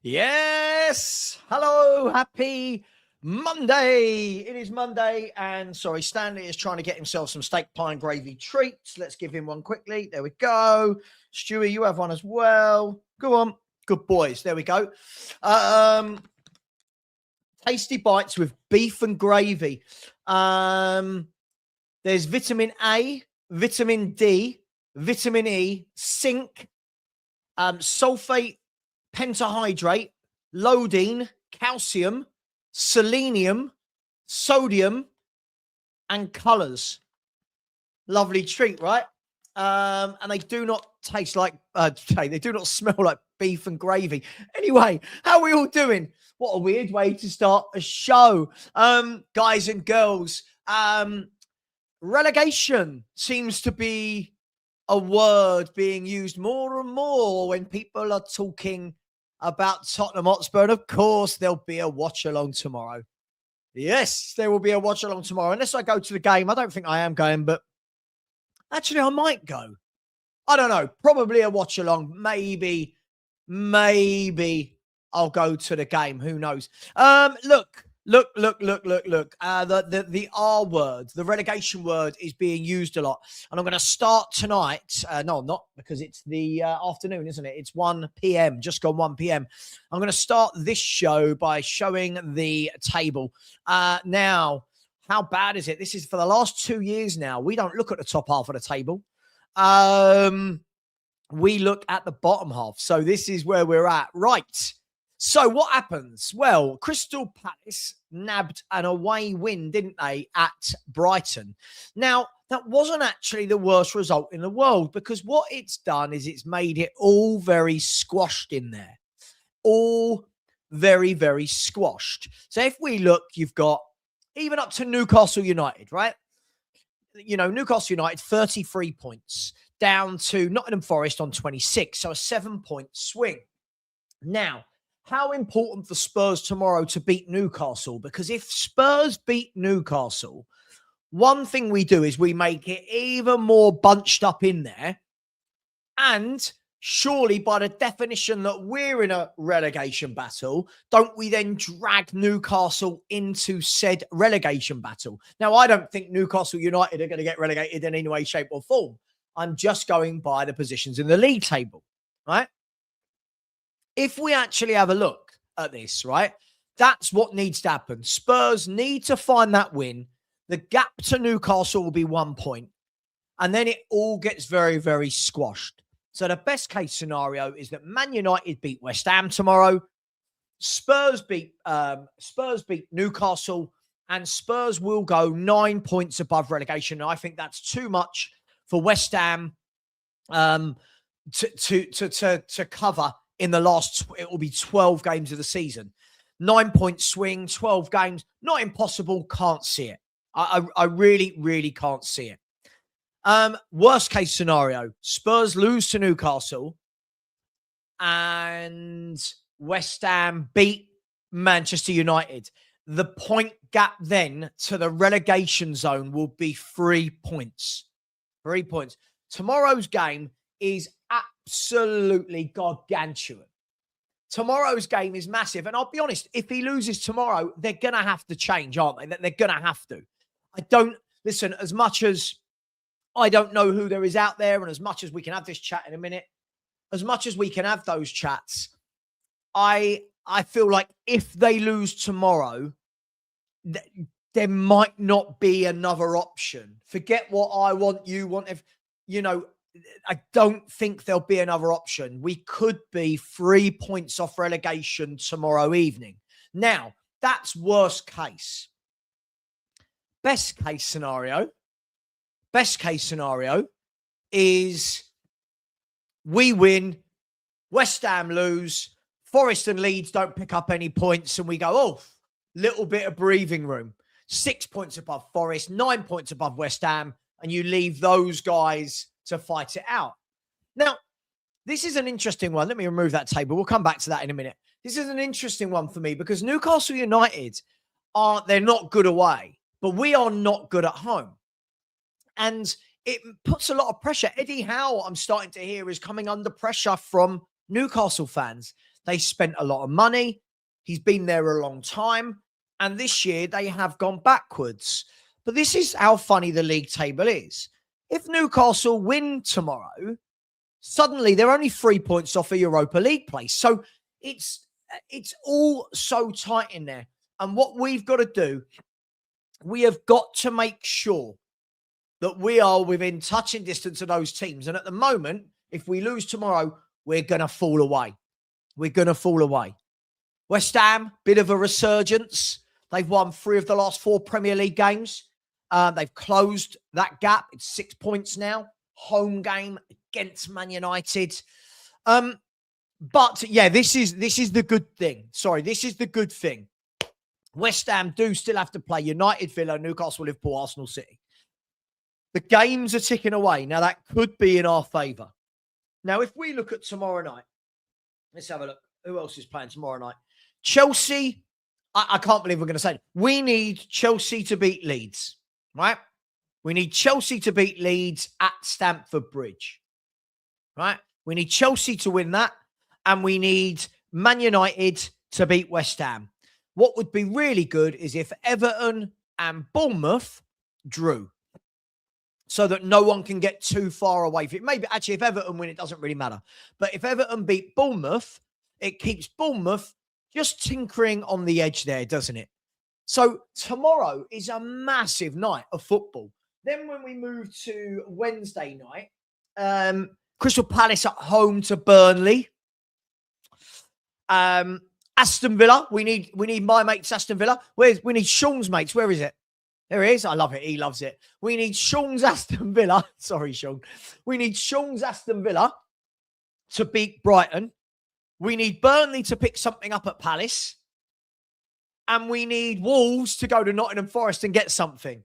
Yes. Hello. Happy Monday. It is Monday. And sorry, Stanley is trying to get himself some steak pie and gravy treats. Let's give him one quickly. There we go. Stewie, you have one as well. Go on. Good boys. There we go. Tasty bites with beef and gravy. There's vitamin A, vitamin D, vitamin E, zinc, sulfate, pentahydrate, iodine, calcium, selenium, sodium, and colours. Lovely treat, right? And they do not taste like, they do not smell like beef and gravy. Anyway, how are we all doing? What a weird way to start a show. Guys and girls, relegation seems to be a word being used more and more when people are talking about Tottenham Hotspur. And of course, there'll be a watch along tomorrow. Yes, there will be a watch along tomorrow. Unless I go to the game. I don't think I am going, but actually I might go. I don't know. Probably a watch along. Maybe I'll go to the game. Who knows? Look. The R word, the relegation word, is being used a lot. And I'm going to start tonight. No, I'm not, because it's the afternoon, isn't it? It's 1 p.m., just gone 1 p.m. I'm going to start this show by showing the table. Now, how bad is it? This is for the last 2 years now. We don't look at the top half of the table. We look at the bottom half. So this is where we're at. Right. So what happens? Well, Crystal Palace nabbed an away win, didn't they, at Brighton? Now, that wasn't actually the worst result in the world, because what it's done is it's made it all very squashed in there. All very, very squashed. So if we look, you've got even up to Newcastle United, right? You know, Newcastle United, 33 points, down to Nottingham Forest on 26. So a 7-point swing. Now, how important for Spurs tomorrow to beat Newcastle? Because if Spurs beat Newcastle, one thing we do is we make it even more bunched up in there. And surely, by the definition that we're in a relegation battle, don't we then drag Newcastle into said relegation battle? Now, I don't think Newcastle United are going to get relegated in any way, shape or form. I'm just going by the positions in the league table, right? If we actually have a look at this, right, that's what needs to happen. Spurs need to find that win. The gap to Newcastle will be 1 point. And then it all gets very, very squashed. So the best case scenario is that Man United beat West Ham tomorrow. Spurs beat Newcastle. And Spurs will go 9 points above relegation. And I think that's too much for West Ham to cover. In the last, it will be 12 games of the season. 9-point swing, 12 games. Not impossible. Can't see it. I really, really can't see it. Worst case scenario, Spurs lose to Newcastle and West Ham beat Manchester United. The point gap then to the relegation zone will be 3 points. 3 points. Tomorrow's game is absolutely gargantuan. Tomorrow's game is massive. And I'll be honest, if he loses tomorrow, they're going to have to change, aren't they? They're going to have to. Listen, as much as I don't know who there is out there, and as much as we can have this chat in a minute, as much as we can have those chats, I feel like if they lose tomorrow, there might not be another option. Forget what I want, you want. If, you know, I don't think there'll be another option. We could be 3 points off relegation tomorrow evening. Now, that's worst case. Best case scenario is we win, West Ham lose, Forest and Leeds don't pick up any points, and we go, oh, little bit of breathing room. 6 points above Forest, 9 points above West Ham, and you leave those guys to fight it out. Now, this is an interesting one. Let me remove that table. We'll come back to that in a minute. This is an interesting one for me because Newcastle United they're not good away, but we are not good at home. And it puts a lot of pressure. Eddie Howe, I'm starting to hear, is coming under pressure from Newcastle fans. They spent a lot of money. He's been there a long time. And this year they have gone backwards. But this is how funny the league table is. If Newcastle win tomorrow, suddenly they're only 3 points off a Europa League place. So it's all so tight in there. And what we've got to do, we have got to make sure that we are within touching distance of those teams. And at the moment, if we lose tomorrow, we're going to fall away. We're going to fall away. West Ham, bit of a resurgence. They've won 3 of the last 4 Premier League games. They've closed that gap. It's 6 points now. Home game against Man United. But yeah, this is the good thing. Sorry, this is the good thing. West Ham do still have to play United, Villa, Newcastle, Liverpool, Arsenal, City. The games are ticking away. Now, that could be in our favour. Now, if we look at tomorrow night, let's have a look. Who else is playing tomorrow night? Chelsea. I can't believe we're going to say it. We need Chelsea to beat Leeds, right? We need Chelsea to beat Leeds at Stamford Bridge, right? We need Chelsea to win that, and we need Man United to beat West Ham. What would be really good is if Everton and Bournemouth drew, so that no one can get too far away from it. Maybe, actually, if Everton win, it doesn't really matter. But if Everton beat Bournemouth, it keeps Bournemouth just tinkering on the edge there, doesn't it? So tomorrow is a massive night of football. Then when we move to Wednesday night, Crystal Palace at home to Burnley. Aston Villa. We need my mates, Aston Villa. We need Sean's mates. Where is it? There he is. I love it. He loves it. We need Sean's Aston Villa. Sorry, Sean. We need Sean's Aston Villa to beat Brighton. We need Burnley to pick something up at Palace. And we need Wolves to go to Nottingham Forest and get something.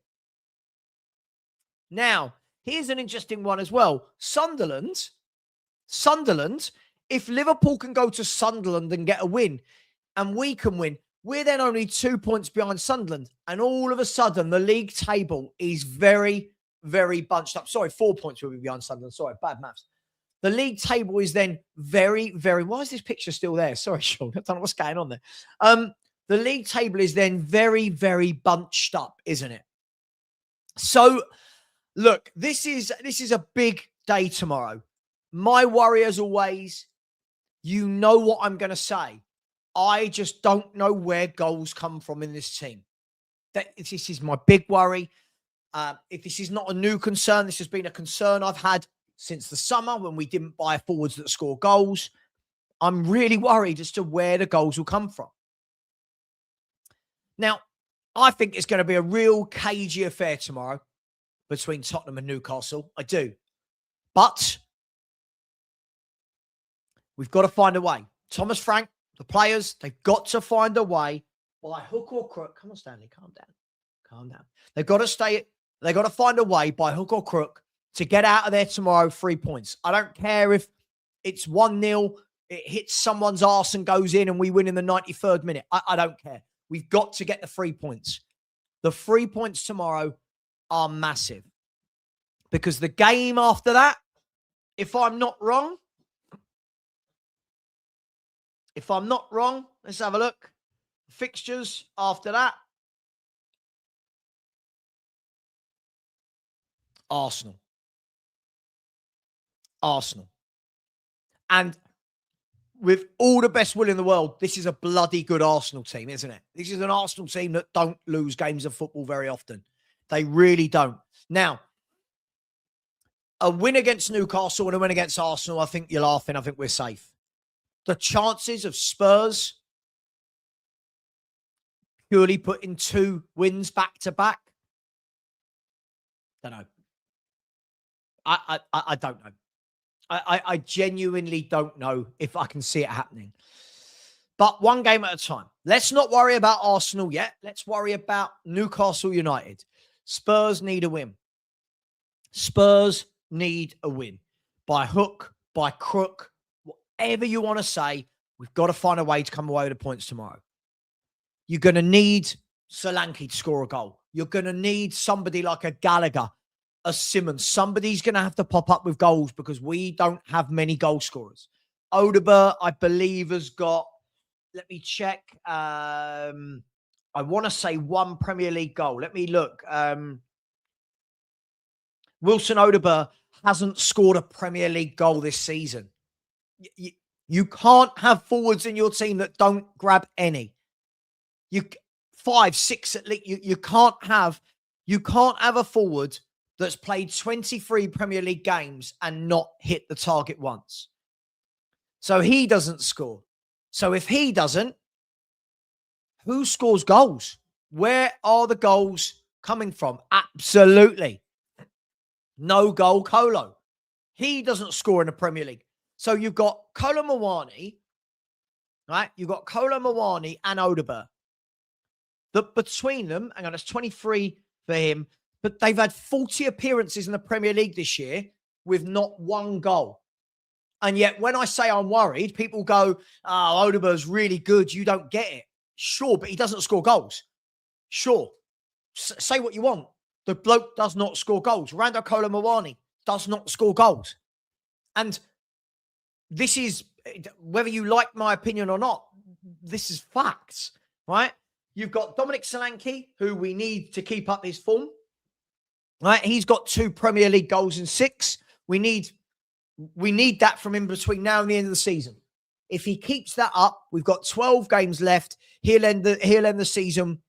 Now, here's an interesting one as well. Sunderland, if Liverpool can go to Sunderland and get a win, and we can win, we're then only 2 points behind Sunderland. And all of a sudden, the league table is very, very bunched up. Sorry, 4 points will be behind Sunderland. Sorry, bad maths. The league table is then very, very... Why is this picture still there? Sorry, Sean. I don't know what's going on there. The league table is then very, very bunched up, isn't it? So, look, this is a big day tomorrow. My worry, as always, you know what I'm going to say. I just don't know where goals come from in this team. This is my big worry. If this is not a new concern, this has been a concern I've had since the summer when we didn't buy forwards that score goals. I'm really worried as to where the goals will come from. Now, I think it's going to be a real cagey affair tomorrow between Tottenham and Newcastle. I do. But we've got to find a way. Thomas Frank, the players, they've got to find a way by hook or crook. Come on, Stanley, calm down. Calm down. They've got to find a way by hook or crook to get out of there tomorrow 3 points. I don't care if it's 1-0, it hits someone's arse and goes in and we win in the 93rd minute. I don't care. We've got to get the 3 points. The 3 points tomorrow are massive. Because the game after that, if I'm not wrong, let's have a look. Fixtures after that. Arsenal. And with all the best will in the world, this is a bloody good Arsenal team, isn't it? This is an Arsenal team that don't lose games of football very often. They really don't. Now, a win against Newcastle and a win against Arsenal, I think you're laughing. I think we're safe. The chances of Spurs purely putting 2 wins back to back, don't know. I don't know. I genuinely don't know if I can see it happening. But one game at a time. Let's not worry about Arsenal yet. Let's worry about Newcastle United. Spurs need a win. Spurs need a win. By hook, by crook, whatever you want to say, we've got to find a way to come away with the points tomorrow. You're going to need Solanke to score a goal. You're going to need somebody like a Gallagher, a Simmons. Somebody's going to have to pop up with goals because we don't have many goal scorers. Odegaard, I believe, has got, let me check. I want to say 1 Premier League goal. Let me look. Wilson Odegaard hasn't scored a Premier League goal this season. You can't have forwards in your team that don't grab any. 5, 6 at least. You can't have a forward that's played 23 Premier League games and not hit the target once. So he doesn't score. So if he doesn't, who scores goals? Where are the goals coming from? Absolutely no goal Kolo. He doesn't score in the Premier League. So you've got Kolo Muani, right? You've got Kolo Muani and Odegaard. That between them, hang on, it's 23 for him, but they've had 40 appearances in the Premier League this year with not 1 goal. And yet when I say I'm worried, people go, oh, Odegaard's really good. You don't get it. Sure, but he doesn't score goals. Sure. Say what you want. The bloke does not score goals. Rando Kolo Muani does not score goals. And this is, whether you like my opinion or not, this is facts, right? You've got Dominic Solanke, who we need to keep up his form, right? He's got 2 Premier League goals in 6. We need that from him between now and the end of the season. If he keeps that up, we've got 12 games left. He'll end the season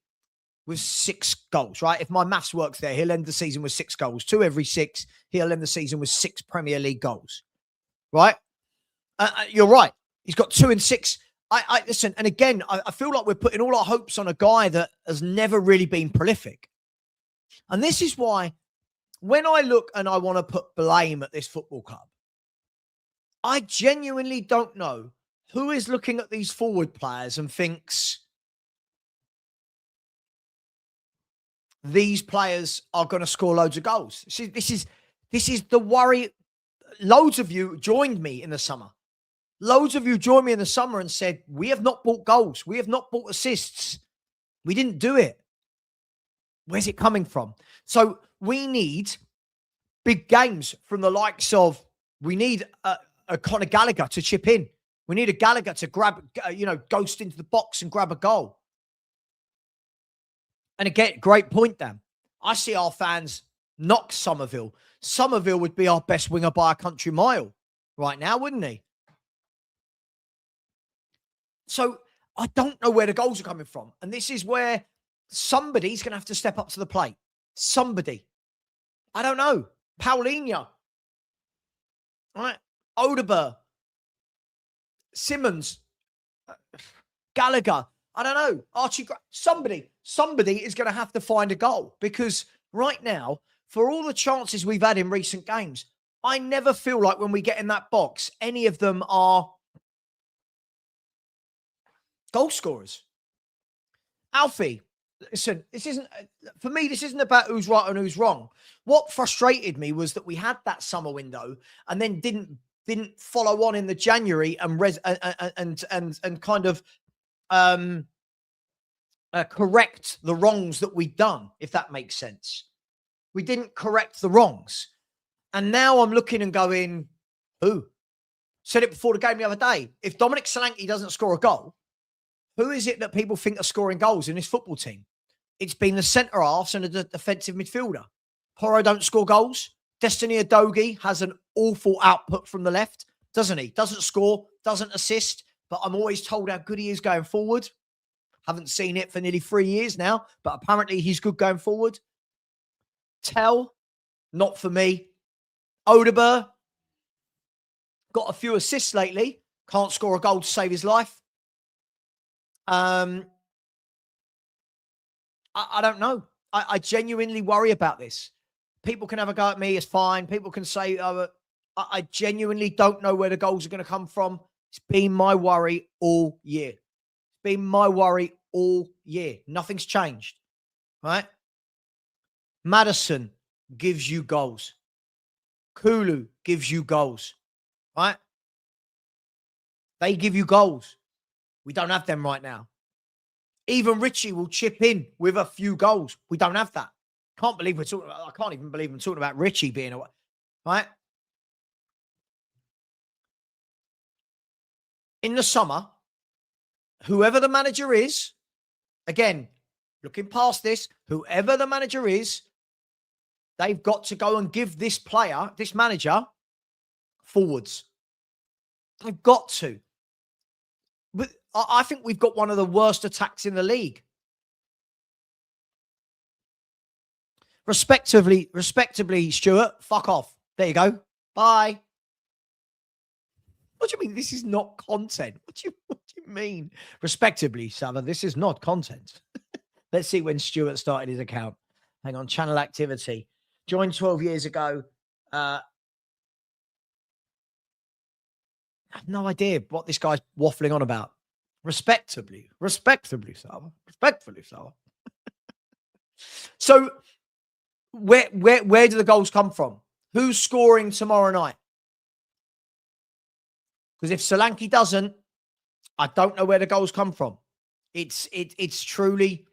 with 6 goals, right? If my maths works there, he'll end the season with 6 goals. 2 every 6. He'll end the season with 6 Premier League goals, right? You're right. He's got 2 and 6. I listen, and again, I feel like we're putting all our hopes on a guy that has never really been prolific. And this is why when I look and I want to put blame at this football club, I genuinely don't know who is looking at these forward players and thinks these players are going to score loads of goals. This is the worry. Loads of you joined me in the summer. Loads of you joined me in the summer and said, we have not bought goals. We have not bought assists. We didn't do it. Where's it coming from? So we need big games from the likes of, we need a Conor Gallagher to chip in. We need a Gallagher to grab, ghost into the box and grab a goal. And again, great point, Dan. I see our fans knock Somerville. Somerville would be our best winger by a country mile right now, wouldn't he? So I don't know where the goals are coming from. And this is where somebody's going to have to step up to the plate. Somebody. I don't know. Paulinho. All right. Odegaard. Simmons. Gallagher. I don't know. Archie. Somebody is going to have to find a goal, because right now, for all the chances we've had in recent games, I never feel like when we get in that box, any of them are goal scorers. Alfie, listen, this isn't about who's right and who's wrong. What frustrated me was that we had that summer window and then didn't follow on in the January and kind of correct the wrongs that we'd done, if that makes sense. We didn't correct the wrongs. And now I'm looking and going, who? Said it before the game the other day. If Dominic Solanke doesn't score a goal, who is it that people think are scoring goals in this football team? It's been the centre-halves and the defensive midfielder. Porro don't score goals. Destiny Udogie has an awful output from the left, doesn't he? Doesn't score, doesn't assist, but I'm always told how good he is going forward. Haven't seen it for nearly 3 years now, but apparently he's good going forward. Tell, not for me. Odegaard, got a few assists lately. Can't score a goal to save his life. I don't know. I genuinely worry about this. People can have a go at me. It's fine. People can say, I genuinely don't know where the goals are going to come from. It's been my worry all year. It's been my worry all year. Nothing's changed. Right? Maddison gives you goals. Kulu gives you goals. Right? They give you goals. We don't have them right now. Even Richie will chip in with a few goals. We don't have that. I can't even believe I'm talking about Richie being away. Right? in the summer, whoever the manager is, again, looking past this, whoever the manager is, they've got to go and give this player, this manager, forwards. They've got to. But I think we've got one of the worst attacks in the league. Respectively, Stuart, fuck off. There you go. Bye. What do you mean this is not content? What do you mean? Respectively, Savva, this is not content. Let's see when Stuart started his account. Hang on, channel activity. Joined 12 years ago. I have no idea what this guy's waffling on about. Respectively, Savva. Respectfully, Savva. So, where do the goals come from? Who's scoring tomorrow night? Because if Solanke doesn't, I don't know where the goals come from. It's truly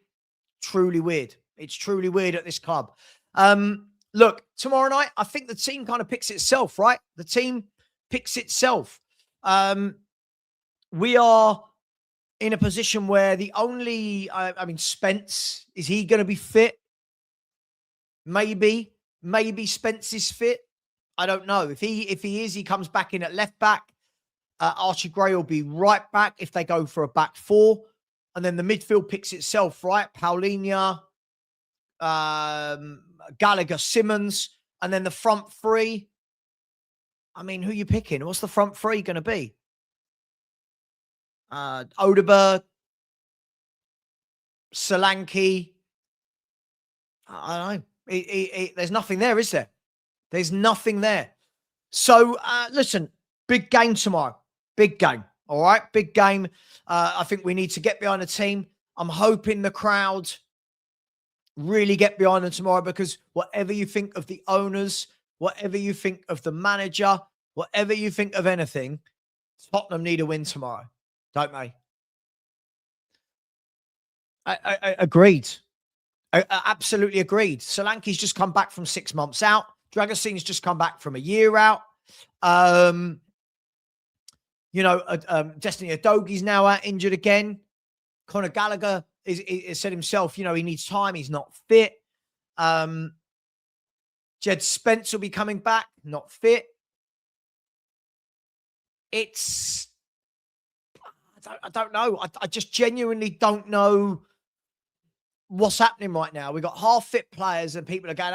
weird. It's truly weird at this club. Look, tomorrow night, I think the team kind of picks itself, right? The team picks itself. We are in a position where the only, Spence, is he going to be fit? Maybe Spence is fit. I don't know. If he is, he comes back in at left back. Archie Gray will be right back if they go for a back four. And then the midfield picks itself, right? Paulinho, Gallagher, Simmons. And then the front three. I mean, who are you picking? What's the front three going to be? Odegaard, Solanke. I don't know. There's nothing there, is there? There's nothing there. So, listen, big game tomorrow. Big game. All right? Big game. I think we need to get behind the team. I'm hoping the crowd really get behind them tomorrow, because whatever you think of the owners, whatever you think of the manager, whatever you think of anything, Tottenham need a win tomorrow, don't they? I agreed. I absolutely agreed. Solanke's just come back from 6 months out. Dragosin's just come back from a year out. Destiny Udogi's now out injured again. Conor Gallagher is said himself, he needs time. He's not fit. Jed Spence will be coming back, not fit. I don't know. I just genuinely don't know what's happening right now. We've got half fit players and people are going,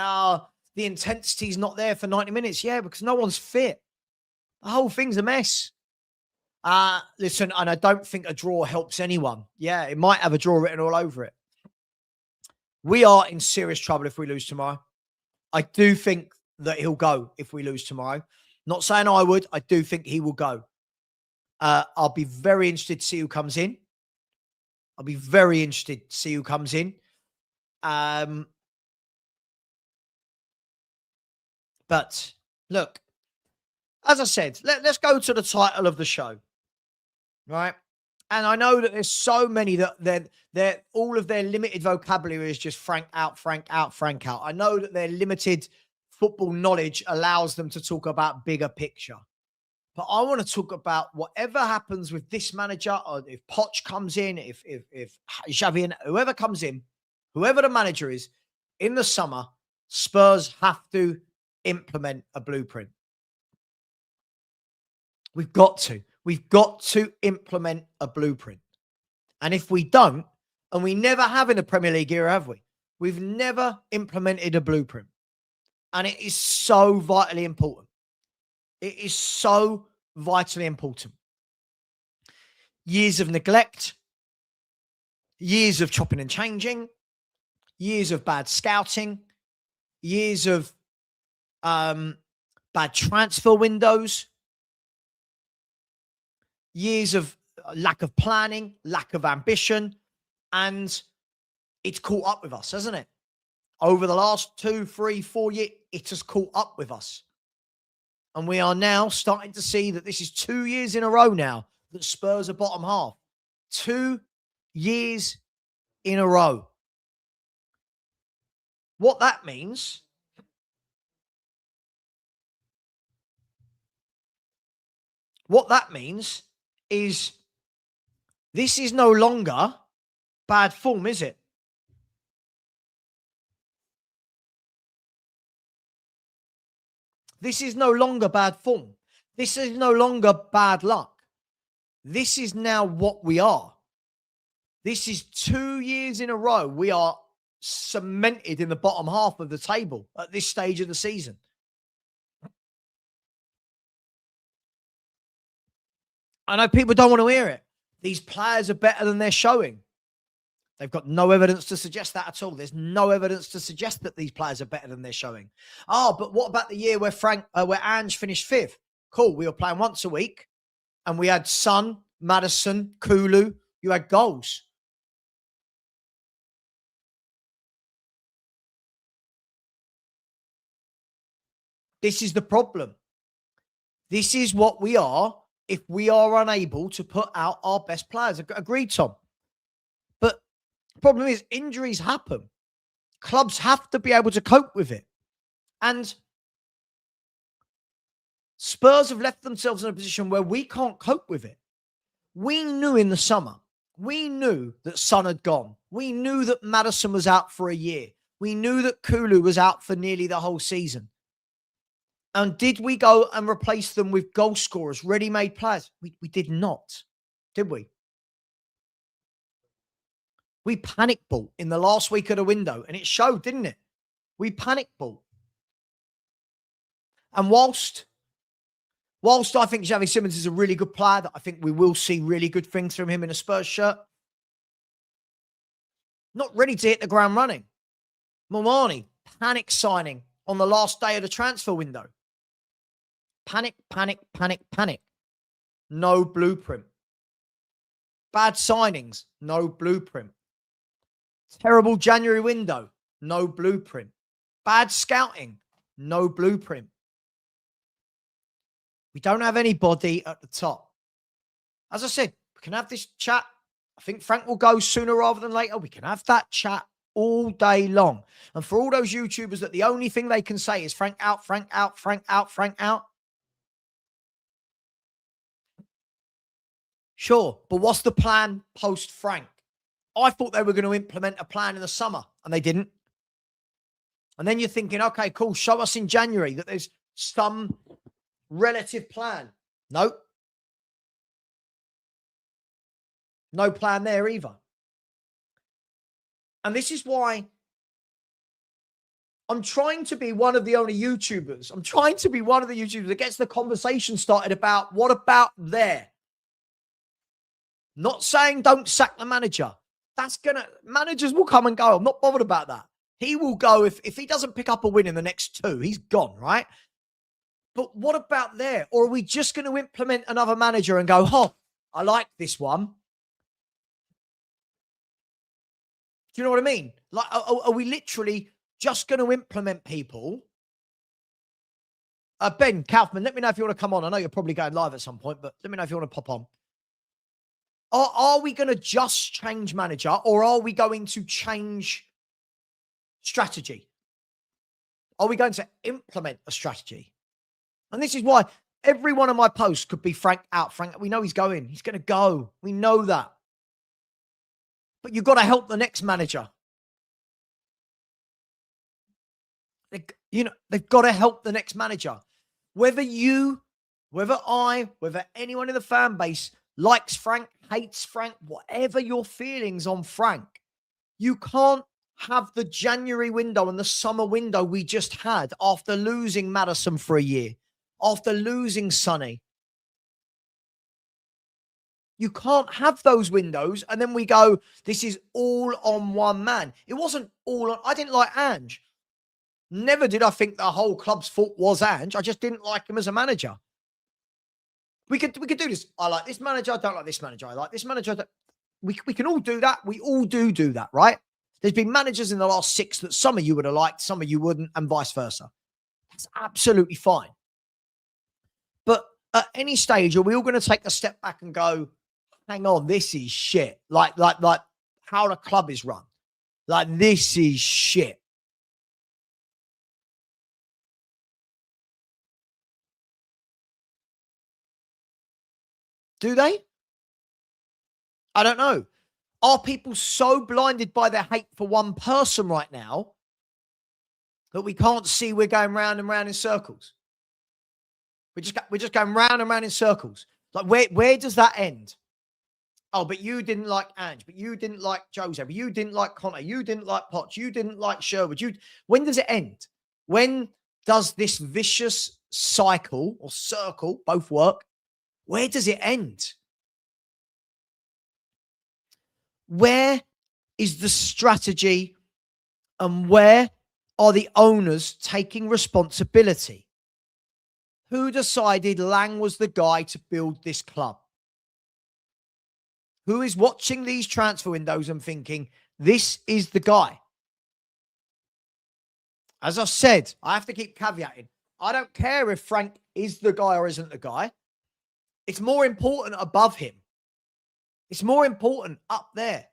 the intensity's not there for 90 minutes. Yeah, because no one's fit. The whole thing's a mess. Listen, and I don't think a draw helps anyone. Yeah, it might have a draw written all over it. We are in serious trouble if we lose tomorrow. I do think that he'll go if we lose tomorrow. Not saying I would. I do think he will go. I'll be very interested to see who comes in. But look, as I said, let's go to the title of the show, right? And I know that there's so many that they're all of their limited vocabulary is just Frank out. I know that their limited football knowledge allows them to talk about bigger picture. But I want to talk about whatever happens with this manager, or if Poch comes in, if Xavi and whoever comes in, whoever the manager is, in the summer, Spurs have to implement a blueprint. We've got to implement a blueprint. And if we don't, and we never have in the Premier League era, have we? We've never implemented a blueprint. And it is so vitally important. It is so vitally important. Years of neglect, years of chopping and changing, years of bad scouting, years of bad transfer windows, years of lack of planning, lack of ambition, and it's caught up with us, hasn't it? Over the last 2, 3, 4 years, it has caught up with us. And we are now starting to see that this is 2 years in a row now that Spurs are bottom half. 2 years in a row. What that means is this is no longer bad form, is it? This is no longer bad form. This is no longer bad luck. This is now what we are. This is 2 years in a row. We are cemented in the bottom half of the table at this stage of the season. I know people don't want to hear it. These players are better than they're showing. They've got no evidence to suggest that at all. There's no evidence to suggest that these players are better than they're showing. Oh, but what about the year where where Ange finished 5th? Cool. We were playing once a week and we had Son, Maddison, Kulu. You had goals. This is the problem. This is what we are if we are unable to put out our best players. Agreed, Tom. But the problem is injuries happen. Clubs have to be able to cope with it. And Spurs have left themselves in a position where we can't cope with it. We knew in the summer, we knew that Son had gone. We knew that Maddison was out for a year. We knew that Kulu was out for nearly the whole season. And did we go and replace them with goal scorers, ready-made players? We did not, did we? We panic bought in the last week of the window, and it showed, didn't it? We panic bought. And whilst I think Xavi Simmons is a really good player, that I think we will see really good things from him in a Spurs shirt, not ready to hit the ground running. Momani, panic signing on the last day of the transfer window. Panic, panic, panic, panic. No blueprint. Bad signings, no blueprint. Terrible January window, no blueprint. Bad scouting, no blueprint. We don't have anybody at the top. As I said, we can have this chat. I think Frank will go sooner rather than later. We can have that chat all day long. And for all those YouTubers that the only thing they can say is Frank out, Frank out, Frank out, Frank out. Sure, but what's the plan post-Frank? I thought they were going to implement a plan in the summer, and they didn't. And then you're thinking, okay, cool, show us in January that there's some relative plan. Nope. No plan there either. And this is why I'm trying to be one of the only YouTubers. I'm trying to be one of the YouTubers that gets the conversation started about what about there? Not saying don't sack the manager. Managers will come and go. I'm not bothered about that. He will go if he doesn't pick up a win in the next 2, he's gone, right? But what about there? Or are we just going to implement another manager and go, oh, I like this one? Do you know what I mean? Like, are we literally just going to implement people? Ben Kaufman, let me know if you want to come on. I know you're probably going live at some point, but let me know if you want to pop on. Are we going to just change manager, or are we going to change strategy? Are we going to implement a strategy? And this is why every one of my posts could be Frank out. Frank, we know he's going. He's going to go. We know that. But you've got to help the next manager. They've got to help the next manager. Whether anyone in the fan base likes Frank, hates Frank, whatever your feelings on Frank, you can't have the January window and the summer window we just had after losing Maddison for a year, after losing Sonny. You can't have those windows and then we go, this is all on one man. It wasn't all on. I didn't like Ange. Never did I think the whole club's fault was Ange. I just didn't like him as a manager. We could do this. I like this manager. I don't like this manager. I like this manager. We can all do that. We all do that, right? There's been managers in the last 6 that some of you would have liked, some of you wouldn't, and vice versa. That's absolutely fine. But at any stage, are we all going to take a step back and go, hang on, this is shit. Like how the club is run. Like, this is shit. Do they? I don't know. Are people so blinded by their hate for one person right now that we can't see we're going round and round in circles? We're just going round and round in circles. Like, where does that end? Oh, but you didn't like Ange, but you didn't like Jose, but you didn't like Connor, you didn't like Potts, you didn't like Sherwood. When does it end? When does this vicious cycle or circle, both work, where does it end? Where is the strategy and where are the owners taking responsibility? Who decided Lang was the guy to build this club? Who is watching these transfer windows and thinking, this is the guy? As I've said, I have to keep caveating. I don't care if Frank is the guy or isn't the guy. It's more important above him. It's more important up there.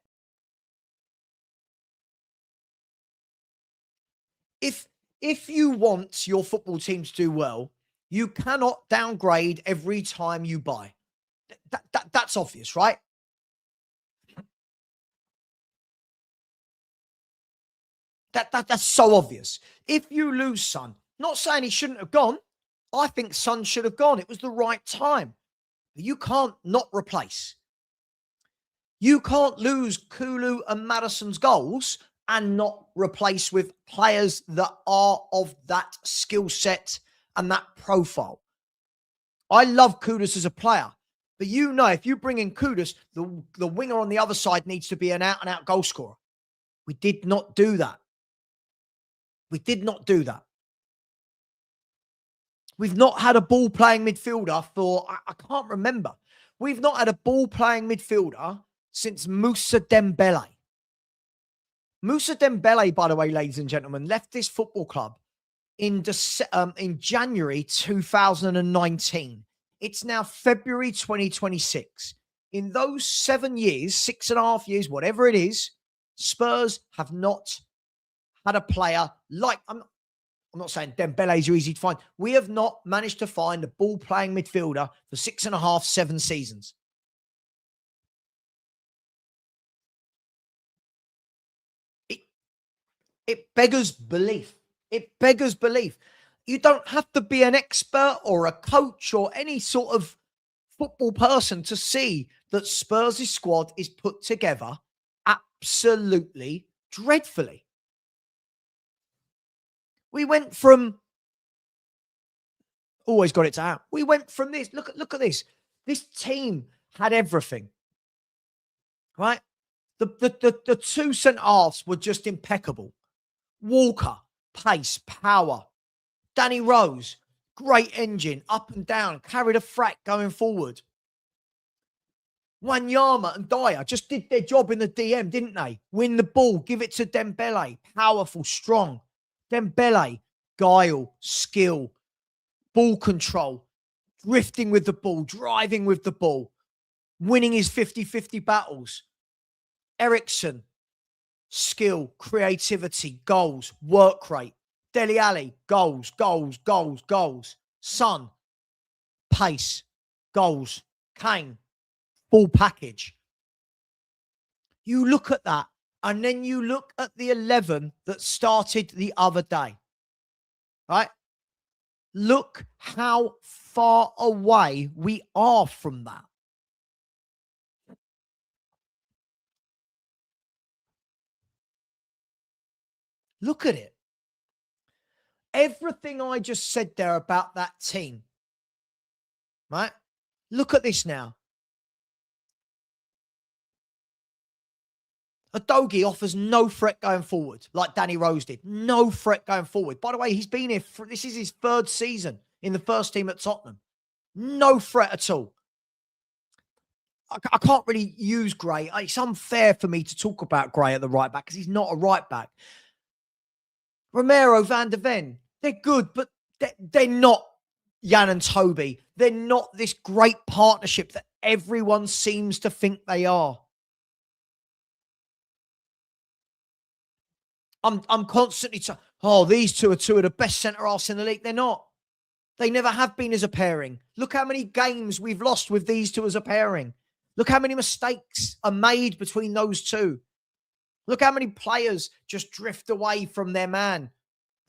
If you want your football team to do well, you cannot downgrade every time you buy. That's obvious, right? That's so obvious. If you lose Son, not saying he shouldn't have gone. I think Son should have gone. It was the right time. You can't not replace. You can't lose Kulu and Maddison's goals and not replace with players that are of that skill set and that profile. I love Kudus as a player, but you know, if you bring in Kudus, the winger on the other side needs to be an out-and-out goal scorer. We did not do that. We did not do that. We've not had a ball-playing midfielder for, I can't remember. We've not had a ball-playing midfielder since Moussa Dembele. Moussa Dembele, by the way, ladies and gentlemen, left this football club in January 2019. It's now February 2026. In those 7 years, 6.5 years, whatever it is, Spurs have not had a player like, I'm not saying Dembele's are easy to find. We have not managed to find a ball-playing midfielder for 6.5, 7 seasons. It beggars belief. It beggars belief. You don't have to be an expert or a coach or any sort of football person to see that Spurs' squad is put together absolutely dreadfully. We went from, always got it to out. We went from this. Look at this. This team had everything, right? The two centre-halves were just impeccable. Walker, pace, power. Danny Rose, great engine, up and down, carried a frack going forward. Wanyama and Dyer just did their job in the DM, didn't they? Win the ball, give it to Dembele. Powerful, strong. Dembele, guile, skill, ball control, drifting with the ball, driving with the ball, winning his 50-50 battles. Ericsson, skill, creativity, goals, work rate. Dele Alli, goals, goals, goals, goals. Son, pace, goals. Kane, full package. You look at that, and then you look at the 11 that started the other day, right? Look how far away we are from that. Look at it. Everything I just said there about that team, right? Look at this now. Udogie offers no threat going forward, like Danny Rose did. No threat going forward. By the way, he's been here. This is his 3rd season in the first team at Tottenham. No threat at all. I can't really use Gray. It's unfair for me to talk about Gray at the right back because he's not a right back. Romero, Van der Ven, they're good, but they're not Jan and Toby. They're not this great partnership that everyone seems to think they are. I'm constantly these two are two of the best centre-halves in the league. They're not. They never have been as a pairing. Look how many games we've lost with these two as a pairing. Look how many mistakes are made between those two. Look how many players just drift away from their man.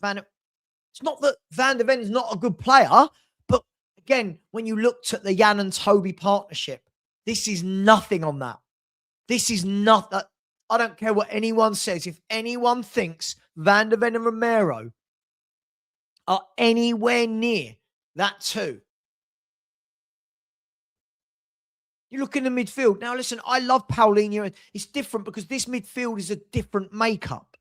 It's not that Van de Ven is not a good player, but again, when you looked at the Jan and Toby partnership, this is nothing on that. This is not that. I don't care what anyone says. If anyone thinks Van de Ven and Romero are anywhere near that too, you look in the midfield. Now, listen, I love Paulinho. It's different because this midfield is a different makeup,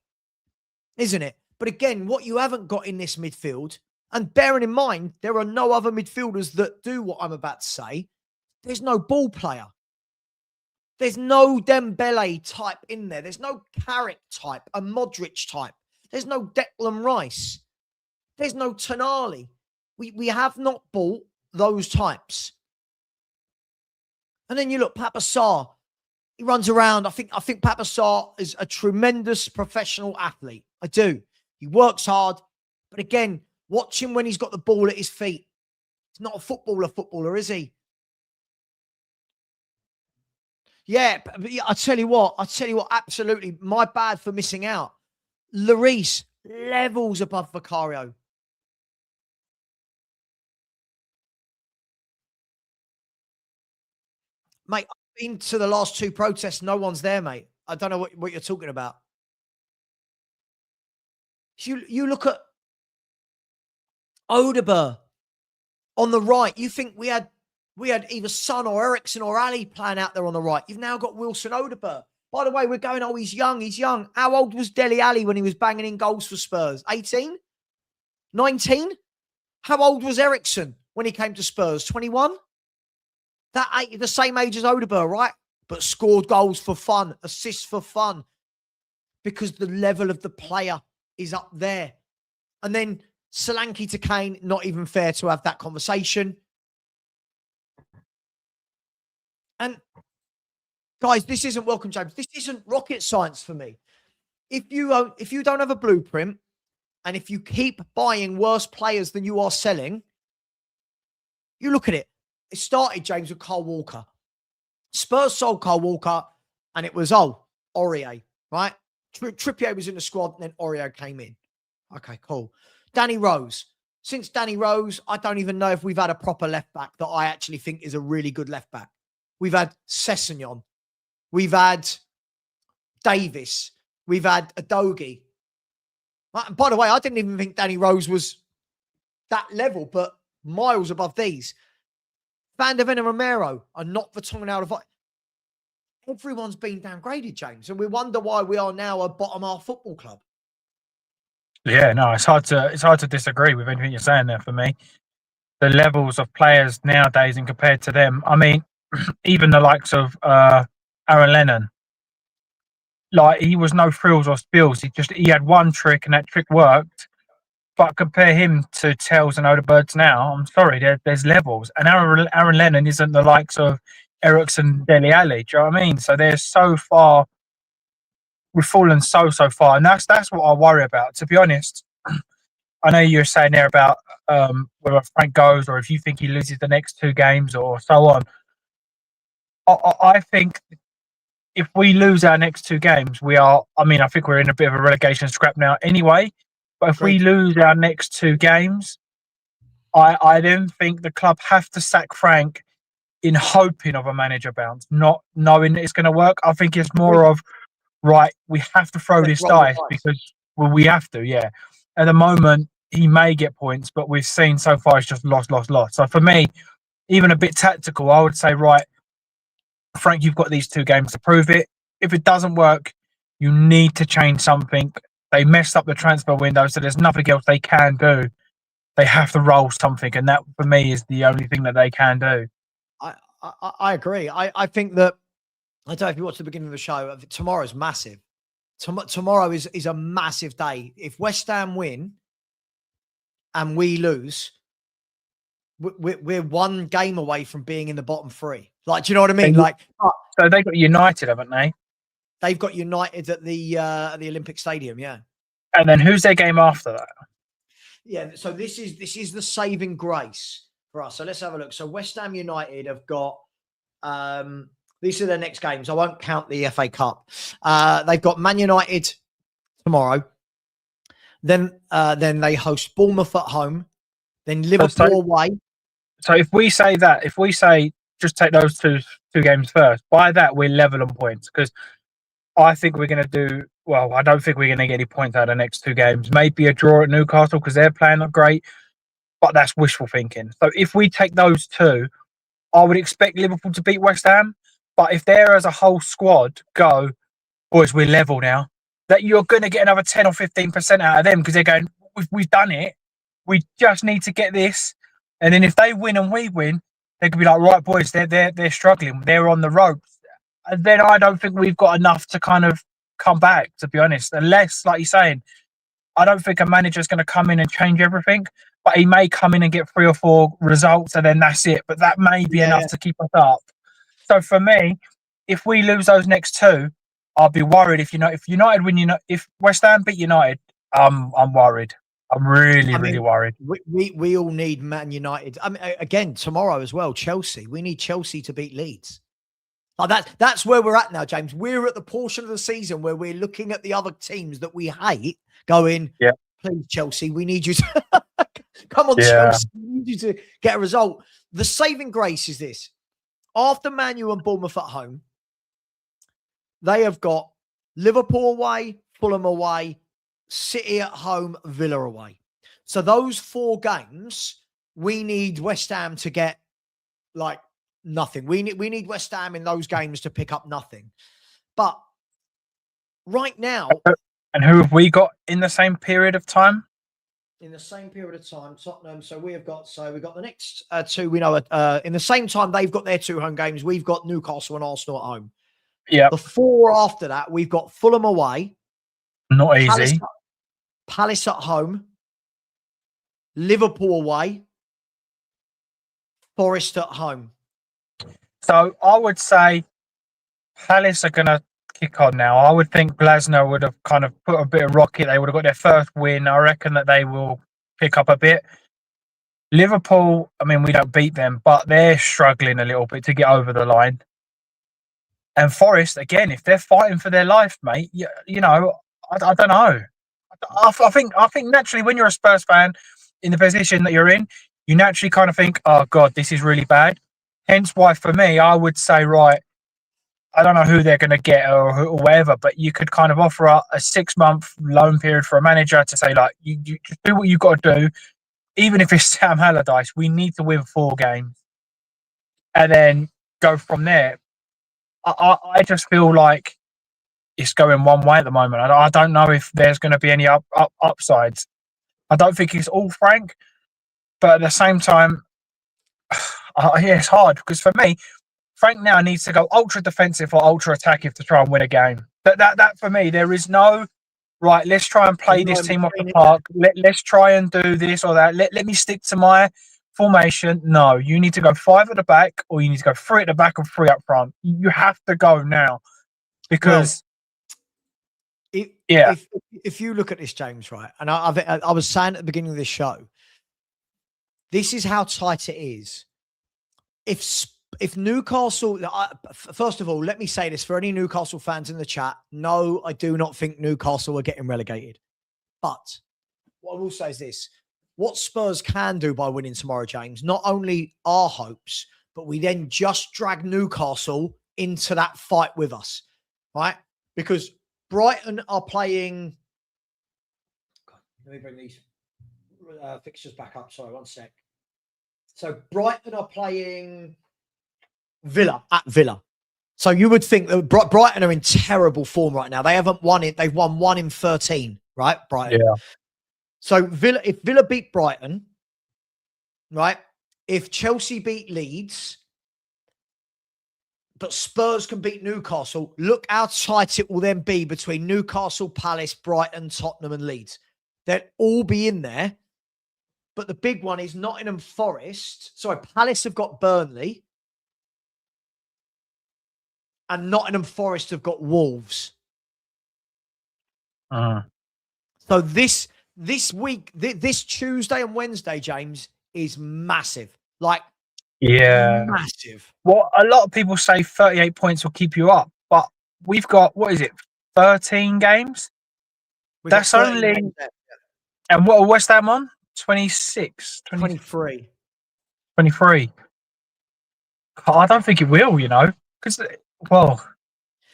isn't it? But again, what you haven't got in this midfield, and bearing in mind, there are no other midfielders that do what I'm about to say, there's no ball player. There's no Dembele type in there. There's no Carrick type, a Modric type. There's no Declan Rice. There's no Tonali. We have not bought those types. And then you look, Papa Sarr, he runs around. I think Papa Sarr is a tremendous professional athlete. I do. He works hard. But again, watch him when he's got the ball at his feet. He's not a footballer, is he? Yeah, but I tell you what, absolutely. My bad for missing out. Lloris, levels above Vicario. Mate, I've been to the last two protests. No one's there, mate. I don't know what you're talking about. You look at Odegaard on the right. You think we had either Son or Ericsson or Ali playing out there on the right. You've now got Wilson Odegaard. By the way, we're going, oh, he's young. How old was Dele Alli when he was banging in goals for Spurs? 18? 19? How old was Ericsson when he came to Spurs? 21? The same age as Odegaard, right? But scored goals for fun, assists for fun, because the level of the player is up there. And then Solanke to Kane, not even fair to have that conversation. And guys, this isn't welcome, James. This isn't rocket science for me. If you don't have a blueprint, and if you keep buying worse players than you are selling, you look at it. It started, James, with Kyle Walker. Spurs sold Kyle Walker, and it was, Aurier, right? Trippier was in the squad, and then Aurier came in. Okay, cool. Danny Rose. Since Danny Rose, I don't even know if we've had a proper left back that I actually think is a really good left back. We've had Sessegnon. We've had Davis. We've had Adogi. And by the way, I didn't even think Danny Rose was that level, but miles above these. Van de Ven and Romero are not the tongue out of it. Everyone's been downgraded, James, and we wonder why we are now a bottom half football club. Yeah, no, it's hard to disagree with anything you're saying there. For me, the levels of players nowadays, and compared to them, I mean, even the likes of Aaron Lennon, like, he was no frills or spills. He had one trick, and that trick worked. But compare him to Tells and Odegaard now, I'm sorry, there's levels. And Aaron Lennon isn't the likes of Ericsson, Dele Alli. Do you know what I mean? So they're so far. We've fallen so far, and that's what I worry about. To be honest, I know you're saying there about whether Frank goes or if you think he loses the next two games or so on. I think if we lose our next two games, I think we're in a bit of a relegation scrap now anyway. But if we lose our next two games, I then think the club have to sack Frank in hoping of a manager bounce, not knowing it's going to work. I think it's more of, right, we have to throw this dice because, well, we have to, yeah. At the moment, he may get points, but we've seen so far it's just lost. So for me, even a bit tactical, I would say, right, Frank, you've got these two games to prove it. If it doesn't work, you need to change something. They messed up the transfer window, so there's nothing else they can do. They have to roll something, and that, for me, is the only thing that they can do. I agree. I think that, I don't know if you watched the beginning of the show, tomorrow's massive. Tomorrow is a massive day. If West Ham win and we lose, we're one game away from being in the bottom three. Like, do you know what I mean? So they got United, haven't they? They've got United at the Olympic Stadium, yeah. And then who's their game after that? Yeah, so this is the saving grace for us. So let's have a look. So West Ham United have got These are their next games. I won't count the FA Cup. They've got Man United tomorrow. Then they host Bournemouth at home. Then Liverpool away. So if we say just take those two games first, by that we're level on points, because I think we're going to do well. I don't think we're going to get any points out of the next two games. Maybe a draw at Newcastle because they're playing not great, but that's wishful thinking. So if we take those two, I would expect Liverpool to beat West Ham. But if they're as a whole squad go, boys, we're level now, that you're going to get another 10 or 15% out of them because they're going, we've done it. We just need to get this. And then if they win and we win, they could be like, right, boys, they're struggling. They're on the ropes. And then I don't think we've got enough to kind of come back, to be honest. Unless, like you're saying, I don't think a manager's going to come in and change everything, but he may come in and get 3 or 4 results and then that's it. But that may be enough to keep us up. So for me, if we lose those next two, I'll be worried. If United win, if West Ham beat United, I'm worried. I'm really worried. We all need Man United. I mean, again, tomorrow as well, Chelsea. We need Chelsea to beat Leeds. Like that's where we're at now, James. We're at the portion of the season where we're looking at the other teams that we hate, going, please, Chelsea, we need you to come on, Chelsea. We need you to get a result. The saving grace is this. After Man U and Bournemouth at home, they have got Liverpool away, Fulham away, City at home, Villa away. So those 4 games, we need West Ham to get like nothing. We need West Ham in those games to pick up nothing. But right now, and who have we got in the same period of time? In the same period of time, Tottenham. So we've got the next 2. We know in the same time they've got their 2 home games. We've got Newcastle and Arsenal at home. Yeah. The 4 after that, we've got Fulham away. Not easy. Palace at home. Liverpool away. Forest at home. So I would say Palace are going to kick on now. I would think Glasner would have kind of put a bit of rocket. They would have got their first win. I reckon that they will pick up a bit. Liverpool, I mean, we don't beat them, but they're struggling a little bit to get over the line. And Forest, again, if they're fighting for their life, mate, you know, I don't know. I think naturally when you're a Spurs fan in the position that you're in, you naturally kind of think, oh, God, this is really bad. Hence why, for me, I would say, right, I don't know who they're going to get or whatever, but you could kind of offer a 6-month loan period for a manager to say, like, you just do what you've got to do. Even if it's Sam Allardyce, we need to win 4 games and then go from there. I just feel like it's going one way at the moment. I don't know if there's going to be any upsides. I don't think it's all Frank, but at the same time, it's hard because for me, Frank now needs to go ultra defensive or ultra attacking to try and win a game. That for me, there is no right. Let's try and play this team off the park. Let's try and do this or that. Let me stick to my formation. No, you need to go 5 at the back, or you need to go 3 at the back and 3 up front. You have to go now because if you look at this, James, right, and I was saying at the beginning of this show, this is how tight it is. If Newcastle, first of all, let me say this for any Newcastle fans in the chat. No, I do not think Newcastle are getting relegated. But what I will say is this. What Spurs can do by winning tomorrow, James, not only our hopes, but we then just drag Newcastle into that fight with us, right? Because Brighton are playing... God, let me bring these fixtures back up. Sorry, one sec. So Brighton are playing... Villa at Villa. So you would think that Brighton are in terrible form right now. They haven't won it. They've won 1 in 13, right? Brighton. Yeah. So if Villa beat Brighton, right? If Chelsea beat Leeds, but Spurs can beat Newcastle, look how tight it will then be between Newcastle, Palace, Brighton, Tottenham and Leeds. They'll all be in there. But the big one is Nottingham Forest. Sorry, Palace have got Burnley. And Nottingham Forest have got Wolves. So this week, this Tuesday and Wednesday, James, is massive. Like, Yeah. Massive. Well, a lot of people say 38 points will keep you up, but we've got, what is it, 13 games? We've That's got 13 only, games left. and what are West Ham on? 26, 23. 23. I don't think it will, because, well,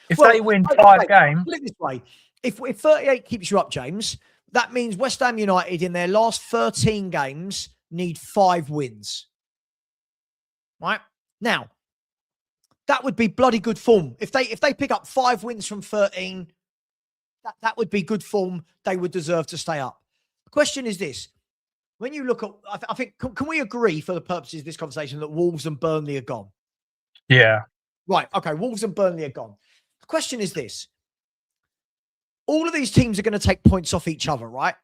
if they win five games. Put it this way. If 38 keeps you up, James, that means West Ham United in their last 13 games need 5 wins. Right? Now, that would be bloody good form. If they pick up 5 wins from 13, that would be good form. They would deserve to stay up. The question is this. When you look at, I think, can we agree for the purposes of this conversation that Wolves and Burnley are gone? Yeah. Right. Okay. Wolves and Burnley are gone. The question is this. All of these teams are going to take points off each other, right?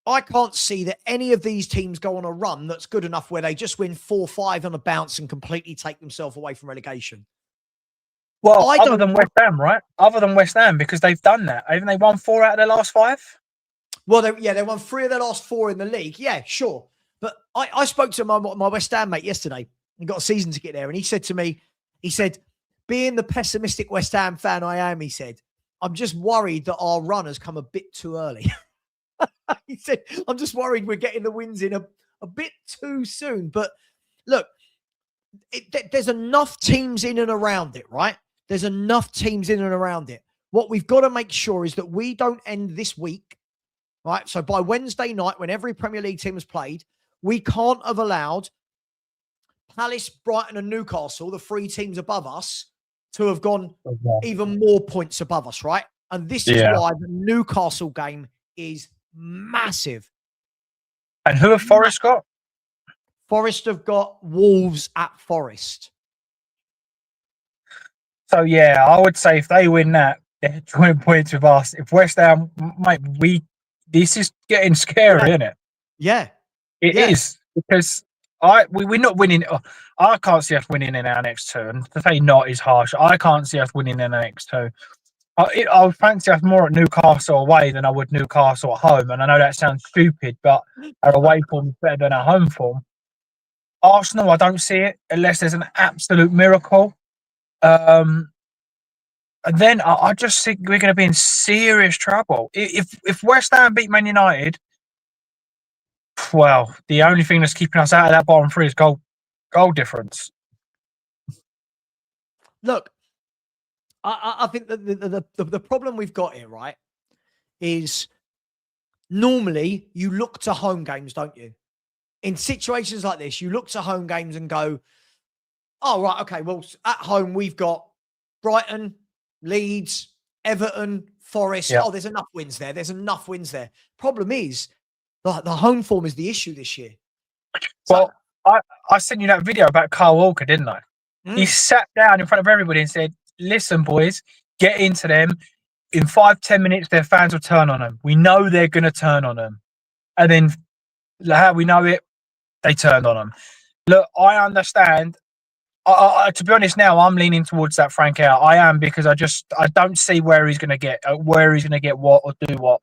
I can't see that any of these teams go on a run that's good enough where they just win 4-5 on a bounce and completely take themselves away from relegation. Well, other than West Ham, right? Other than West Ham, because they've done that. Haven't they won 4 out of their last 5? Well, they won 3 of their last 4 in the league. Yeah, sure. But I spoke to my West Ham mate yesterday and got a season ticket there. And he said to me, being the pessimistic West Ham fan I am, he said, I'm just worried that our run has come a bit too early. He said, I'm just worried we're getting the wins in a bit too soon. But look, there's enough teams in and around it, right? There's enough teams in and around it. What we've got to make sure is that we don't end this week, right? So by Wednesday night, when every Premier League team has played, we can't have allowed Palace, Brighton and Newcastle, the 3 teams above us, to have gone even more points above us, right? And this is why the Newcastle game is massive. And who have Forest got? Forest have got Wolves at Forest. So, yeah, I would say if they win that, they're 20 points with us. If West Ham, mate, this is getting scary, isn't it? Yeah. It is, because we're not winning. I can't see us winning in our next 2. And to say not is harsh. I can't see us winning in the next 2. I would fancy us more at Newcastle away than I would Newcastle at home. And I know that sounds stupid, but our away form is better than our home form. Arsenal, I don't see it unless there's an absolute miracle. And then I just think we're going to be in serious trouble. If West Ham beat Man United, well, the only thing that's keeping us out of that bottom 3 is goal difference. Look, I think that the problem we've got here, right, is normally you look to home games, don't you? In situations like this, you look to home games and go, oh, right, okay, well, at home we've got Brighton, Leeds, Everton, Forest. Yeah. Oh, there's enough wins there. There's enough wins there. Problem is, the home form is the issue this year. Well, I sent you that video about Kyle Walker, didn't I? He sat down in front of everybody and said, listen, boys, get into them. In 5-10 minutes, their fans will turn on them. We know they're going to turn on them. And then, how we know it, they turned on them. Look, I understand. To be honest, now I'm leaning towards that Frank out. I am, because I don't see where he's going to get what or do what.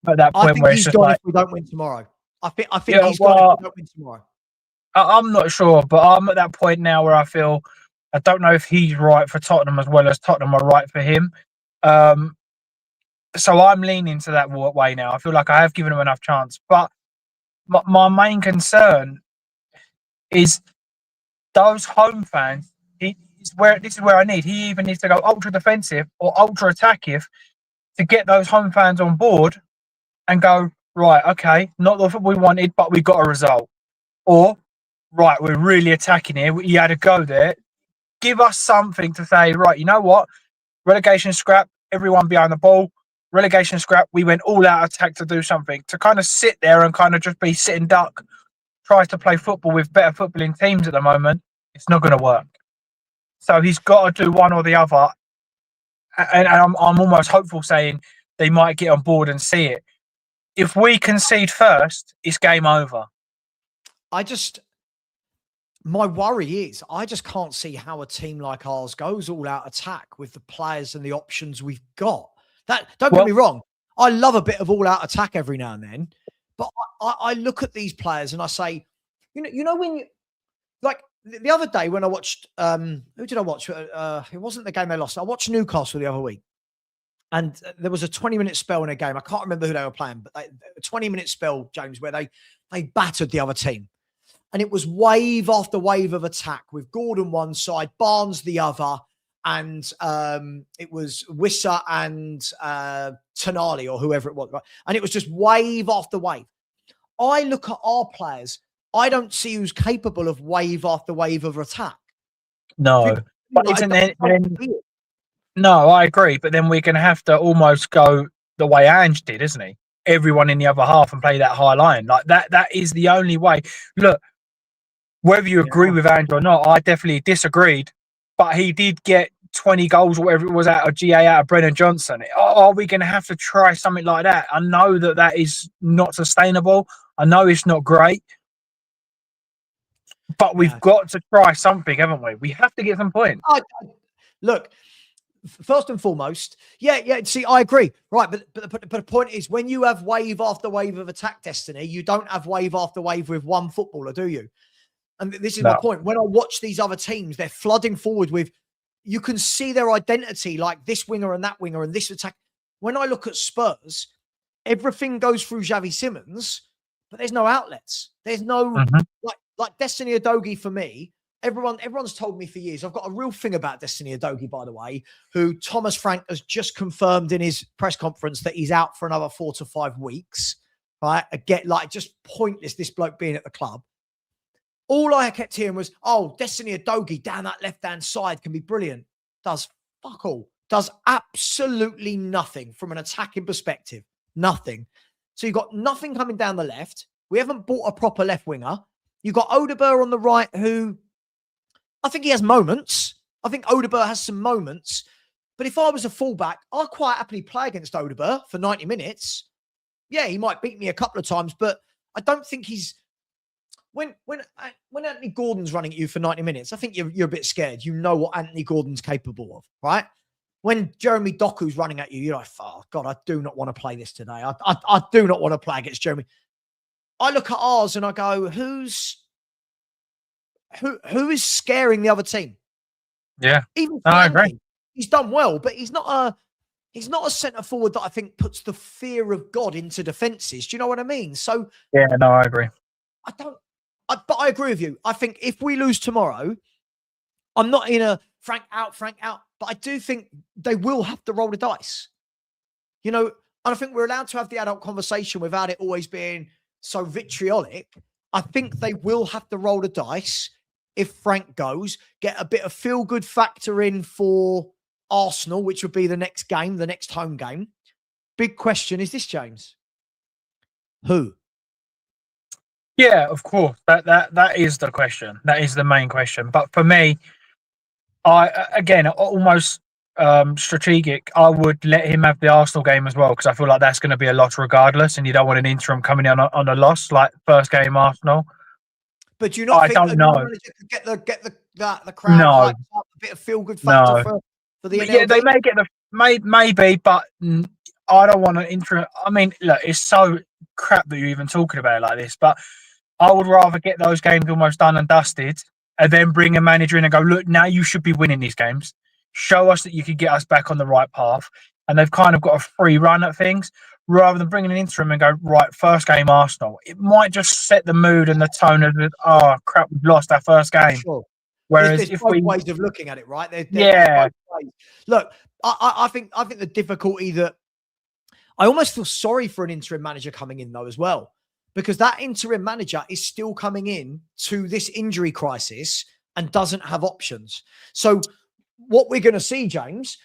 At that point, where it's just gone like, if we don't win tomorrow. I think he's gone if we don't win tomorrow. I'm not sure, but I'm at that point now where I don't know if he's right for Tottenham as well as Tottenham are right for him. So I'm leaning to that way now. I feel like I have given him enough chance. But my main concern is those home fans. This is where I need. He even needs to go ultra defensive or ultra attackive to get those home fans on board and go, right, okay, not the football we wanted, but we got a result. Or, right, we're really attacking here. You had to go there. Give us something to say, right, you know what? Relegation scrap, everyone behind the ball. Relegation scrap, we went all out attack to do something. To kind of sit there and kind of just be sitting duck, tries to play football with better footballing teams at the moment, it's not going to work. So he's got to do one or the other. And I'm almost hopeful saying they might get on board and see it. If we concede first, it's game over. My worry is I just can't see how a team like ours goes all out attack with the players and the options we've got. Don't get me wrong. I love a bit of all out attack every now and then, but I look at these players and I say, You know when you like the other day when I watched who did I watch? It wasn't the game they lost. I watched Newcastle the other week. And there was a 20-minute spell in a game. I can't remember who they were playing, but a 20-minute spell, James, where they battered the other team. And it was wave after wave of attack with Gordon one side, Barnes the other, and it was Wissa and Tonali or whoever it was. Right? And it was just wave after wave. I look at our players. I don't see who's capable of wave after wave of attack. No. But isn't there... No, I agree. But then we're going to have to almost go the way Ange did, isn't he? Everyone in the other half and play that high line. Like that is the only way. Look, whether you agree with Ange or not, I definitely disagreed. But he did get 20 goals or whatever it was out of GA, out of Brennan Johnson. Are we going to have to try something like that? I know that is not sustainable. I know it's not great. But we've got to try something, haven't we? We have to get some points. Look, first and foremost, see, I agree. Right, but the point is, when you have wave after wave of attack, Destiny, you don't have wave after wave with one footballer, do you? And this is my point. When I watch these other teams, they're flooding forward with, you can see their identity, like this winger and that winger and this attack. When I look at Spurs, everything goes through Xavi Simmons, but there's no outlets. There's no, like Destiny Udogie for me. Everyone's told me for years. I've got a real thing about Destiny Udogie, by the way, who Thomas Frank has just confirmed in his press conference that he's out for another 4 to 5 weeks. Right? Again, like just pointless, this bloke being at the club. All I kept hearing was, oh, Destiny Udogie down that left-hand side can be brilliant. Does fuck all. Does absolutely nothing from an attacking perspective. Nothing. So you've got nothing coming down the left. We haven't bought a proper left winger. You've got Odegaard on the right who... I think he has moments. I think Odegaard has some moments. But if I was a fullback, I'd quite happily play against Odegaard for 90 minutes. Yeah, he might beat me a couple of times, but I don't think he's... When Anthony Gordon's running at you for 90 minutes, I think you're a bit scared. You know what Anthony Gordon's capable of, right? When Jeremy Doku's running at you, you're like, oh, God, I do not want to play this today. I do not want to play against Jeremy. I look at ours and I go, who is scaring the other team? Yeah, even I agree. He's done well, but he's not a centre forward that I think puts the fear of God into defences. Do you know what I mean? So yeah, no, I agree. But I agree with you. I think if we lose tomorrow, I'm not in a Frank out, but I do think they will have to roll the dice. You know, and I think we're allowed to have the adult conversation without it always being so vitriolic. I think they will have to roll the dice if Frank goes, get a bit of feel-good factor in for Arsenal, which would be the next game, the next home game. Big question is this, James. Who? Yeah, of course. That is the question. That is the main question. But for me, almost strategic. I would let him have the Arsenal game as well because I feel like that's going to be a loss regardless, and you don't want an interim coming in on a loss like first game Arsenal. But do you not think a new manager could get the crowd hyped up, a bit of feel good factor for the NLD? Yeah, they may get maybe, but I don't want an interim. I mean, look, it's so crap that you're even talking about it like this, but I would rather get those games almost done and dusted and then bring a manager in and go, look, now you should be winning these games. Show us that you could get us back on the right path. And they've kind of got a free run at things rather than bringing an interim and go, right, first game Arsenal. It might just set the mood and the tone of, oh, crap, we've lost our first game. Sure. Whereas there's if both ways of looking at it, right? Look, I think the difficulty that I almost feel sorry for an interim manager coming in though as well, because that interim manager is still coming in to this injury crisis and doesn't have options. So what we're going to see, James,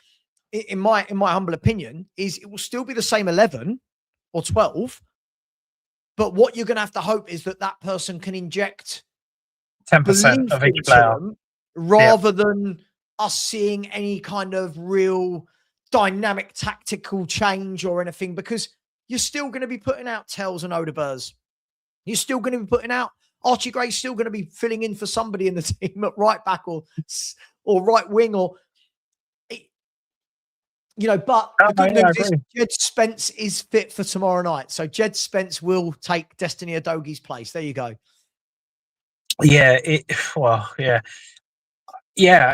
in my humble opinion, is it will still be the same 11 or 12, but what you're going to have to hope is that person can inject 10% of each player rather than us seeing any kind of real dynamic tactical change or anything, because you're still going to be putting out Tells and Odegaards. You're still going to be putting out Archie Gray's still going to be filling in for somebody in the team at right back or right wing but the good news is Jed Spence is fit for tomorrow night. So Jed Spence will take Destiny Udogie's place. There you go. Yeah,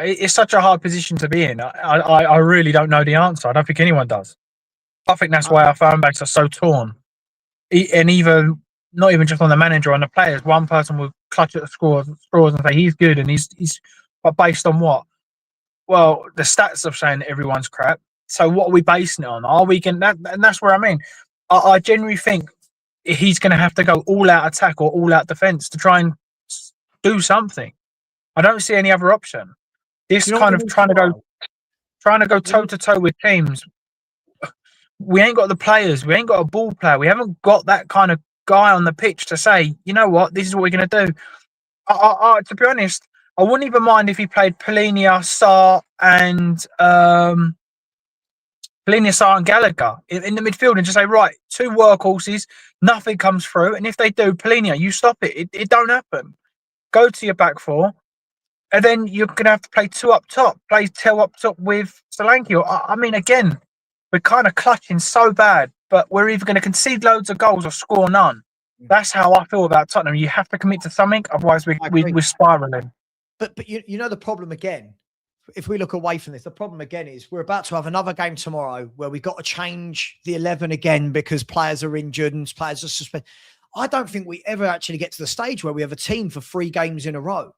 it's such a hard position to be in. I really don't know the answer. I don't think anyone does. I think that's Uh, why our fan base are so torn. And even not even just on the manager, on the players. One person will clutch at the straws and say he's good, and he's. But based on what? Well, the stats are saying that everyone's crap. So what are we basing it on? Are we going that? And that's where I mean. I genuinely think he's going to have to go all out attack or all out defense to try and do something. I don't see any other option. do This you know what kind we of need tomorrow? trying to go We toe need, to toe with teams. We ain't got the players. We ain't got a ball player. We haven't got that kind of guy on the pitch to say, you know what, this is what we're going to do. To be honest, I wouldn't even mind if he played Polinia, Sarr, and Gallagher in the midfield and just say, right, two workhorses, nothing comes through. And if they do, Polinia, you stop it. It don't happen. Go to your back four. And then you're going to have to play two up top, play two up top with Solanke. I mean, again, we're kind of clutching so bad, but we're either going to concede loads of goals or score none. That's how I feel about Tottenham. You have to commit to something, otherwise we're spiraling. But you know the problem again, if we look away from this, the problem again is we're about to have another game tomorrow where we've got to change the 11 again because players are injured and players are suspended. I don't think we ever actually get to the stage where we have a team for 3 games in a row.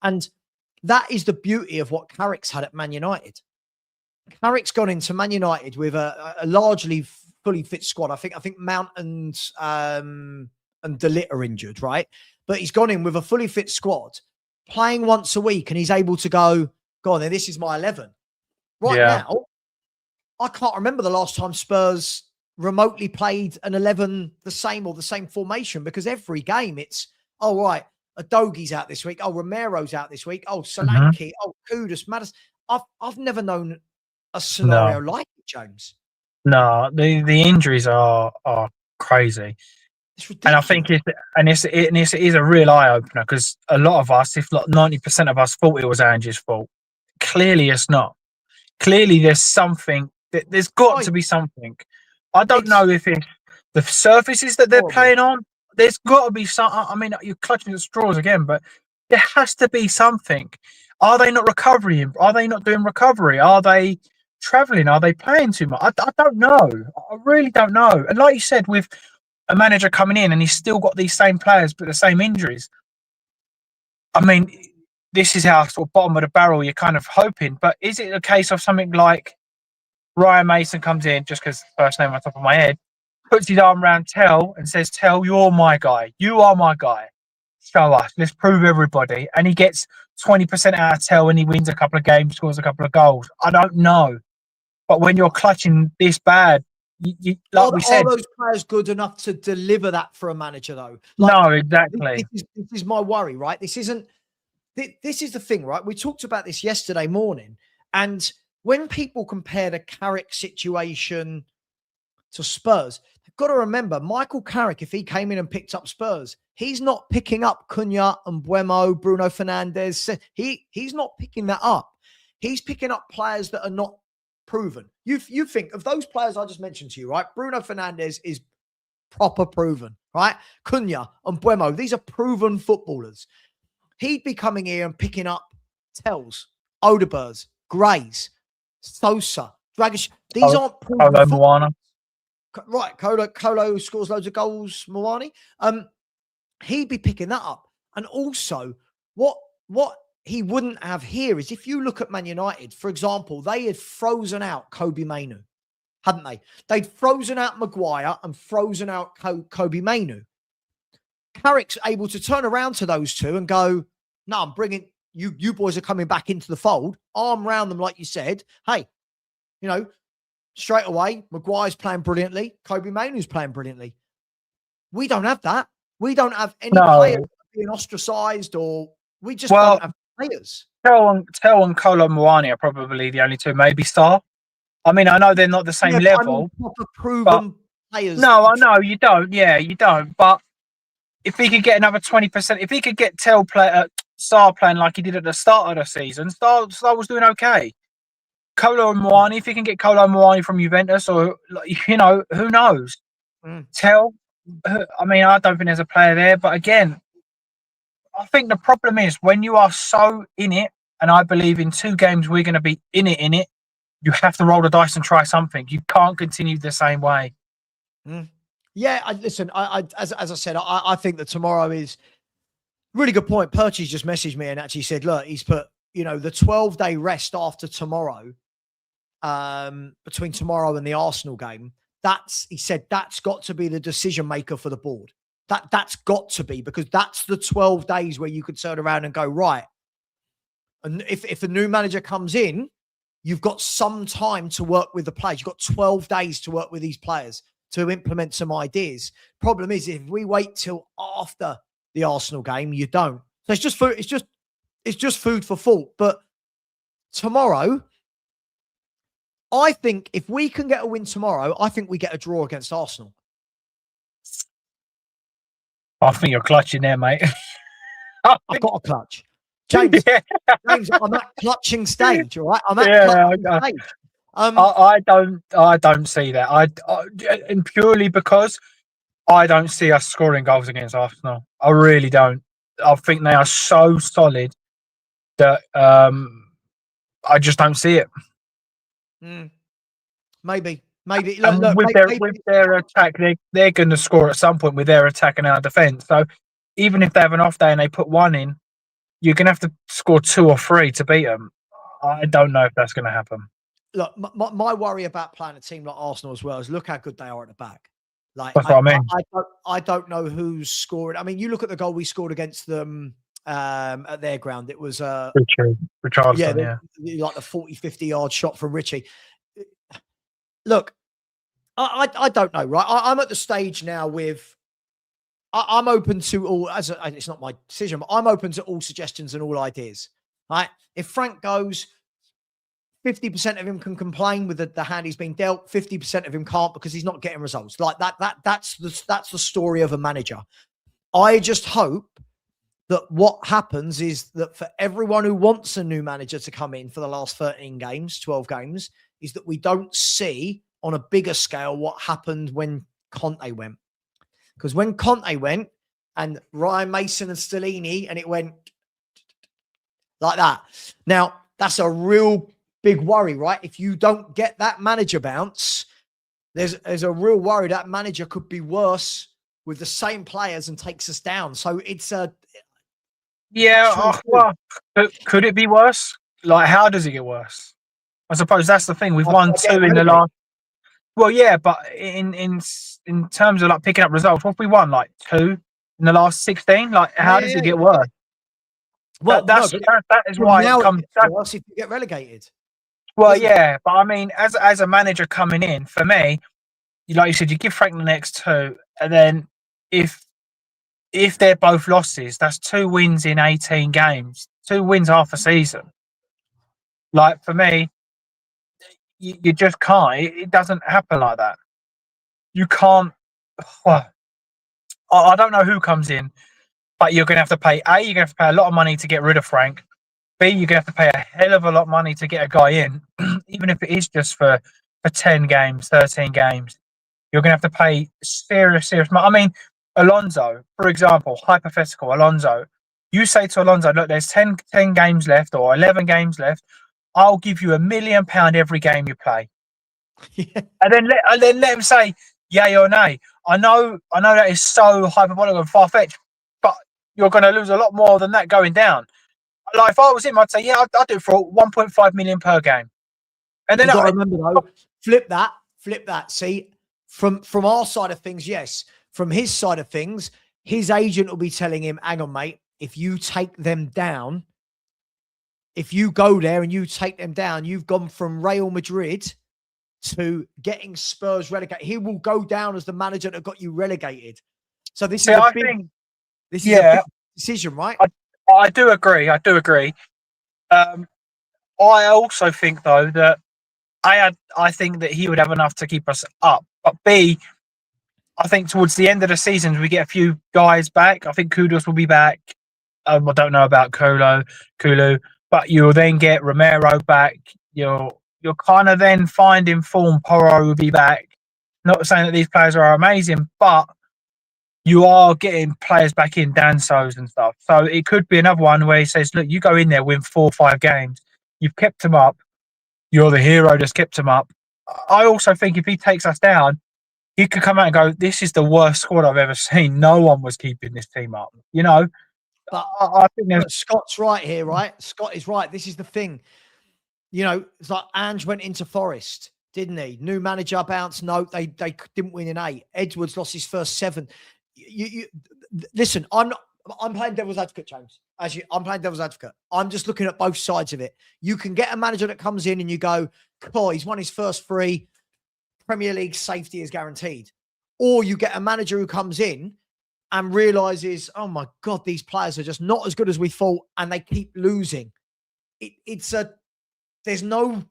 And that is the beauty of what Carrick's had at Man United. Carrick's gone into Man United with a largely fully fit squad. I think Mount and De Ligt are injured, right? But he's gone in with a fully fit squad, playing once a week, and he's able to go on then, this is my 11. Now, I can't remember the last time Spurs remotely played an 11 the same formation, because every game it's, oh, right, Adogie's out this week. Oh, Romero's out this week. Oh, Solanke. Oh, Kudus, Madison. I've never known a scenario like it, James. No, the injuries are crazy. It's ridiculous. And I think it is a real eye opener, because a lot of us, if not 90% of us, thought it was Ange's fault. Clearly, it's not. Clearly, there's something. There's got to be something. I don't know if it's the surfaces that they're playing on. There's got to be some. I mean, you're clutching at straws again, but there has to be something. Are they not recovering? Are they not doing recovery? Are they traveling? Are they playing too much? I don't know. I really don't know. And like you said, with a manager coming in and he's still got these same players but the same injuries. I mean, this is how sort of bottom of the barrel you're kind of hoping. But is it a case of something like Ryan Mason comes in, just because first name on top of my head, puts his arm around Tell and says, Tell, you're my guy. You are my guy. Show us. Let's prove everybody. And he gets 20% out of Tell and he wins a couple of games, scores a couple of goals. I don't know. But when you're clutching this bad, are those players good enough to deliver that for a manager, though? No, exactly. This is my worry, right? This is the thing, right? We talked about this yesterday morning. And when people compare the Carrick situation to Spurs, they've got to remember, Michael Carrick, if he came in and picked up Spurs, he's not picking up Cunha and Buemo, Bruno Fernandes. He's not picking that up. He's picking up players that are not proven. You think of those players I just mentioned to you, right? Bruno Fernandes is proper proven, right? Cunha and Buemo, these are proven footballers. He'd be coming here and picking up Tells, Odebers, Grays, Sosa, Dragic. These aren't proven footballers. Right, Colo scores loads of goals, Moani. He'd be picking that up. And also, what he wouldn't have here is, if you look at Man United, for example, they had frozen out Kobbie Mainoo, hadn't they? They'd frozen out Maguire and frozen out Kobbie Mainoo. Carrick's able to turn around to those two and go, no, I'm bringing you boys are coming back into the fold. Arm round them, like you said. Hey, straight away, Maguire's playing brilliantly. Kobbie Mainoo's playing brilliantly. We don't have that. We don't have any players being ostracised, or we just don't have players. Tell and Kolo Muani are probably the only two, maybe Sarr. I mean, I know they're not the same level. Proper proven players. No, I know you don't. Yeah, you don't. But if he could get another 20%, if he could get Sarr playing like he did at the start of the season, Sarr was doing okay. Kolo Muani, if you can get Kolo Muani from Juventus, or who knows? Tell. I mean, I don't think there's a player there, but again, I think the problem is when you are so in it, and I believe in 2 games we're going to be in it, you have to roll the dice and try something. You can't continue the same way. Yeah, listen, as I said, I think that tomorrow is really good point. Perchie's just messaged me and actually said, look, he's put, the 12-day rest after tomorrow, between tomorrow and the Arsenal game. He said that's got to be the decision maker for the board. That's got to be, because that's the 12 days where you could turn around and go, right. And if a new manager comes in, you've got some time to work with the players. You've got 12 days to work with these players to implement some ideas. Problem is, if we wait till after the Arsenal game, you don't. So it's just food. It's just food for thought. But tomorrow, I think if we can get a win tomorrow, I think we get a draw against Arsenal. I think you're clutching there, mate. I've got a clutch. James, James, I'm at clutching stage, all right? I'm at clutching stage. I don't see that. And purely because I don't see us scoring goals against Arsenal. I really don't. I think they are so solid that I just don't see it. Maybe. Look, with their attack, they're going to score at some point with their attack and our defence. So even if they have an off day and they put 1 in, you're going to have to score 2 or 3 to beat them. I don't know if that's going to happen. Look, my worry about playing a team like Arsenal as well is look how good they are at the back. Like, that's what I mean. I don't know who's scoring. I mean, you look at the goal we scored against them at their ground. It was Richarlison, like the 40, 50-yard shot from Richie. Look, I don't know, right? I'm at the stage now with I'm open to all. It's not my decision, but I'm open to all suggestions and all ideas. Right? If Frank goes, 50% of him can complain with the hand he's been dealt. 50% of him can't because he's not getting results. Like that's the story of a manager. I just hope that what happens is that for everyone who wants a new manager to come in for the last 13 games, 12 games, is that we don't see on a bigger scale what happened when Conte went. Because when Conte went and Ryan Mason and Stellini, and it went like that. Now, that's a real big worry, right? If you don't get that manager bounce, there's a real worry that manager could be worse with the same players and takes us down. So it's a... Yeah, well, could it be worse? Like, how does it get worse? I suppose that's the thing. We've won 2 in the last... Well, yeah, but in terms of like picking up results, what have we won? Like 2 in the last 16? Like, how does it get worse? Well, that is why it comes worse if you get relegated. Well, yeah, but I mean, as a manager coming in, for me, like you said, you give Frank the next 2, and then if they're both losses, that's 2 wins in 18 games, 2 wins half a season. Like, for me, you just can't. It doesn't happen like that. You can't. Well, I don't know who comes in, but you're going to have to pay. You're going to have to pay a lot of money to get rid of Frank. B, you're going to have to pay a hell of a lot of money to get a guy in, even if it is just for 10 games, 13 games. You're going to have to pay serious money. I mean, Alonso, for example, hypothetical, Alonso. You say to Alonso, look, there's 10 games left or 11 games left. I'll give you £1 million every game you play. Yeah. And then let him say yay or nay. I know that is so hyperbolical and far-fetched, but you're going to lose a lot more than that going down. Like, if I was him, I'd say, yeah, I'd do it for 1.5 million per game. And then I remember though, flip that. See, from our side of things, yes. From his side of things, his agent will be telling him, hang on, mate, if you take them down, if you go there and you take them down, you've gone from Real Madrid to getting Spurs relegated. He will go down as the manager that got you relegated. So this is a big decision, right? I do agree. I also think, though, that I think that he would have enough to keep us up. But B, I think towards the end of the season, we get a few guys back. I think Kudus will be back. I don't know about Kulu, but you'll then get Romero back. You'll kind of then find in form Porro will be back. Not saying that these players are amazing, but you are getting players back in, Dansos and stuff. So it could be another one where he says, look, you go in there, win 4 or 5 games. You've kept them up. You're the hero that's kept them up. I also think if he takes us down, he could come out and go, this is the worst squad I've ever seen. No one was keeping this team up. You know, But I think there's... Scott's right here, right? Scott is right. This is the thing. You know, it's like Ange went into Forest, didn't he? New manager bounced. No, they didn't win in 8. Edwards lost his first 7. Listen, I'm playing devil's advocate, James. I'm playing devil's advocate. I'm just looking at both sides of it. You can get a manager that comes in and you go, oh, he's won his first 3. Premier League safety is guaranteed. Or you get a manager who comes in and realizes, oh my God, these players are just not as good as we thought, and they keep losing. There's no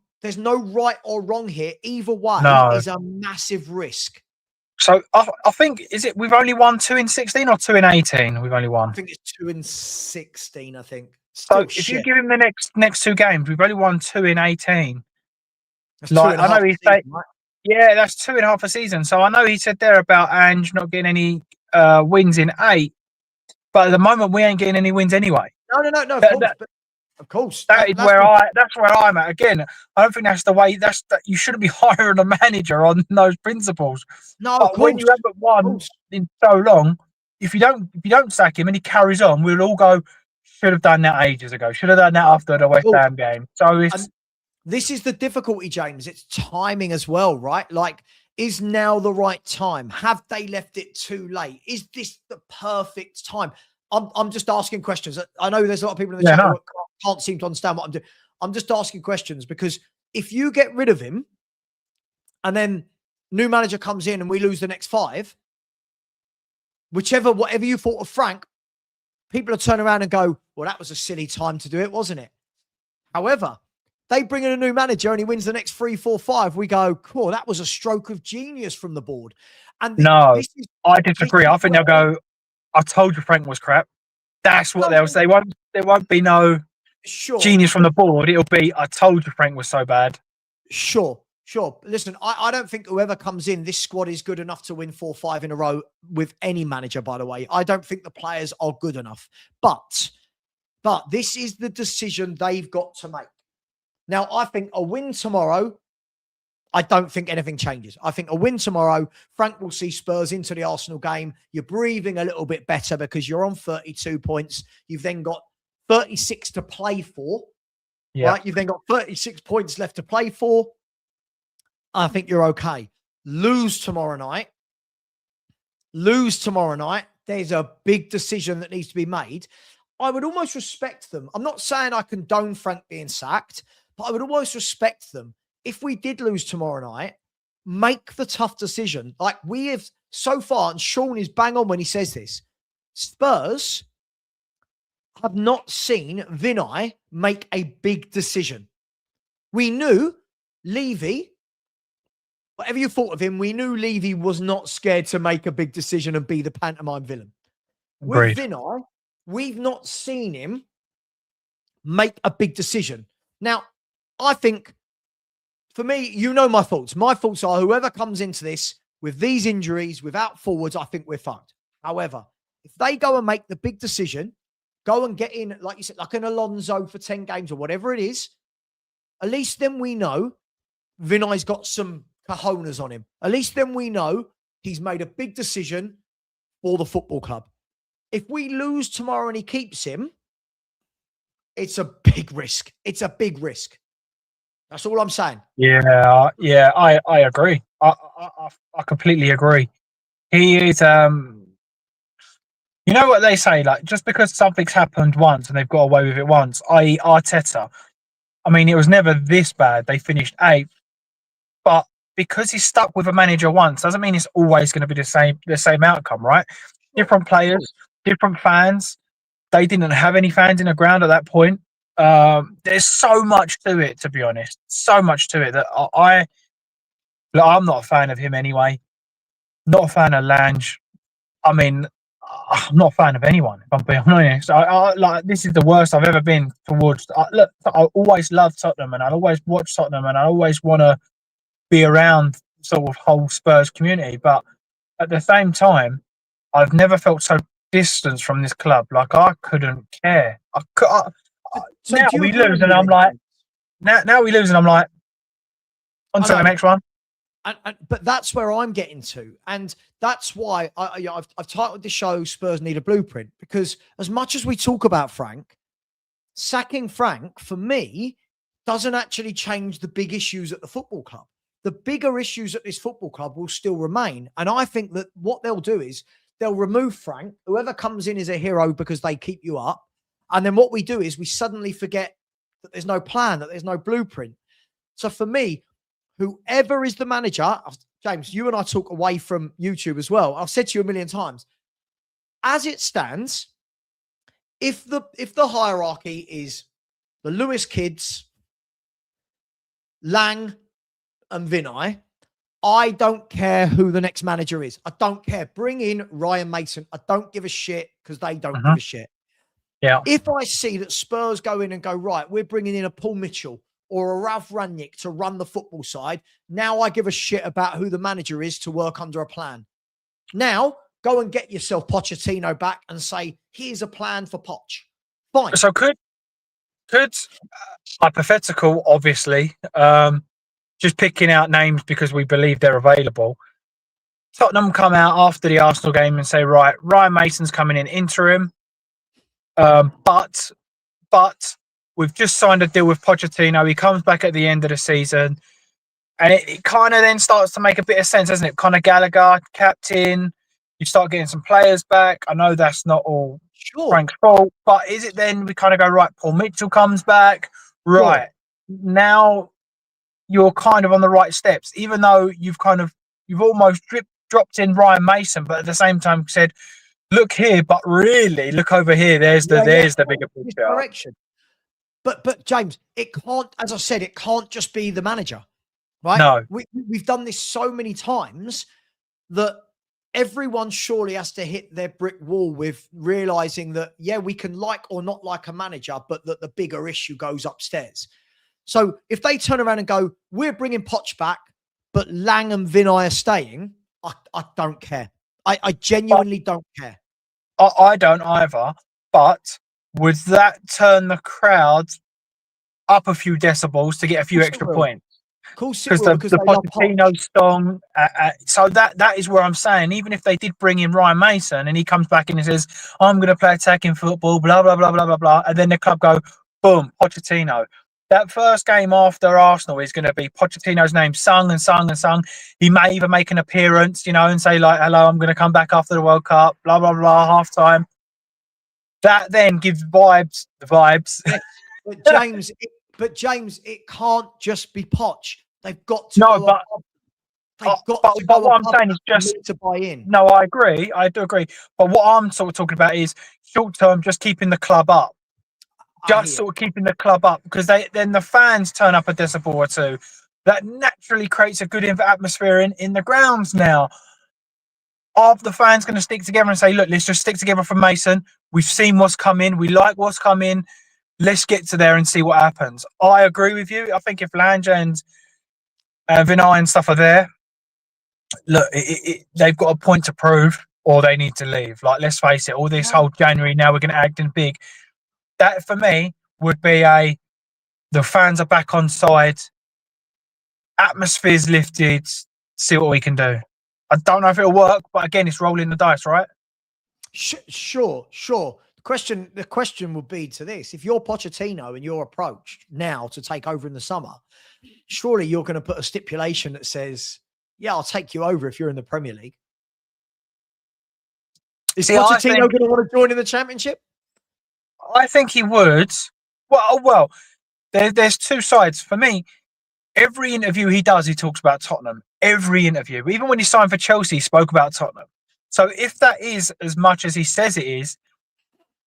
right or wrong here. Either way is a massive risk. So I think, we've only won 2 in 16 or 2 in 18? We've only won. I think it's 2 in 16, I think. So if you give him the next 2 games, we've only won 2 in 18. That's like, 2.5 I know he's saying, right? Yeah, that's 2.5 a season. So I know he said there about Ange not getting any wins in 8, but at the moment we ain't getting any wins anyway. No. Of course. That's where I'm at. Again, I don't think that's the way. You shouldn't be hiring a manager on those principles. No, but when you haven't won in so long, if you don't sack him and he carries on, we'll all go, should have done that ages ago. Should have done that after the West Ham game. So this is the difficulty, James. It's timing as well, right? Like, is now the right time? Have they left it too late? Is this the perfect time? I'm just asking questions. I know there's a lot of people in the chat who can't seem to understand what I'm doing. I'm just asking questions because if you get rid of him and then new manager comes in and we lose the next 5, whatever you thought of Frank, people will turn around and go, well, that was a silly time to do it, wasn't it? However, they bring in a new manager and he wins the next 3, 4, 5. We go, cool, that was a stroke of genius from the board. And I disagree. I think they'll go, I told you Frank was crap. That's what they'll say. There won't be no genius from the board. It'll be, I told you Frank was so bad. Sure. Listen, I don't think whoever comes in, this squad is good enough to win 4 or 5 in a row with any manager, by the way. I don't think the players are good enough. But this is the decision they've got to make. Now, I think a win tomorrow, I don't think anything changes. I think a win tomorrow, Frank will see Spurs into the Arsenal game. You're breathing a little bit better because you're on 32 points. You've then got 36 to play for. Yeah. Right? You've then got 36 points left to play for. I think you're okay. Lose tomorrow night. There's a big decision that needs to be made. I would almost respect them. I'm not saying I condone Frank being sacked, but I would almost respect them. If we did lose tomorrow night, make the tough decision. Like we have so far, and Sean is bang on when he says this, Spurs have not seen Vinay make a big decision. We knew Levy, whatever you thought of him, we knew Levy was not scared to make a big decision and be the pantomime villain. Agreed. With Vinay, we've not seen him make a big decision. Now, I think, for me, you know my thoughts. My thoughts are whoever comes into this with these injuries, without forwards, I think we're fucked. However, if they go and make the big decision, go and get in, like you said, like an Alonso for 10 games or whatever it is, at least then we know Vinay's got some cojones on him. At least then we know he's made a big decision for the football club. If we lose tomorrow and he keeps him, it's a big risk. It's a big risk. That's all I'm saying. Yeah, I agree. I completely agree. He is, you know what they say, like, just because something's happened once and they've got away with it once, i.e. Arteta, I mean, it was never this bad. They finished 8th, but because he's stuck with a manager once, doesn't mean it's always going to be the same outcome, right? Different players, different fans. They didn't have any fans in the ground at that point. There's so much to it, to be honest. So much to it that I'm not a fan of him anyway. Not a fan of Lange. I mean, I'm not a fan of anyone, if I'm being honest. Like, this is the worst I've ever been towards. Look, I always love Tottenham and I always watch Tottenham and I always want to be around sort of whole Spurs community. But at the same time, I've never felt so distant from this club. Like, I couldn't care. So Now do you we agree lose, with and me I'm then, like, James? now we lose, and I'm like, on I to the know. next one. But that's where I'm getting to. And that's why I've titled the show Spurs Need a Blueprint, because as much as we talk about Frank, sacking Frank, for me, doesn't actually change the big issues at the football club. The bigger issues at this football club will still remain. And I think that what they'll do is they'll remove Frank. Whoever comes in is a hero because they keep you up. And then what we do is we suddenly forget that there's no plan, that there's no blueprint. So for me, whoever is the manager, James, you and I talk away from YouTube as well. I've said to you a million times, as it stands, if the hierarchy is the Lewis kids, Lang, and Vinay, I don't care who the next manager is. I don't care. Bring in Ryan Mason. I don't give a shit because they don't give a shit. Yeah. If I see that Spurs go in and go, right, we're bringing in a Paul Mitchell or a Ralph Rangnick to run the football side, now I give a shit about who the manager is to work under a plan. Now, go and get yourself Pochettino back and say, here's a plan for Poch. Fine. So could hypothetical, obviously, just picking out names because we believe they're available. Tottenham come out after the Arsenal game and say, right, Ryan Mason's coming in interim, but we've just signed a deal with Pochettino. He comes back at the end of the season, and it kind of then starts to make a bit of sense, doesn't it? Conor Gallagher, captain. You start getting some players back. I know that's not all Frank's fault, but is it then we kind of go, right, Paul Mitchell comes back, right, now you're kind of on the right steps, even though you've almost dropped in Ryan Mason, but at the same time said, look here, but really look over here. There's the bigger picture. Direction. But James, it can't, as I said, it can't just be the manager, right? No. We've done this so many times that everyone surely has to hit their brick wall with realizing that, yeah, we can like or not like a manager, but that the bigger issue goes upstairs. So if they turn around and go, we're bringing Poch back, but Lang and Vinay are staying, I don't care. I genuinely don't care. I don't either. But would that turn the crowd up a few decibels to get a few extra points? Of course it because will, the Pochettino song. So that is where I'm saying, even if they did bring in Ryan Mason and he comes back and he says, I'm going to play attacking football, blah, blah, blah, blah, blah, blah. And then the club go, boom, Pochettino. That first game after Arsenal is going to be Pochettino's name sung and sung and sung. He may even make an appearance, and say like, hello, I'm going to come back after the World Cup, blah, blah, blah, half time. That then gives the vibes. Yes. But James, it can't just be Poch. They've got to go above. But what I'm saying is just to buy in. No, I agree. I do agree. But what I'm sort of talking about is short term, just keeping the club up. Just sort of keeping the club up, because then the fans turn up a decibel or two. That naturally creates a good atmosphere in the grounds now. Are the fans going to stick together and say, look, let's just stick together for Mason? We've seen what's coming. We like what's coming. Let's get to there and see what happens. I agree with you. I think if Lange and Vinay and stuff are there, look, they've got a point to prove, or they need to leave. Like, let's face it, all this whole January, now we're going to act in big. That, for me, would be the fans are back on side, atmosphere's lifted, see what we can do. I don't know if it'll work, but again, it's rolling the dice, right? Sure. The question would be to this: if you're Pochettino and you're approached now to take over in the summer, surely you're going to put a stipulation that says, yeah, I'll take you over if you're in the Premier League. Is Pochettino going to want to join in the Championship? I think he would. Well, there's two sides. For me, every interview he does, he talks about Tottenham. Every interview. Even when he signed for Chelsea, he spoke about Tottenham. So if that is as much as he says it is,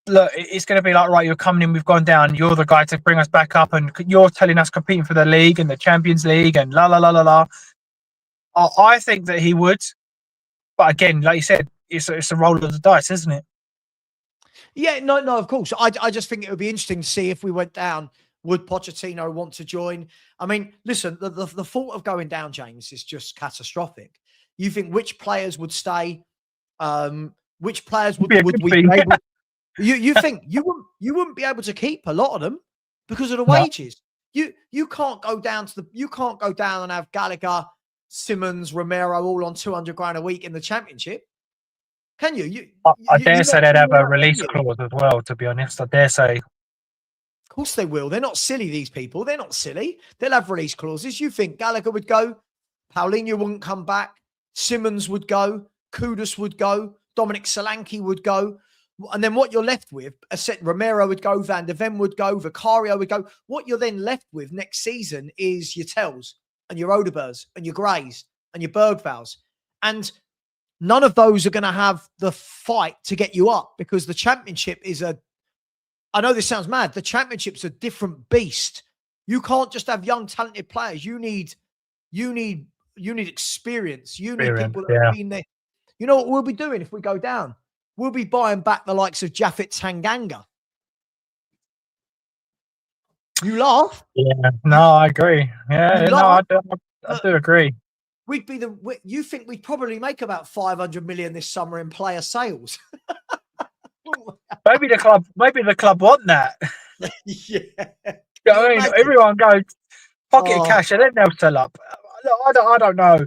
look, it's going to be like, right, you're coming in, we've gone down, you're the guy to bring us back up, and you're telling us competing for the league and the Champions League and la, la, la, la, la. I think that he would. But again, like you said, it's a roll of the dice, isn't it? Yeah, no, of course. I just think it would be interesting to see if we went down, would Pochettino want to join? I mean, listen, the thought of going down, James, is just catastrophic. You think which players would stay? Which players would Be a we good be thing. able? You think you wouldn't be able to keep a lot of them because of the No. wages. You can't go down and have Gallagher, Simmons, Romero all on 200 grand a week in the Championship. Can you? I dare say they'd have a release Of clause as well, to be honest. I dare say. course they will. They're not silly, these people. They're not silly. They'll have release clauses. You think Gallagher would go, Paulinho wouldn't come back, Simmons would go, Kudus would go, Dominic Solanke would go. And then what you're left with, Romero would go, Van der Ven would go, Vicario would go. What you're then left with next season is your Tells and your Odebergs and your Greys and your Bergvals. And none of those are going to have the fight to get you up because the Championship is I know this sounds mad. The Championship's a different beast. You can't just have young, talented players. You need experience. You need people that have been there. You know what we'll be doing if we go down? We'll be buying back the likes of Japhet Tanganga. You laugh? Yeah, no, I agree. Yeah, no, I do agree. We'd be you think we'd probably make about 500 million this summer in player sales? Maybe the club want that. Yeah. You know what I mean? Everyone goes pocket of cash and then they'll sell up. I don't know.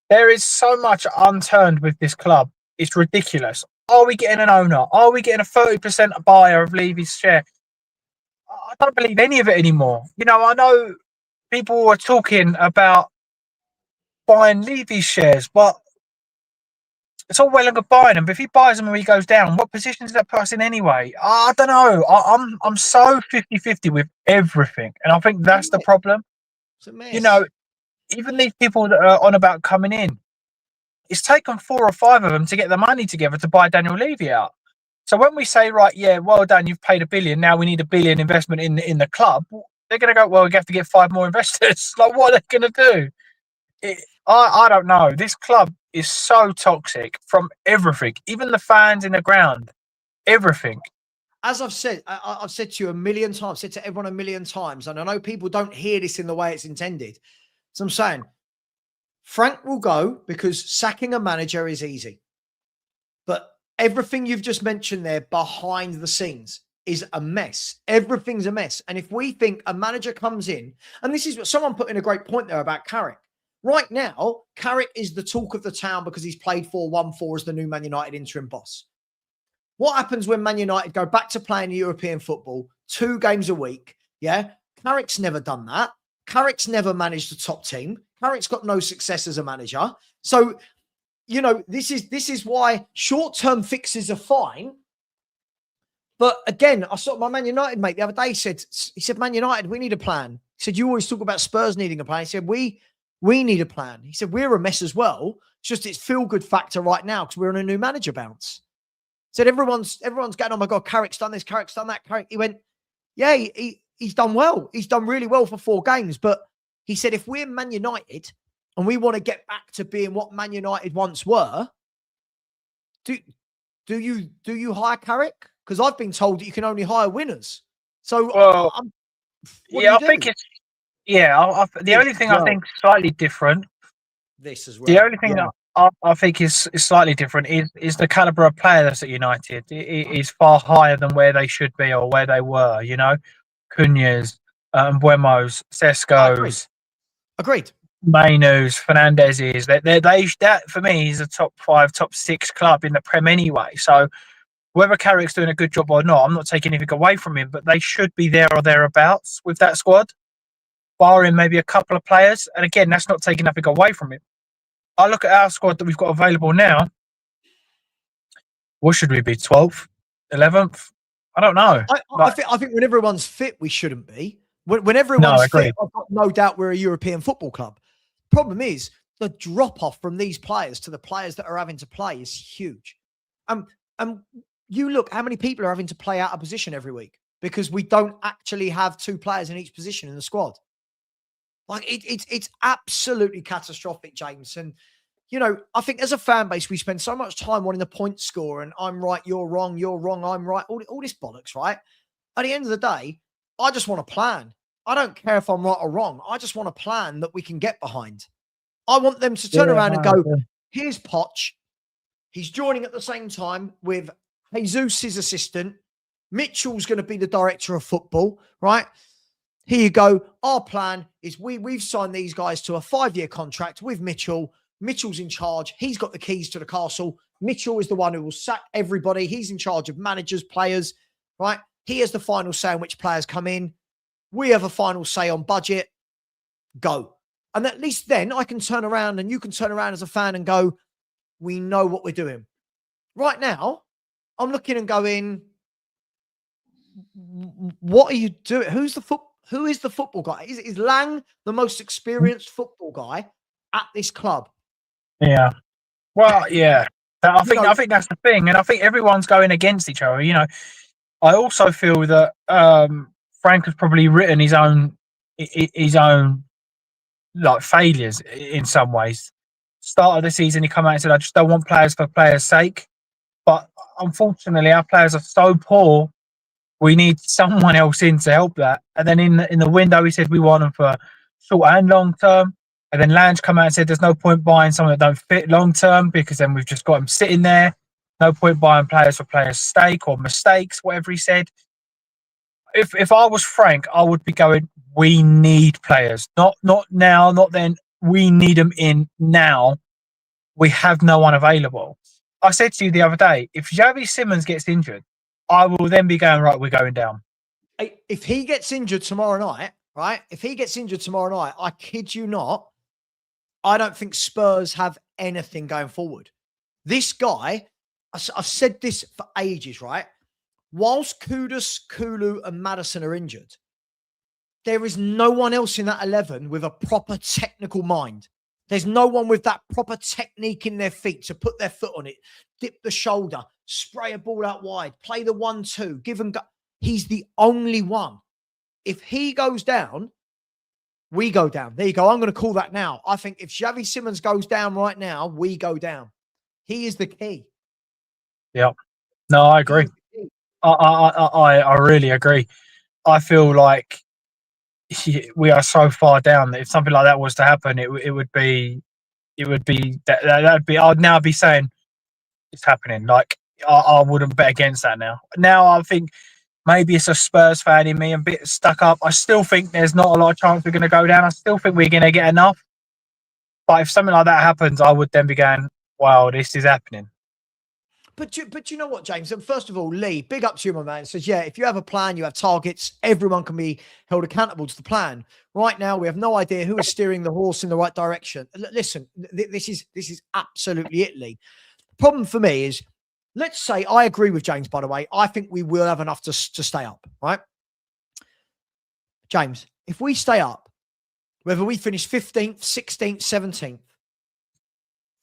There is so much unturned with this club. It's ridiculous. Are we getting an owner? Are we getting a 30% buyer of Levy's share? I don't believe any of it anymore. You know, I know people were talking about buying Levy's shares, but it's all well and good buying them. But if he buys them and he goes down, what position does that put us in anyway? I don't know. I'm so 50-50 with everything. And I think that's the problem. It's a mess. You know, even these people that are on about coming in, it's taken 4 or 5 of them to get the money together to buy Daniel Levy out. So when we say, right, yeah, well done, you've paid $1 billion, now we need $1 billion investment in the club, they're going to go, well, we have to get 5 more investors. Like, what are they going to do? I don't know. This club is so toxic from everything, even the fans in the ground, everything. As I've said, I've said to you a million times, said to everyone a million times, and I know people don't hear this in the way it's intended. So I'm saying, Frank will go because sacking a manager is easy. But everything you've just mentioned there behind the scenes is a mess. Everything's a mess. And if we think a manager comes in, and this is what someone put in a great point there about Carrick. Right now, Carrick is the talk of the town because he's played 4-1-4 as the new Man United interim boss. What happens when Man United go back to playing European football 2 games a week? Yeah. Carrick's never done that. Carrick's never managed a top team. Carrick's got no success as a manager. So, you know, this is why short-term fixes are fine. But again, I saw my Man United mate the other day he said, Man United, we need a plan. He said, you always talk about Spurs needing a plan. He said, we need a plan. He said, we're a mess as well. It's just it's feel-good factor right now because we're on a new manager bounce. Said everyone's going, oh my God, Carrick's done this, Carrick's done that. He went, yeah, he's done well. He's done really well for 4 games. But he said, if we're Man United and we want to get back to being what Man United once were, do you hire Carrick? Because I've been told that you can only hire winners. So well, I think it's the only thing I think slightly different. This as well. The only thing that I think is slightly different is the caliber of players at United. It is far higher than where they should be or where they were. You know, Cunha's, Buemos, Sesko's, agreed. Mainu's, Fernandez's. That for me is a top 5, top 6 club in the Prem anyway. So whether Carrick's doing a good job or not, I'm not taking anything away from him, but they should be there or thereabouts with that squad, barring maybe a couple of players. And again, that's not taking nothing away from him. I look at our squad that we've got available now. What should we be? 12th? 11th? I don't know. I think when everyone's fit, we shouldn't be. When everyone's fit, I've got no doubt we're a European football club. Problem is, the drop-off from these players to the players that are having to play is huge. You look, how many people are having to play out of position every week because we don't actually have 2 players in each position in the squad. Like it's absolutely catastrophic, James. And, you know, I think as a fan base, we spend so much time wanting the point score and I'm right, you're wrong, I'm right. All this bollocks, right? At the end of the day, I just want a plan. I don't care if I'm right or wrong. I just want a plan that we can get behind. I want them to turn around and go, here's Poch. He's joining at the same time with Jesus' assistant. Mitchell's going to be the director of football, right? Here you go. Our plan is we've signed these guys to a 5-year contract with Mitchell. Mitchell's in charge. He's got the keys to the castle. Mitchell is the one who will sack everybody. He's in charge of managers, players, right? He has the final say on which players come in. We have a final say on budget. Go. And at least then I can turn around and you can turn around as a fan and go, we know what we're doing. Right now, I'm looking and going, what are you doing? Who is the football guy? Is Lang the most experienced football guy at this club? Yeah. Well, yeah. I think that's the thing, and I think everyone's going against each other. I also feel that Frank has probably written his own like failures in some ways. Start of the season, he come out and said, "I just don't want players for players' sake." But unfortunately, our players are so poor. We need someone else in to help that. And then in the window, he said we want them for short and long term. And then Lange come out and said there's no point buying someone that don't fit long term because then we've just got him sitting there. No point buying players for players' stake or mistakes, whatever he said. If I was Frank, I would be going, we need players. Not now, not then. We need them in now. We have no one available. I said to you the other day, if Xavi Simmons gets injured, I will then be going, right, we're going down. If he gets injured tomorrow night, right? If he gets injured tomorrow night, I kid you not, I don't think Spurs have anything going forward. This guy, I've said this for ages, right? Whilst Kudus, Kulu, and Maddison are injured, there is no one else in that 11 with a proper technical mind. There's no one with that proper technique in their feet to put their foot on it, dip the shoulder, spray a ball out wide, play the 1-2, give him go. He's the only one. If he goes down, we go down. There you go. I'm going to call that now. I think if Xavi Simmons goes down right now, we go down. He is the key. Yeah. No, I agree. I really agree. I feel like we are so far down that if something like that was to happen, it would be that'd be. I'd now be saying it's happening. Like I wouldn't bet against that now. Now I think maybe it's a Spurs fan in me, a bit stuck up. I still think there's not a lot of chance we're going to go down. I still think we're going to get enough. But if something like that happens, I would then be going, wow, this is happening. But you know what, James? And first of all, Lee, big up to you, my man. Says, yeah, if you have a plan, you have targets, everyone can be held accountable to the plan. Right now, we have no idea who is steering the horse in the right direction. Listen, this is absolutely it, Lee. The problem for me is, let's say I agree with James, by the way. I think we will have enough to stay up, right? James, if we stay up, whether we finish 15th, 16th, 17th,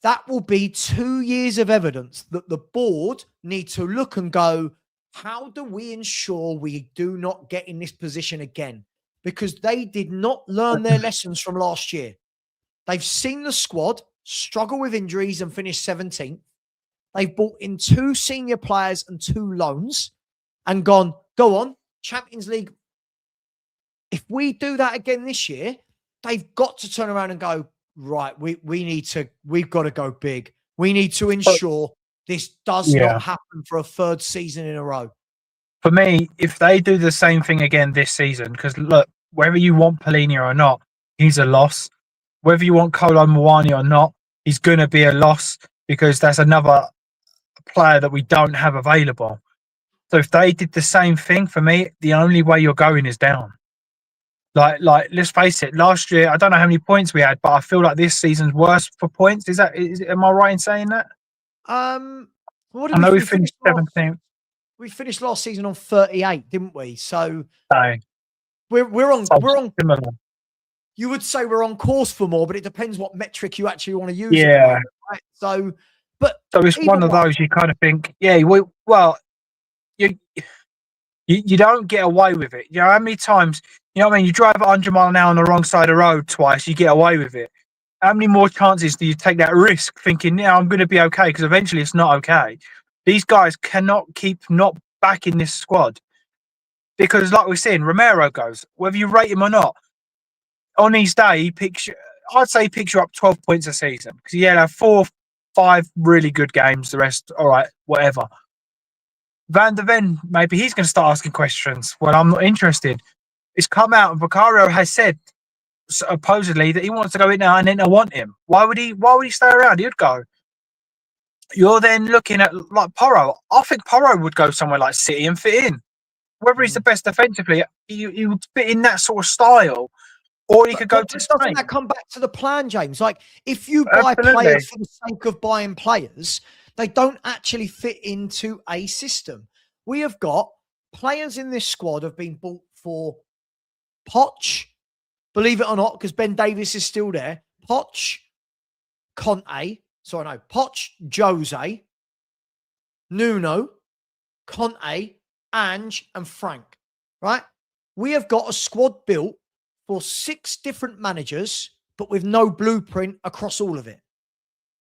that will be 2 years of evidence that the board need to look and go, how do we ensure we do not get in this position again? Because they did not learn their lessons from last year. They've seen the squad struggle with injuries and finish 17th. They've brought in 2 senior players and 2 loans and gone, go on, Champions League. If we do that again this year, they've got to turn around and go, right, we've got to go big. We need to ensure this does not happen for a 3rd season in a row. For me, if they do the same thing again this season, because look, whether you want Palhinha or not, he's a loss. Whether you want Kolo Muani or not, he's going to be a loss because that's another player that we don't have available. So if they did the same thing, for me, the only way you're going is down. Like, let's face it. Last year, I don't know how many points we had, but I feel like this season's worse for points. Am I right in saying that? What I know we finished 17th. We finished last season on 38, didn't we? So no. we're on similar. You would say we're on course for more, but it depends what metric you actually want to use. Yeah. Moment, right? So it's one of those you kind of think, you don't get away with it. You know how many times, you know what I mean? You drive 100 miles an hour on the wrong side of the road twice, you get away with it. How many more chances do you take that risk thinking, yeah, I'm going to be okay? Because eventually it's not okay. These guys cannot keep not back in this squad. Because like we're saying, Romero goes, whether you rate him or not, on his day, I'd say he picks you up 12 points a season. Because he had 4 5 really good games. The rest, all right, whatever. Van de Ven, maybe he's going to start asking questions. Well, I'm not interested. It's come out, and Vicario has said supposedly that he wants to go in now, and then I want him. Why would he stay around? He'd go. You're then looking at like Porro. I think Porro would go somewhere like City and fit in. Whether he's the best defensively, he would fit in that sort of style, or he could go to Spain. Doesn't that come back to the plan, James? Like, if you buy players for the sake of buying players, they don't actually fit into a system. We have got players in this squad have been bought for Poch, believe it or not, because Ben Davies is still there. Poch, Conte, Poch, Jose, Nuno, Conte, Ange, and Frank, right? We have got a squad built for 6 different managers, but with no blueprint across all of it.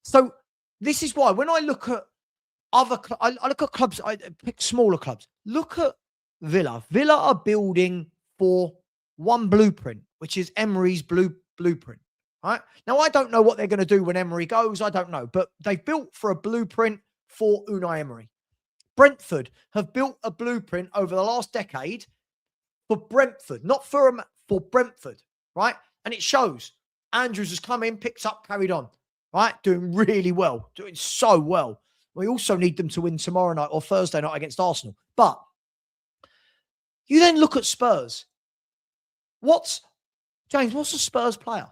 So this is why when I look at I look at clubs, I pick smaller clubs. Look at Villa. Villa are building for one blueprint, which is Emery's blueprint. Right? Now, I don't know what they're going to do when Emery goes. I don't know. But they've built for a blueprint for Unai Emery. Brentford have built a blueprint over the last decade for Brentford, not for Brentford, right? And it shows. Andrews has come in, picked up, carried on, right? Doing really well, doing so well. We also need them to win tomorrow night or Thursday night against Arsenal. But you then look at Spurs. James, what's a Spurs player?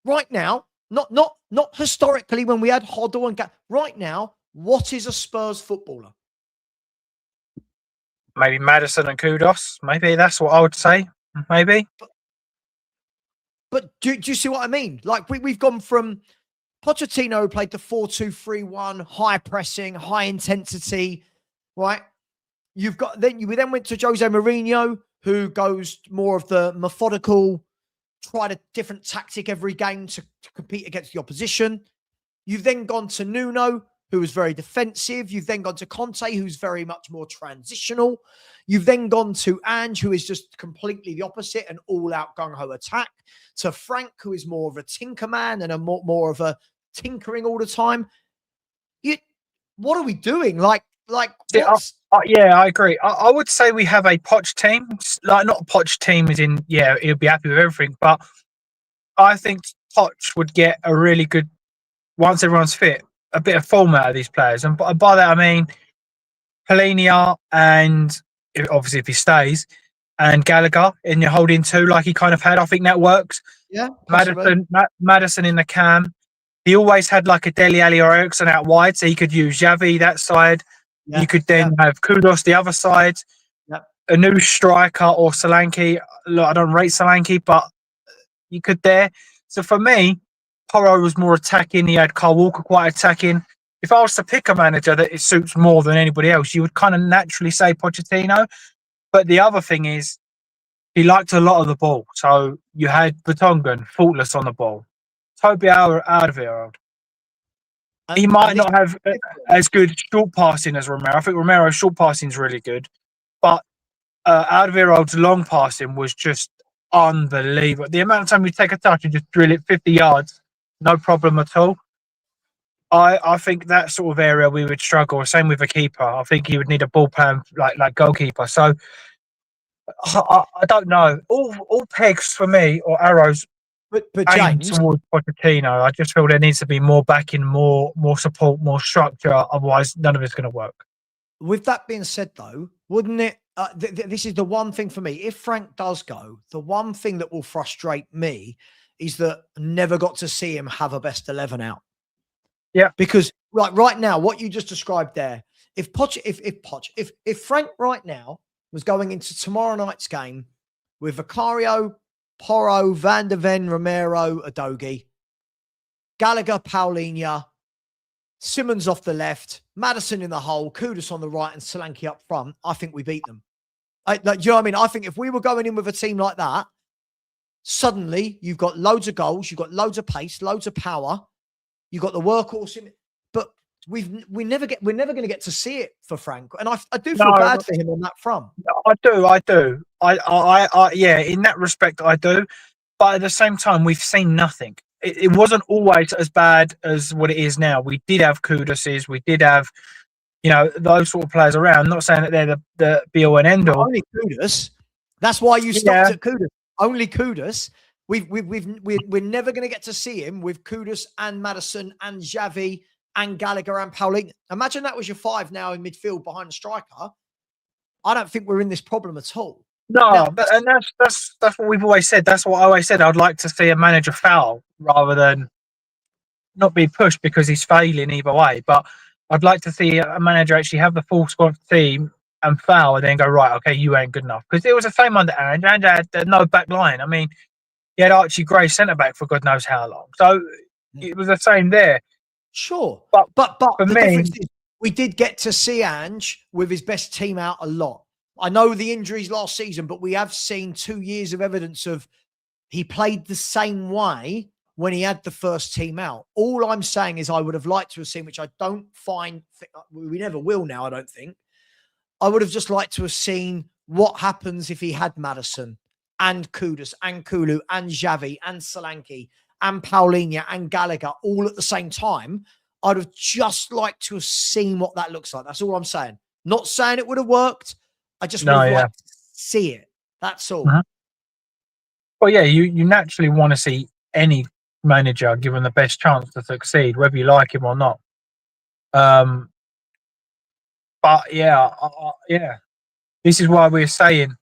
Right now, not historically when we had Hoddle and right now, what is a Spurs footballer? Maybe Maddison and Kudos. Maybe that's what I would say. Maybe. But do you see what I mean? Like we've gone from Pochettino, who played the 4-2-3-1, high pressing, high intensity, right? We then went to Jose Mourinho, who goes more of the methodical, tried a different tactic every game to compete against the opposition. You've then gone to Nuno, who is very defensive. You've then gone to Conte, who's very much more transitional. You've then gone to Ange, who is just completely the opposite, an all-out gung-ho attack. To Frank, who is more of a tinker man and a more of a tinkering all the time. What are we doing? Yeah, I agree. I would say we have a Poch team. Like, not a Poch team as in, yeah, he'll be happy with everything. But I think Poch would get a really good, once everyone's fit, a bit of form out of these players. And by that, I mean Polinia and, obviously, if he stays, and Gallagher in your holding 2 like he kind of had. I think that works. Yeah. Maddison in the cam. He always had like a Dele Alli or Ericsson out wide, so he could use Xavi that side. Yeah. You could then have Kudos the other side. Yeah. A new striker or Solanke. Look, I don't rate Solanke, but you could there. So for me, Porro was more attacking. He had Kyle Walker quite attacking. If I was to pick a manager that it suits more than anybody else, you would kind of naturally say Pochettino. But the other thing is, he liked a lot of the ball. So you had Vertonghen, faultless on the ball. Toby Alderweireld. He might not have as good short passing as Romero. I think Romero's short passing is really good. But Alderweireld's long passing was just unbelievable. The amount of time you take a touch and just drill it 50 yards, no problem at all. I think that sort of area we would struggle. Same with a keeper. I think he would need a ball plan like goalkeeper. So I don't know. All pegs for me or arrows. But James, towards Pochettino, I just feel there needs to be more backing, more support, more structure. Otherwise, none of it's going to work. With that being said, though, wouldn't it? This is the one thing for me. If Frank does go, the one thing that will frustrate me is that I never got to see him have a best 11 out. Yeah, because right now, what you just described there, if Frank right now was going into tomorrow night's game with Vicario, Porro, Van de Ven, Romero, Udogie, Gallagher, Paulinho, Simmons off the left, Maddison in the hole, Kudus on the right, and Solanke up front, I think we beat them. Do you know what I mean? I think if we were going in with a team like that, suddenly you've got loads of goals, you've got loads of pace, loads of power, you've got the workhorse in it, but we're never going to get to see it for Frank, and I do feel bad for him on that front. I do. Yeah, in that respect, I do. But at the same time, we've seen nothing. it wasn't always as bad as what it is now. We did have Kudus's, we did have, those sort of players around. I'm not saying that they're the be all and end all. Only Kudus. That's why you stopped at Kudus. Only Kudus. We're never going to get to see him with Kudus and Maddison and Xavi and Gallagher and Paulinho. Imagine that was your 5 now in midfield behind the striker. I don't think we're in this problem at all. No, and that's what we've always said. That's what I always said. I'd like to see a manager foul rather than not be pushed because he's failing either way. But I'd like to see a manager actually have the full squad team and foul and then go, right, okay, you ain't good enough. Because it was the same under Aaron. Aaron had no back line. I mean, he had Archie Gray centre-back for God knows how long. So it was the same there. Sure. But the difference is we did get to see Ange with his best team out a lot. I know the injuries last season, but we have seen 2 years of evidence of he played the same way when he had the first team out. All I'm saying is I would have liked to have seen, which I don't find, we never will now, I don't think. I would have just liked to have seen what happens if he had Maddison and Kudus and Kulu and Xavi and Solanke and Paulinho and Gallagher all at the same time. I'd have just liked to have seen what that looks like. That's all I'm saying. Not saying it would have worked. I just would have liked to see it. That's all. Well, yeah, you naturally want to see any manager given the best chance to succeed, whether you like him or not. But yeah, this is why we're saying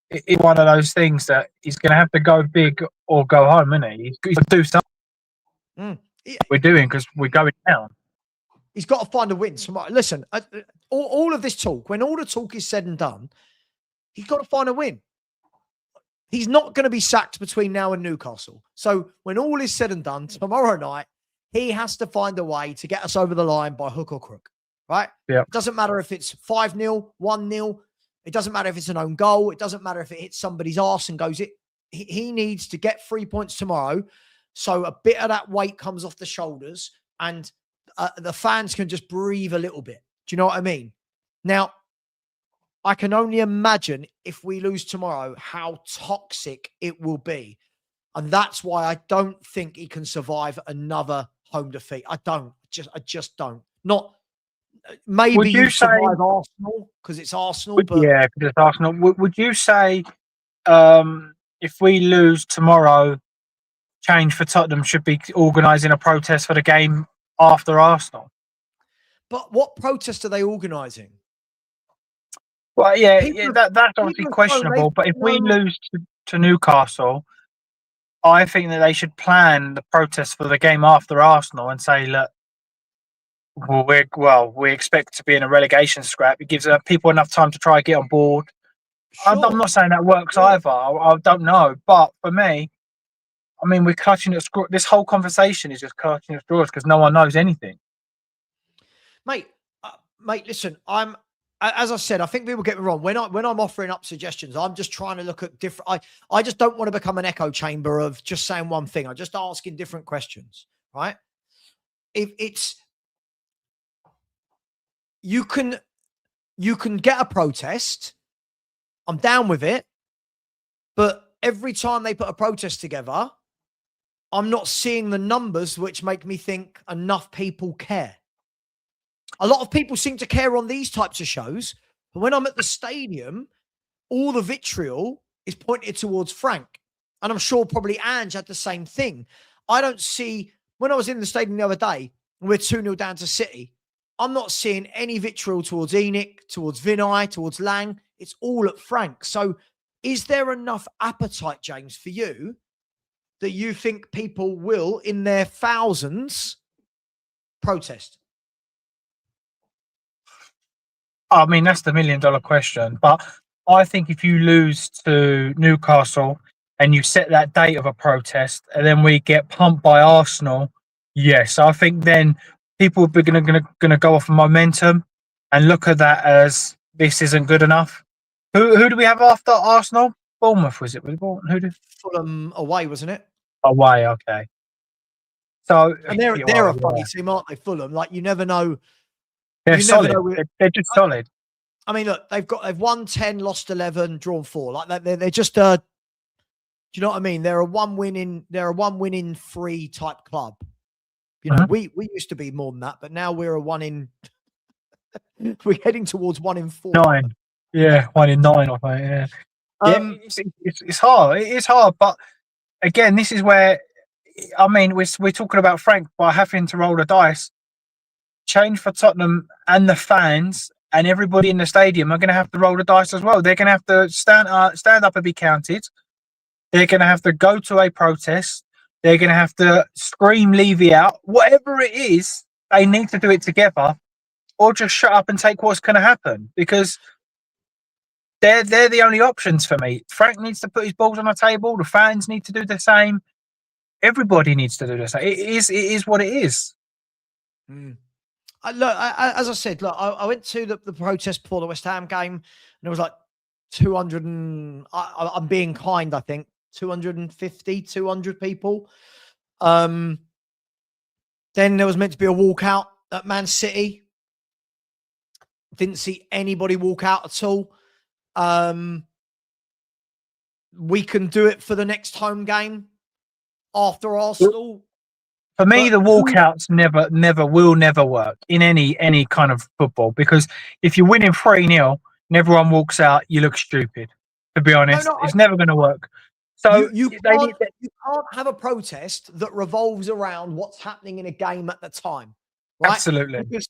it's one of those things that he's going to have to go big or go home, isn't he? He's got to do something. We're doing because we're going down. He's got to find a win tomorrow. Listen, all of this talk, when all the talk is said and done, he's got to find a win. He's not going to be sacked between now and Newcastle. So when all is said and done, tomorrow night, he has to find a way to get us over the line by hook or crook, right? Yeah. It doesn't matter if it's 5-0, 1-0. It doesn't matter if it's an own goal. It doesn't matter if it hits somebody's arse and goes it. He needs to get 3 points tomorrow so a bit of that weight comes off the shoulders and the fans can just breathe a little bit. Do you know what I mean? Now, I can only imagine if we lose tomorrow how toxic it will be. And that's why I don't think he can survive another home defeat. I just don't. Not maybe you survive Arsenal because it's Arsenal. But yeah, because it's Arsenal. Would you say if we lose tomorrow, Change for Tottenham should be organising a protest for the game after Arsenal? But what protest are they organising? Well, that's obviously questionable. But if we lose to Newcastle, I think that they should plan the protest for the game after Arsenal and say, look, we expect to be in a relegation scrap. It gives people enough time to try and get on board. Sure. I'm not saying that works either. I don't know. But for me, I mean, we're clutching at straws. This whole conversation is just clutching at straws because no one knows anything. Mate, listen, as I said, I think people get me wrong. When I'm offering up suggestions, I'm just trying to look at different. I just don't want to become an echo chamber of just saying one thing. I'm just asking different questions, right? If it's you can get a protest. I'm down with it, but every time they put a protest together, I'm not seeing the numbers which make me think enough people care. A lot of people seem to care on these types of shows, but when I'm at the stadium, all the vitriol is pointed towards Frank. And I'm sure probably Ange had the same thing. I don't see, when I was in the stadium the other day, and we're 2-0 down to City, I'm not seeing any vitriol towards Enoch, towards Vinay, towards Lang. It's all at Frank. So is there enough appetite, James, for you that you think people will, in their thousands, protest? I mean, that's the $1 million question. But I think if you lose to Newcastle and you set that date of a protest and then we get pumped by Arsenal, yes, I think then people are going to go off momentum and look at that as this isn't good enough. Who do we have after Arsenal? Bournemouth, was it? Who did? Fulham away, wasn't it? Away, okay. So and they're a funny team, aren't they? Fulham, like you never know. They're solid. They're just solid. I mean, look, they've won 10, lost 11, drawn 4. Like they're just Do you know what I mean? They're a one win in 3 type club. You know, we used to be more than that, but now we're a 1 in. We're heading towards 1 in 4. 9. Yeah, 1 in 9. I think. Yeah. It's hard. It is hard, but again, this is where I mean we're talking about Frank by having to roll the dice. Change for Tottenham and the fans and everybody in the stadium are going to have to roll the dice as well. They're going to have to stand up and be counted. They're going to have to go to a protest. They're going to have to scream Levy out. Whatever it is, they need to do it together, or just shut up and take what's going to happen, because they're the only options for me. Frank needs to put his balls on the table. The fans need to do the same. Everybody needs to do the same. It is what it is. Look, as I said, look, I went to the protest before the West Ham game, and it was like 200 and I'm being kind, I think 250, 200 people. Then there was meant to be a walkout at Man City. Didn't see anybody walk out at all. We can do it for the next home game after Arsenal. For me, the walkouts will never work in any kind of football, because if you're winning 3-0 and everyone walks out, you look stupid. To be honest, it's never going to work. So you can't have a protest that revolves around what's happening in a game at the time, right? Absolutely. Because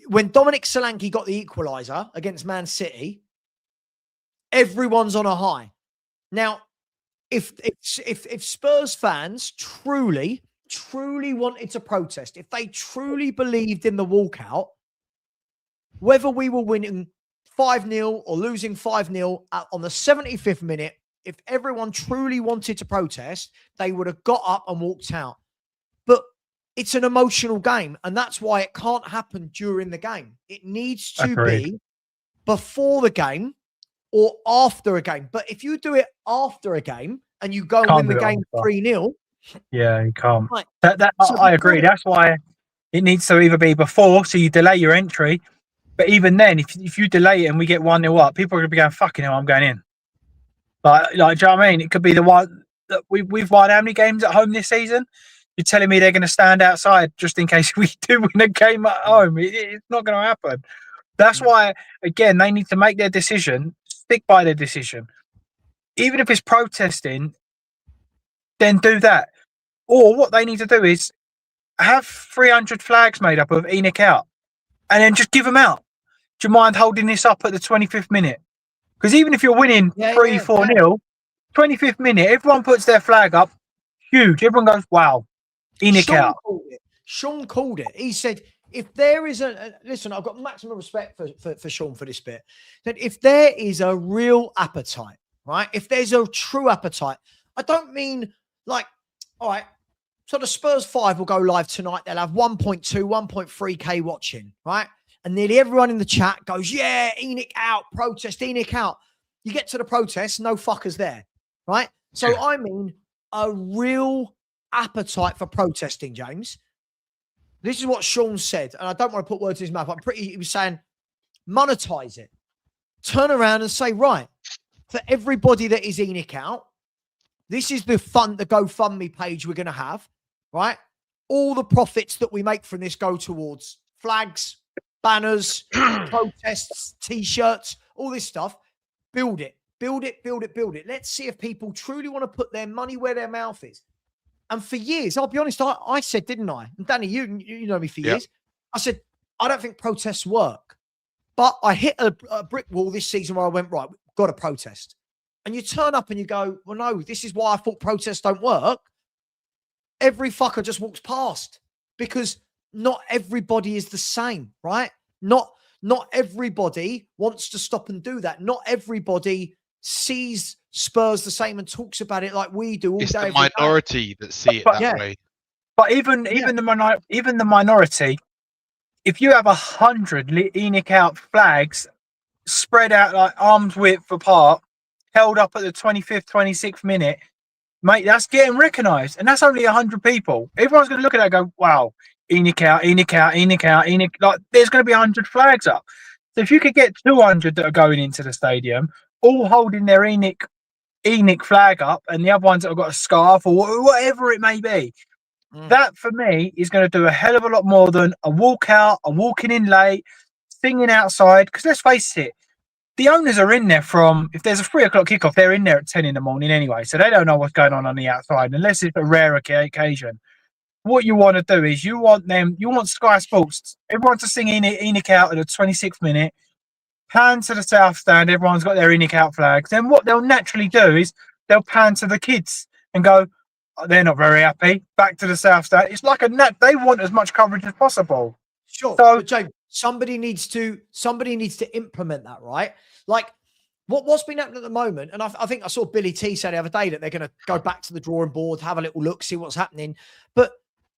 when Dominic Solanke got the equaliser against Man City, everyone's on a high. Now, if Spurs fans truly wanted to protest, if they truly believed in the walkout, whether we were winning 5-0 or losing 5-0 on the 75th minute, if everyone truly wanted to protest, they would have got up and walked out. But it's an emotional game, and that's why it can't happen during the game. It needs to be before the game or after a game. But if you do it after a game and you go and win the game 3-0, yeah, you can't. Right. I agree. That's why it needs to either be before, so you delay your entry. But even then, if you delay it and we get 1-0 up, people are going to be going, fucking hell, I'm going in. Like, do you know what I mean? It could be the one that we've won how many games at home this season? You're telling me they're going to stand outside just in case we do win a game at home? It's not going to happen. That's why, again, they need to make their decision, stick by their decision. Even if it's protesting, then do that. Or what they need to do is have 300 flags made up of ENIC out and then just give them out. Do you mind holding this up at the 25th minute? Because even if you're winning 3-4-0, 25th minute, everyone puts their flag up. Huge. Everyone goes, wow, ENIC out. Sean called it. He said, if there is listen, I've got maximum respect for Sean for this bit. That if there is a real appetite, right? If there's a true appetite, I don't mean like, all right, so the Spurs 5 will go live tonight. They'll have 1.2, 1.3K watching, right? And nearly everyone in the chat goes, yeah, ENIC out, protest, ENIC out. You get to the protest, no fuckers there, right? So I mean a real appetite for protesting, James. This is what Sean said, and I don't want to put words in his mouth. He was saying, monetize it. Turn around and say, right, for everybody that is ENIC out, this is the GoFundMe page we're going to have, right? All the profits that we make from this go towards flags, banners, protests, T-shirts, all this stuff. Build it. Let's see if people truly want to put their money where their mouth is. And for years, I'll be honest, I said, didn't I? And Danny, you know me for years. I said, I don't think protests work. But I hit a brick wall this season where I went, right, we've got to protest. And you turn up and you go, well, no, this is why I thought protests don't work. Every fucker just walks past because not everybody is the same, right? Not everybody wants to stop and do that. Not everybody sees Spurs the same and talks about it like we do all it's day. It's the minority that see it that way. But even the minority, if you have 100 ENIC out flags spread out like arms width apart, held up at the 25th, 26th minute, mate, that's getting recognised. And that's only 100 people. Everyone's going to look at that and go, wow, ENIC out, ENIC out, ENIC out, ENIC. Like, there's going to be 100 flags up. So if you could get 200 that are going into the stadium, all holding their ENIC ENIC flag up and the other ones that have got a scarf or whatever it may be. That for me is going to do a hell of a lot more than a walkout, a walking in late, singing outside. Because let's face it, the owners are in there from, if there's a 3 o'clock kickoff, they're in there at 10 in the morning anyway. So they don't know what's going on the outside unless it's a rare occasion. What you want to do is you want Sky Sports, everyone to sing ENIC out at the 26th minute, pan to the south stand, everyone's got their ENIC out flags. Then what they'll naturally do is they'll pan to the kids and go, oh, they're not very happy, back to the south stand. It's like they want as much coverage as possible. Sure. So, but James, somebody needs to implement that, right? Like what's been happening at the moment, and I think I saw Billy T say the other day that they're going to go back to the drawing board, have a little look, see what's happening. But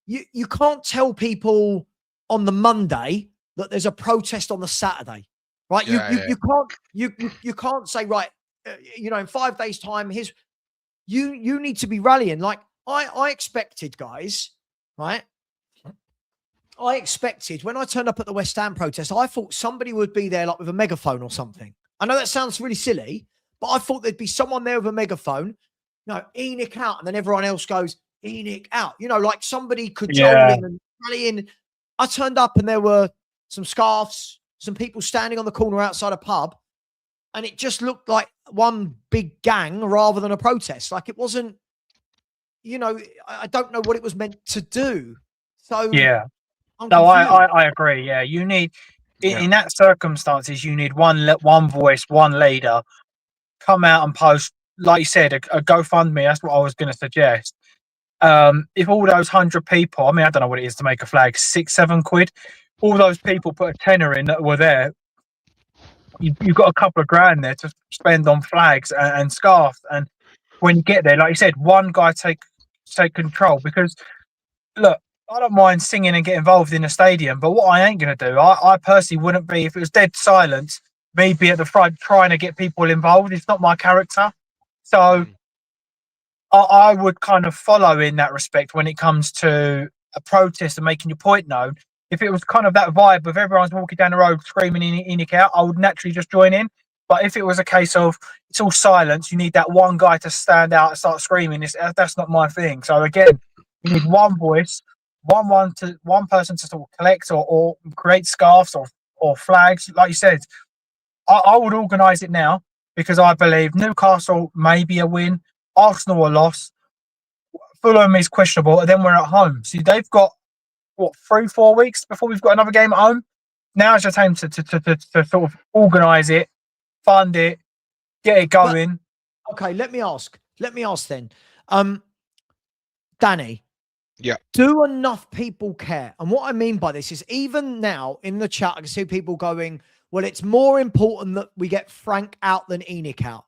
you can't tell people on the Monday that there's a protest on the Saturday, right? You can't say, right, in 5 days' time, you need to be rallying. Like I expected, guys, right? I expected when I turned up at the West Ham protest, I thought somebody would be there like with a megaphone or something. I know that sounds really silly, but I thought there'd be someone there with a megaphone, ENIC out, and then everyone else goes, ENIC out. Like somebody cajoling and rallying. I turned up and there were some scarves, some people standing on the corner outside a pub, and it just looked like one big gang rather than a protest. Like it wasn't, I don't know what it was meant to do. So yeah. No, I agree. Yeah, you need in that circumstances, you need one voice, one leader come out and post, like you said, a GoFundMe. That's what I was going to suggest. If all those 100 people, I mean, I don't know what it is to make a flag, 6-7 quid. All those people put a tenner in that were there. You've got a couple of grand there to spend on flags and scarves. And when you get there, like you said, one guy take control. Because look, I don't mind singing and get involved in a stadium, but what I ain't going to do, I personally wouldn't be, if it was dead silence, me be at the front trying to get people involved. It's not my character. So I would kind of follow in that respect when it comes to a protest and making your point known. If it was kind of that vibe of everyone's walking down the road screaming ENIC out, I would naturally just join in. But if it was a case of it's all silence, you need that one guy to stand out and start screaming. That's not my thing. So again, you need one voice, one person to sort of collect or create scarves or flags. Like you said, I would organise it now because I believe Newcastle may be a win, Arsenal a loss, Fulham is questionable, and then we're at home. See, they've got 3-4 weeks before we've got another game at home. Now's your time to sort of organise it, fund it, get it going. But, okay, let me ask then, Danny. Yeah. Do enough people care? And what I mean by this is even now in the chat, I can see people going, well, it's more important that we get Frank out than ENIC out.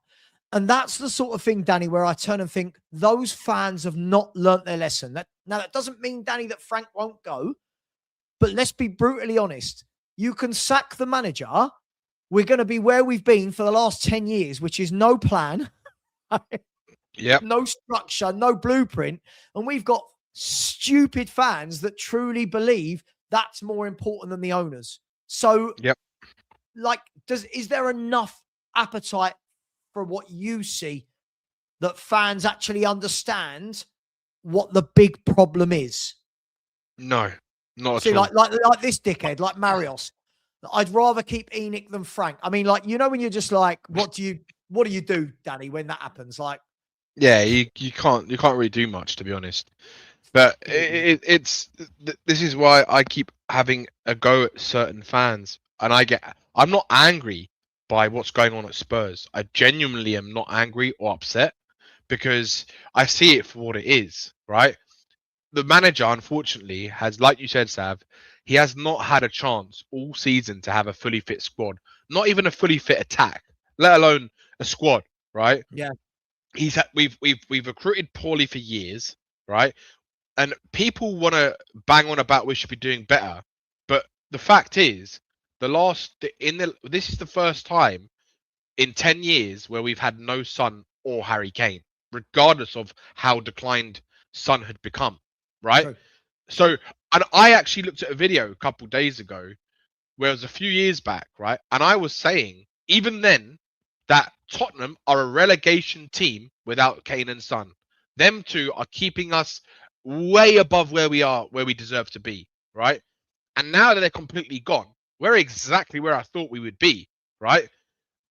And that's the sort of thing, Danny, where I turn and think those fans have not learnt their lesson. Now, that doesn't mean, Danny, that Frank won't go. But let's be brutally honest. You can sack the manager. We're going to be where we've been for the last 10 years, which is no plan, no structure, no blueprint. And we've got stupid fans that truly believe that's more important than the owners. So, is there enough appetite for what you see that fans actually understand what the big problem is? No, not at all. See, like this dickhead, like Marios. I'd rather keep ENIC than Frank. I mean, like, when you're just like, what do you do, Danny, when that happens? Like, yeah, you can't really do much, to be honest. But this is why I keep having a go at certain fans, and I'm not angry by what's going on at Spurs. I genuinely am not angry or upset because I see it for what it is, right? The manager, unfortunately, has, like you said, Sav, he has not had a chance all season to have a fully fit squad, not even a fully fit attack, let alone a squad, right? Yeah. We've recruited poorly for years, right? And people want to bang on about we should be doing better, but the fact is, this is the first time in 10 years where we've had no Son or Harry Kane, regardless of how declined Son had become, right? True. So, and I actually looked at a video a couple of days ago where it was a few years back, right? And I was saying, even then, that Tottenham are a relegation team without Kane and Son. Them two are keeping us way above where we deserve to be, right? And now that they're completely gone, we're exactly where I thought we would be, right?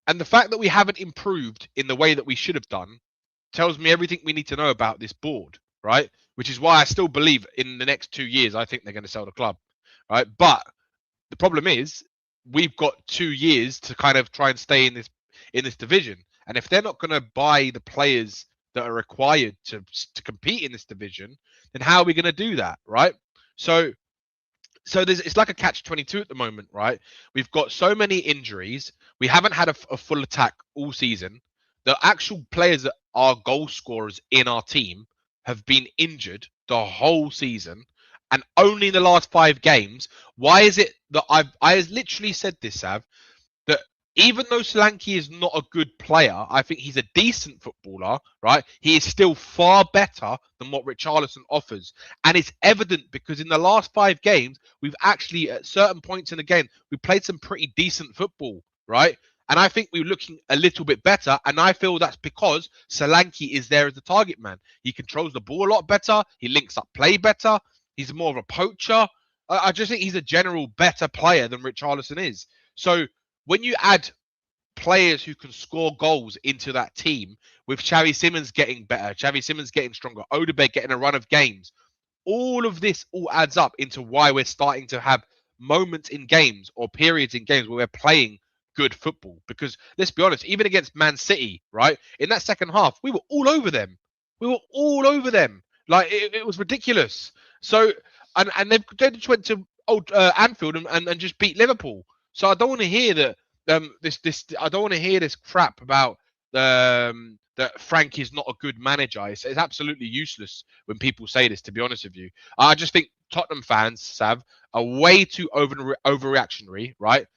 And the fact that we haven't improved in the way that we should have done tells me everything we need to know about this board, right? Which is why I still believe in the next 2 years, I think they're going to sell the club, right? But the problem is we've got 2 years to kind of try and stay in this division. And if they're not going to buy the players that are required to compete in this division, then how are we going to do that, right? So it's like a catch-22 at the moment, right? We've got so many injuries. We haven't had a full attack all season. The actual players that are goal scorers in our team have been injured the whole season, and only in the last 5 games. Why is it that I literally said this, Sav, that even though Solanke is not a good player, I think he's a decent footballer, right? He is still far better than what Richarlison offers. And it's evident because in the last 5 games, we've actually, at certain points in the game, we played some pretty decent football, right? And I think we're looking a little bit better. And I feel that's because Solanke is there as the target man. He controls the ball a lot better. He links up play better. He's more of a poacher. I just think he's a general better player than Richarlison is. So when you add players who can score goals into that team, with Xavi Simmons getting better, Xavi Simmons getting stronger, Odegaard getting a run of games, all of this all adds up into why we're starting to have moments in games or periods in games where we're playing good football. Because let's be honest, even against Man City, right, in that second half, we were all over them. Like it was ridiculous. So and they just went to old Anfield and just beat Liverpool. So I don't want to hear that I don't want to hear this crap about that Frank is not a good manager. It's absolutely useless when people say this, to be honest with you. I just think Tottenham fans, Sav, are way too overreactionary, right?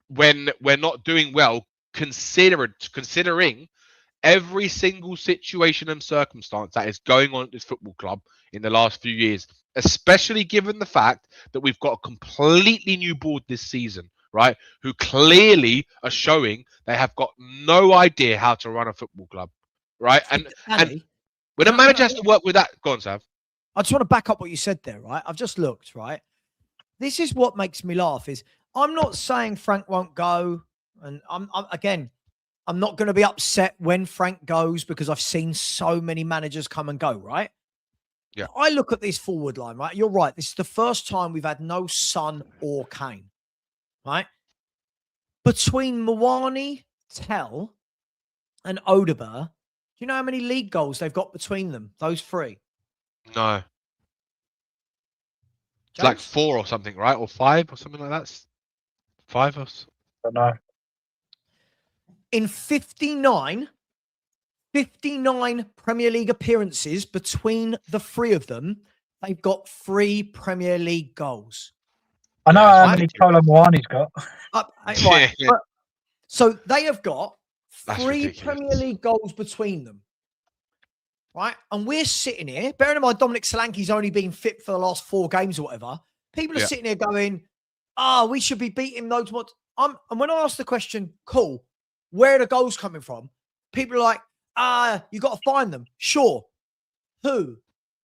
When we're not doing well, considering every single situation and circumstance that is going on at this football club in the last few years, especially given the fact that we've got a completely new board this season, right? Who clearly are showing they have got no idea how to run a football club, right? And when a manager has to work with that, go on, Sav. I just want to back up what you said there, right? I've just looked, right? This is what makes me laugh is I'm not saying Frank won't go. And I'm not going to be upset when Frank goes because I've seen so many managers come and go, right? Yeah. I look at this forward line, right? You're right. This is the first time we've had no Son or Kane, right? Between Mwani, Tell, and Odegaard, do you know how many league goals they've got between them, those 3? No. It's like 4 or something, right? Or 5 or something like that. 5 or so. I don't know. In 59 Premier League appearances between the 3 of them, they've got 3 Premier League goals. I know how many Kolo Muani's got. Right. So they have got 3 Premier League goals between them. Right? And we're sitting here, bearing in mind Dominic Solanke's only been fit for the last 4 games or whatever. People are sitting here going, we should be beating those more. And when I ask the question, cool, where are the goals coming from? People are like, you got to find them. Sure. Who?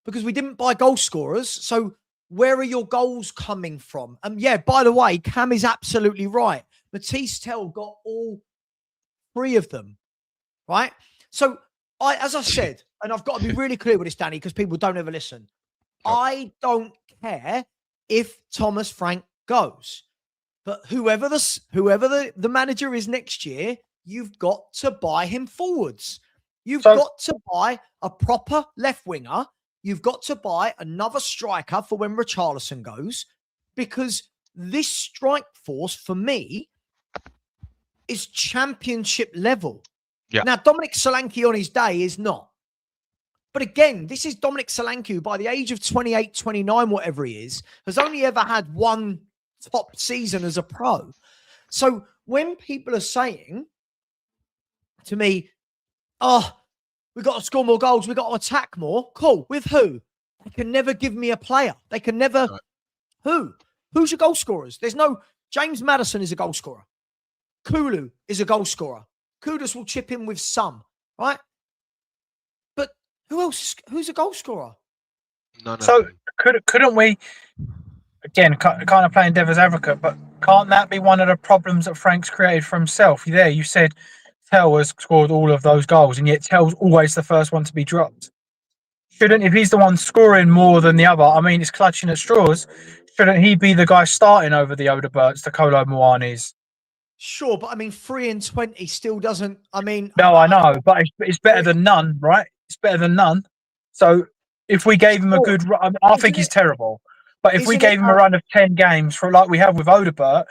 Because we didn't buy goal scorers. So where are your goals coming from? And yeah, by the way, Cam is absolutely right. Matisse Tell got all 3 of them. Right? So as I said, and I've got to be really clear with this, Danny, because people don't ever listen. I don't care if Thomas Frank goes. But whoever the manager is next year, you've got to buy him forwards. You've got to buy a proper left winger. You've got to buy another striker for when Richarlison goes, because this strike force for me is championship level. Yeah. Now, Dominic Solanke on his day is not. But again, this is Dominic Solanke, who by the age of 28, 29, whatever he is, has only ever had 1 top season as a pro. So when people are saying to me, we've got to score more goals, we've got to attack more, cool. With who? They can never give me a player. They can never. Right. Who? Who's your goal scorers? There's no. James Maddison is a goal scorer. Kulu is a goal scorer. Kudus will chip in with some, right? But who else? Who's a goal scorer? None So of them. couldn't we, again, kind of playing devil's advocate, but can't that be one of the problems that Frank's created for himself? There, you said Tell has scored all of those goals, and yet Tell's always the first one to be dropped. Shouldn't, if he's the one scoring more than the other, I mean, it's clutching at straws, shouldn't he be the guy starting over the Odeberts, the Kolo Muanis? Sure, but I mean, 3 and 20 still doesn't. I mean, No, I know, but it's better than none, right? It's better than none. So if we gave him a good run, I think he's terrible. But if we gave him a run of 10 games, for like we have with Odebert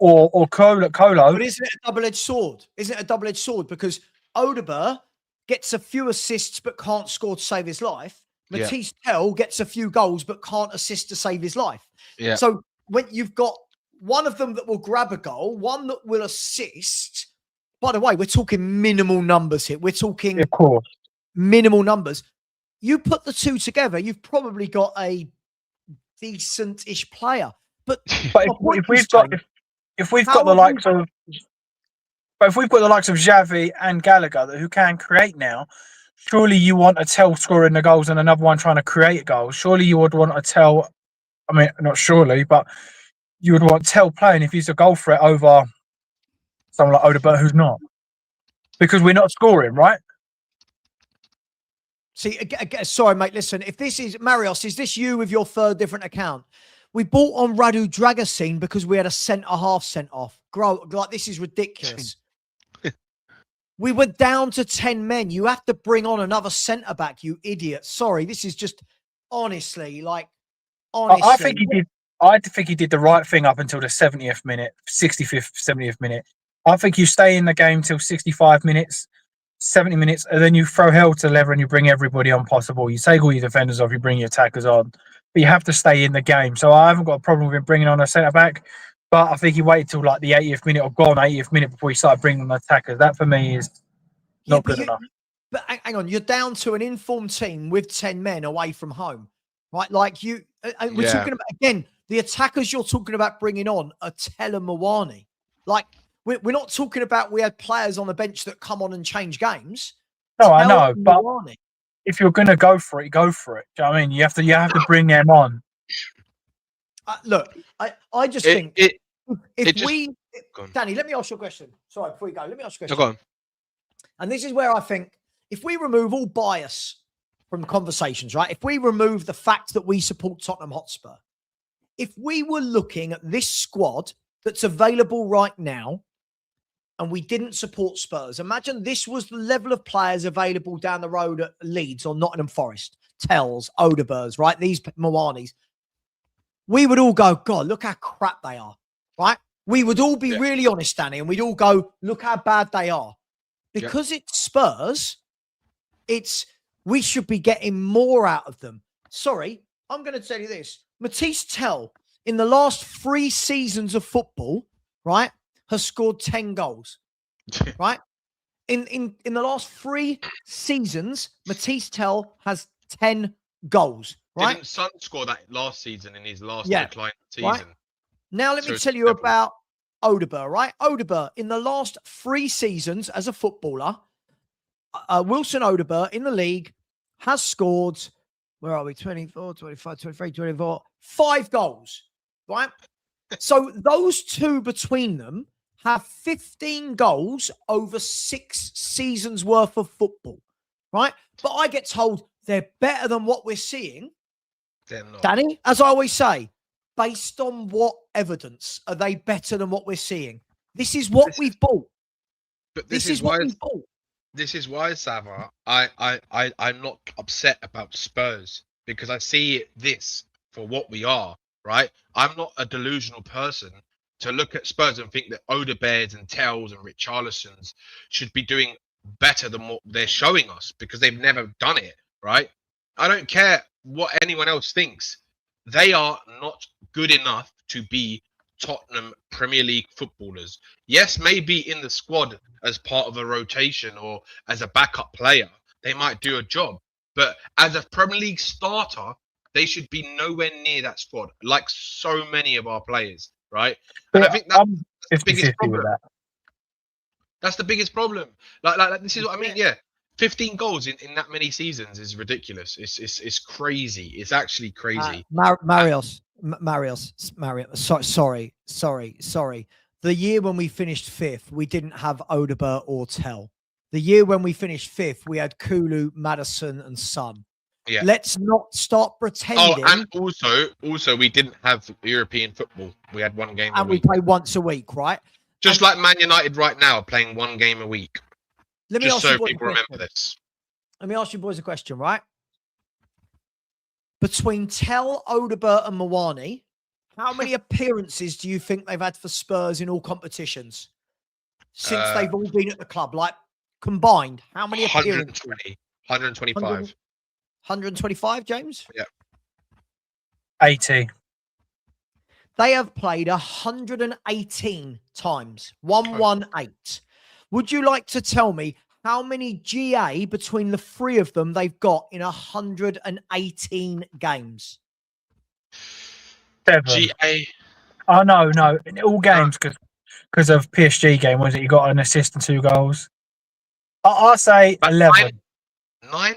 or Kolo, but isn't it a double-edged sword? Isn't it a double-edged sword? Because Odebert gets a few assists but can't score to save his life. Matisse Tell gets a few goals but can't assist to save his life. Yeah. So when you've got one of them that will grab a goal, one that will assist. By the way, we're talking minimal numbers here. We're talking, of course, minimal numbers. You put the two together, you've probably got a decent-ish player. But if we've got the likes of Xavi and Gallagher who can create now, surely you want a Tell scoring the goals and another one trying to create goals. Surely you would want a Tell. I mean, not surely, but you would want Tell playing if he's a goal threat over someone like Odebert who's not, because we're not scoring, right? See, sorry, mate. Listen, if this is Marios, is this you with your third different account? We bought on Radu Dragocin because we had a centre-half sent off. Like, this is ridiculous. We were down to 10 men. You have to bring on another centre-back, you idiot. Sorry, this is just honestly. I think he did the right thing up until the 70th minute, 65th, 70th minute. I think you stay in the game till 65 minutes, 70 minutes, and then you throw hell to leather and you bring everybody on possible. You take all your defenders off, you bring your attackers on. But you have to stay in the game. So I haven't got a problem with him bringing on a centre-back, but I think he waited till like the 80th minute or gone 80th minute before he started bringing on attackers. That for me is not good enough. But hang on, you're down to an informed team with 10 men away from home, right? Like we're talking about, again, the attackers you're talking about bringing on are Tell and Mawani. Like, we're not talking about we had players on the bench that come on and change games. No, I know, but if you're going to go for it, go for it. Do you know what I mean? You have to bring them on. Look, I just think Danny, let me ask you a question. Sorry, before you go, let me ask you a question. Go on. And this is where I think if we remove all bias from the conversations, right? If we remove the fact that we support Tottenham Hotspur, if we were looking at this squad that's available right now, and we didn't support Spurs. Imagine this was the level of players available down the road at Leeds or Nottingham Forest, Tells, Odebers, right? These Moanis. We would all go, God, look how crap they are, right? We would all be really honest, Danny, and we'd all go, look how bad they are. Because it's Spurs, we should be getting more out of them. Sorry, I'm going to tell you this. Matisse Tell, in the last 3 seasons of football, right, has scored 10 goals, right? In the last 3 seasons, Matisse Tell has 10 goals, right? Didn't Son score that last season in his last decline season? Right? Now let me tell you about Odebert, right? Odebert, in the last 3 seasons as a footballer, Wilson Odebert in the league has scored, where are we, 24, 25, 23, 24, 5 goals, right? So those two between them have 15 goals over 6 seasons worth of football, right? But I get told they're better than what we're seeing. They're not. Danny, as I always say, based on what evidence are they better than what we're seeing? This is what we've bought. But this is what we've bought. This is why, Savva, I'm not upset about Spurs, because I see this for what we are, right? I'm not a delusional person to look at Spurs and think that Odeberts and Tells and Richarlisons should be doing better than what they're showing us, because they've never done it, right? I don't care what anyone else thinks. They are not good enough to be Tottenham Premier League footballers. Yes, maybe in the squad as part of a rotation or as a backup player, they might do a job. But as a Premier League starter, they should be nowhere near that squad, like so many of our players, right? And I think that's the biggest problem. That's the biggest problem. Like this is what I mean. Yeah, 15 goals in that many seasons is ridiculous. It's crazy. It's actually crazy. Marios. Sorry. The year when we finished 5th, we didn't have Odegaard or Tell. The year when we finished 5th, we had Kulu, Madison, and Son. Yeah. Let's not start pretending. Oh, and also we didn't have European football. We had one game and a week. We play once a week, right? Just like Man United right now, playing one game a week. Let me Just ask so you boys people remember this. Let me ask you boys a question, right? Between Tell, Odegaard, and Mawani, how many appearances do you think they've had for Spurs in all competitions since they've all been at the club? Like, combined, how many appearances? 125. 125, James? Yeah. 80. They have played 118 times. 118. Would you like to tell me how many GA between the 3 of them they've got in 118 games? 7. GA. Oh, no. In all games, because of PSG game, was it? You got an assist and 2 goals. I'll say 11. 9?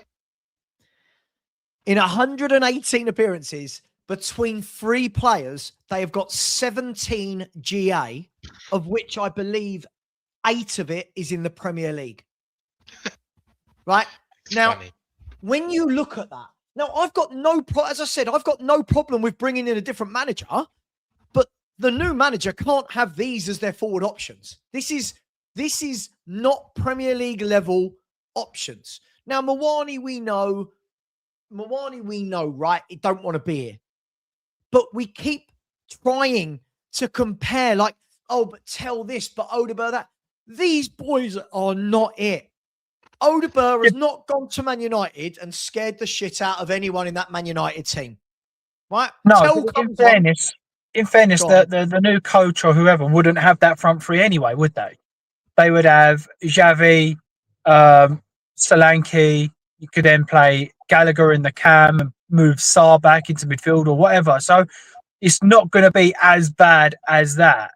In 118 appearances, between 3 players, they have got 17 GA, of which I believe 8 of it is in the Premier League. Right? Now, when you look at that, now I've got as I said, I've got no problem with bringing in a different manager, but the new manager can't have these as their forward options. This is not Premier League level options. Now, Mawani, we know, right? It don't want to be here. But we keep trying to compare, like, oh, but Tell this, but Odegaard that. These boys are not it. Odegaard has not gone to Man United and scared the shit out of anyone in that Man United team. Right? No, in fairness, the new coach or whoever wouldn't have that front 3 anyway, would they? They would have Xavi, Solanke. You could then play Gallagher in the cam and move Sarr back into midfield or whatever. So it's not going to be as bad as that.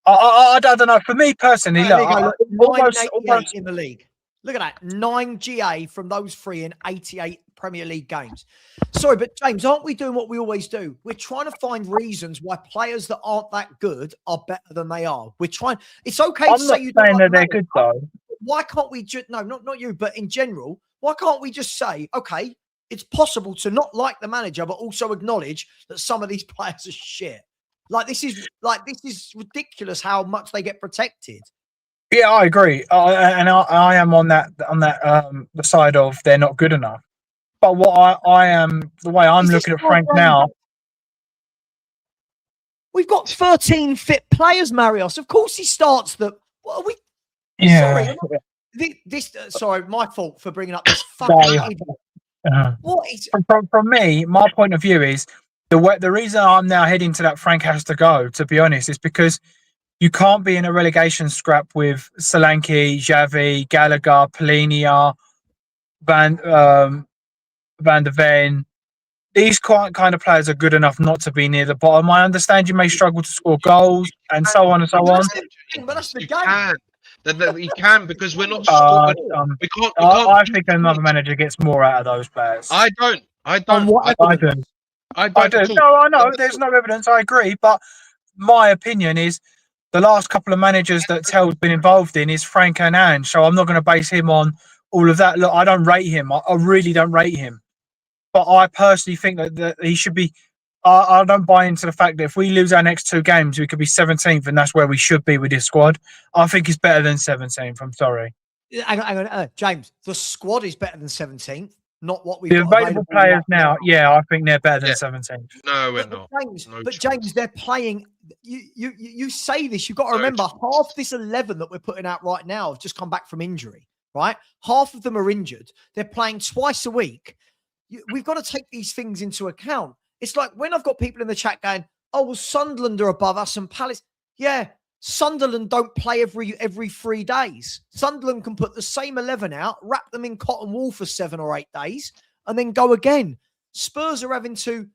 I don't know. For me personally, look, almost in the league. Look at that. 9 GA from those 3 in 88 Premier League games. Sorry, but James, aren't we doing what we always do? We're trying to find reasons why players that aren't that good are better than they are. We're trying. It's okay to say you don't saying like that they're good though. Why can't we just not you, but in general, why can't we just say, okay, it's possible to not like the manager, but also acknowledge that some of these players are shit. This is ridiculous how much they get protected. Yeah, I agree, I am on that the side of they're not good enough. But what I am, the way I'm looking at Frank now, we've got 13 fit players, Marios. Of course, he starts the. What are we? Yeah. Sorry, sorry, my fault for bringing up this fucking. What is from me? My point of view is the reason I'm now heading to that Frank has to go. To be honest, is because you can't be in a relegation scrap with Solanke, Xavi, Gallagher, Polinia, Van der Ven. These kind of players are good enough not to be near the bottom. I understand you may struggle to score goals and so on and so on. But that's the You game. can. You can because we're not. We can't. I think another manager gets more out of those players. I don't. I do. No, I know. There's no evidence. I agree, but my opinion is the last couple of managers that Tell's been involved in is Frank and Ange. So I'm not going to base him on all of that. Look, I don't rate him. I really don't rate him. But I personally think that he should be. I don't buy into the fact that if we lose our next 2 games, we could be 17th, and that's where we should be with this squad. I think he's better than 17th. I'm sorry. Hang on, James. The squad is better than 17th. Not what we've the got available players now. Yeah, I think they're better than 17th. No, we're not. James, they're playing. You say this. You've got to remember half this 11 that we're putting out right now have just come back from injury. Right, half of them are injured. They're playing twice a week. We've got to take these things into account. It's like when I've got people in the chat going, "Oh, well, Sunderland are above us and Palace." Yeah, Sunderland don't play every 3 days. Sunderland can put the same 11 out, wrap them in cotton wool for 7 or 8 days, and then go again. Spurs are having to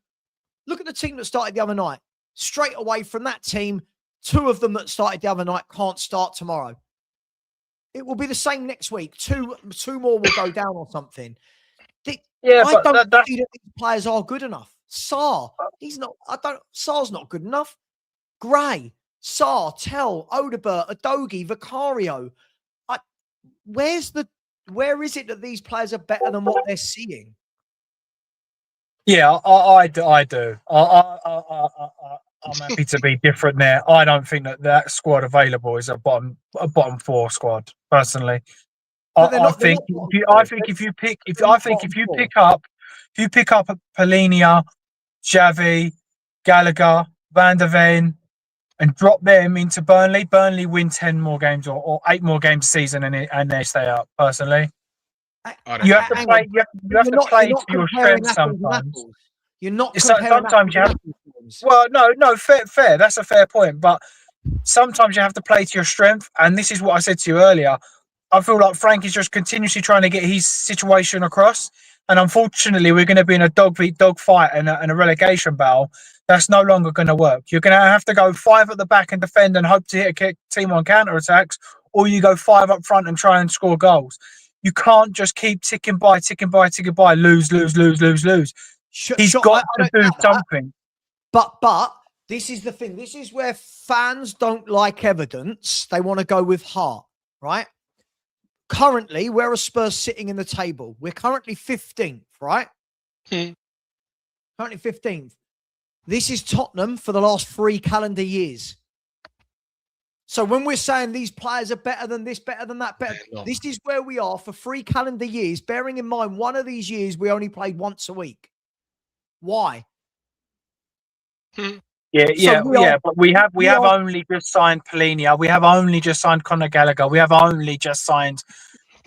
look at the team that started the other night. Straight away from that team, 2 of them that started the other night can't start tomorrow. It will be the same next week. Two more will go down or something. Yeah, I but don't see that these players are good enough. He's not. Sar's not good enough. Gray, Tell, Odebert, Adogi, Vicario. Where is it that these players are better than what they're seeing? Yeah, I do. I'm happy to be different there. I don't think that squad available is a bottom 4 squad. Personally, I think if you pick up Polinia, Xavi, Gallagher, Van der Ven, and drop them into Burnley, Burnley win 10 more games or 8 more games a season and they stay up. Personally, you have to play. You have to play to your strengths sometimes. You're not comparing sometimes you have. Well, no, fair. That's a fair point. But sometimes you have to play to your strength, and this is what I said to you earlier. I feel like Frank is just continuously trying to get his situation across, and unfortunately, we're going to be in a dog fight and a relegation battle. That's no longer going to work. You're going to have to go 5 at the back and defend and hope to hit a team on counter attacks, or you go 5 up front and try and score goals. You can't just keep ticking by, lose. He's got to do something. But this is the thing. This is where fans don't like evidence. They want to go with heart, right? Currently, where are Spurs sitting in the table? We're currently 15th, right? Currently 15th. This is Tottenham for the last 3 calendar years. So when we're saying these players are better than this, better than that, this is where we are for 3 calendar years, bearing in mind one of these years we only played once a week. Why? But we have only just signed Polinia. We have only just signed Conor Gallagher. We have only just signed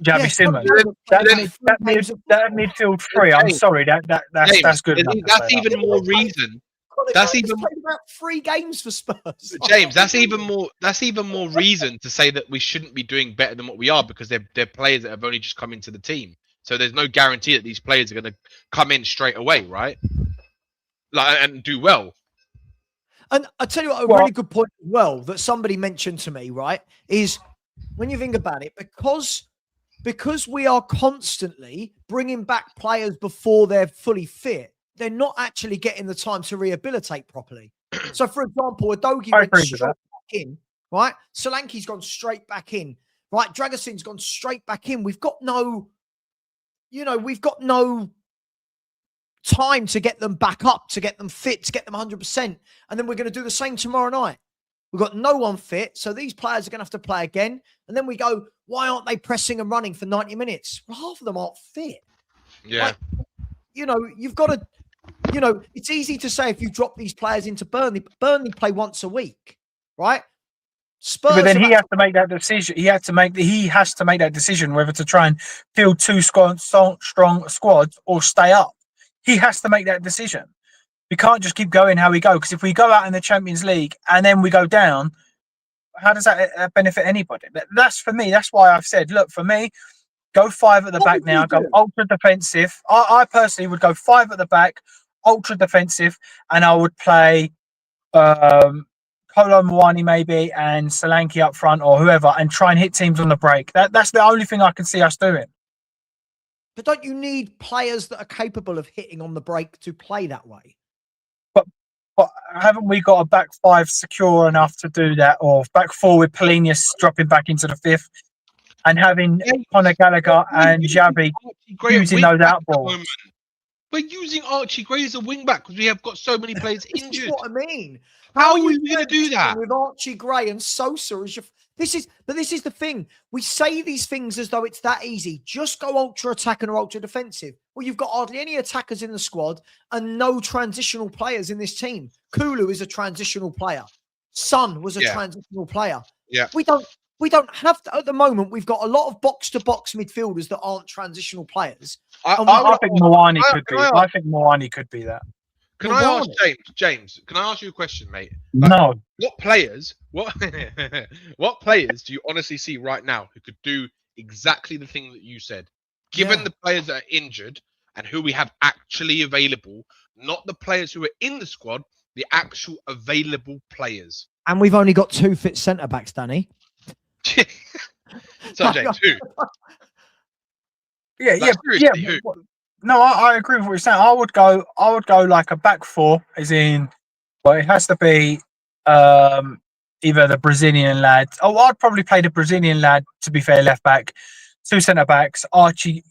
Xavi Simmons. That midfield 3. I'm sorry, that's good enough. That's even more reason. That's even about 3 games for Spurs. James, that's even more reason to say that we shouldn't be doing better than what we are, because they're players that have only just come into the team. So there's no guarantee that these players are going to come in straight away, right? And do well. And I tell you what, a really good point as well that somebody mentioned to me, right, is when you think about it, because we are constantly bringing back players before they're fully fit, they're not actually getting the time to rehabilitate properly. So, for example, Adogi went straight back in, right? Solanke's gone straight back in, right? Dragosin's gone straight back in. We've got no time to get them back up, to get them fit, to get them 100%. And then we're going to do the same tomorrow night. We've got no one fit, so these players are going to have to play again. And then we go, why aren't they pressing and running for 90 minutes? Well, half of them aren't fit. Yeah. You've got to, it's easy to say if you drop these players into Burnley, but Burnley play once a week, right? Spurs, but then he has to make that decision. He has to make that decision whether to try and field 2 strong squads or stay up. He has to make that decision. We can't just keep going how we go, because if we go out in the Champions League and then we go down, how does that benefit anybody? That's for me. That's why I've said, look, for me, go 5 at the back now. Go ultra defensive. I personally would go 5 at the back, ultra defensive, and I would play Kolo Muani maybe and Solanke up front or whoever, and try and hit teams on the break. That's the only thing I can see us doing. But don't you need players that are capable of hitting on the break to play that way? But haven't we got a back 5 secure enough to do that, or back 4 with Polinius dropping back into the 5th and having Conor Gallagher and Xavi using those out balls? We're using Archie Gray as a wing back because we have got so many players injured. This is what I mean. How are you going to do that with Archie Gray and Sosa as your? This is the thing. We say these things as though it's that easy. Just go ultra attacking or ultra defensive. Well, you've got hardly any attackers in the squad and no transitional players in this team. Kulu is a transitional player. Son was a transitional player. Yeah. We don't have to, at the moment. We've got a lot of box-to-box midfielders that aren't transitional players. I think Moani could be. I think Moani could be that. Can I ask James? Can I ask you a question, mate? No. What players do you honestly see right now who could do exactly the thing that you said? Given the players that are injured and who we have actually available, not the players who are in the squad, the actual available players. And we've only got 2 fit centre backs, Danny. Subject who? Yeah, Like, seriously, who? No, I agree with what you're saying. I would go like a back four, as in, well, it has to be either the Brazilian lad. Oh, I'd probably play the Brazilian lad, to be fair, left back, two centre backs, Archie,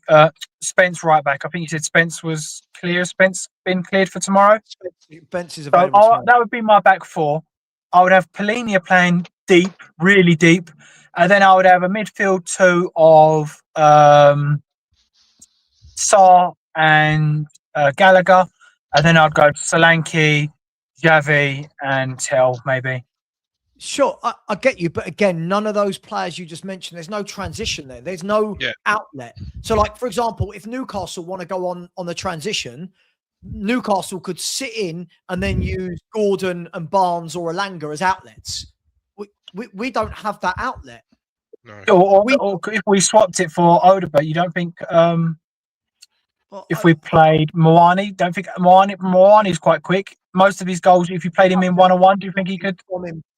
Spence right back. I think you said Spence was clear. Spence been cleared for tomorrow. Spence is So available tomorrow. that would be my back four. I would have Polinia playing deep, really deep, and then I would have a midfield two of Sarr and Gallagher, and then I'd go Solanke, Javi, and Tell maybe. Sure, I get you, but again, none of those players you just mentioned, there's no transition there. There's no outlet. So, like, for example, if Newcastle want to go on the transition, Newcastle could sit in and then use Gordon and Barnes or Alanga as outlets. We don't have that outlet. No. Or if we swapped it for Odegaard, you don't think if we played Moani, don't think Moani's quite quick. Most of his goals, if you played him in 1-on-1, do you think he could?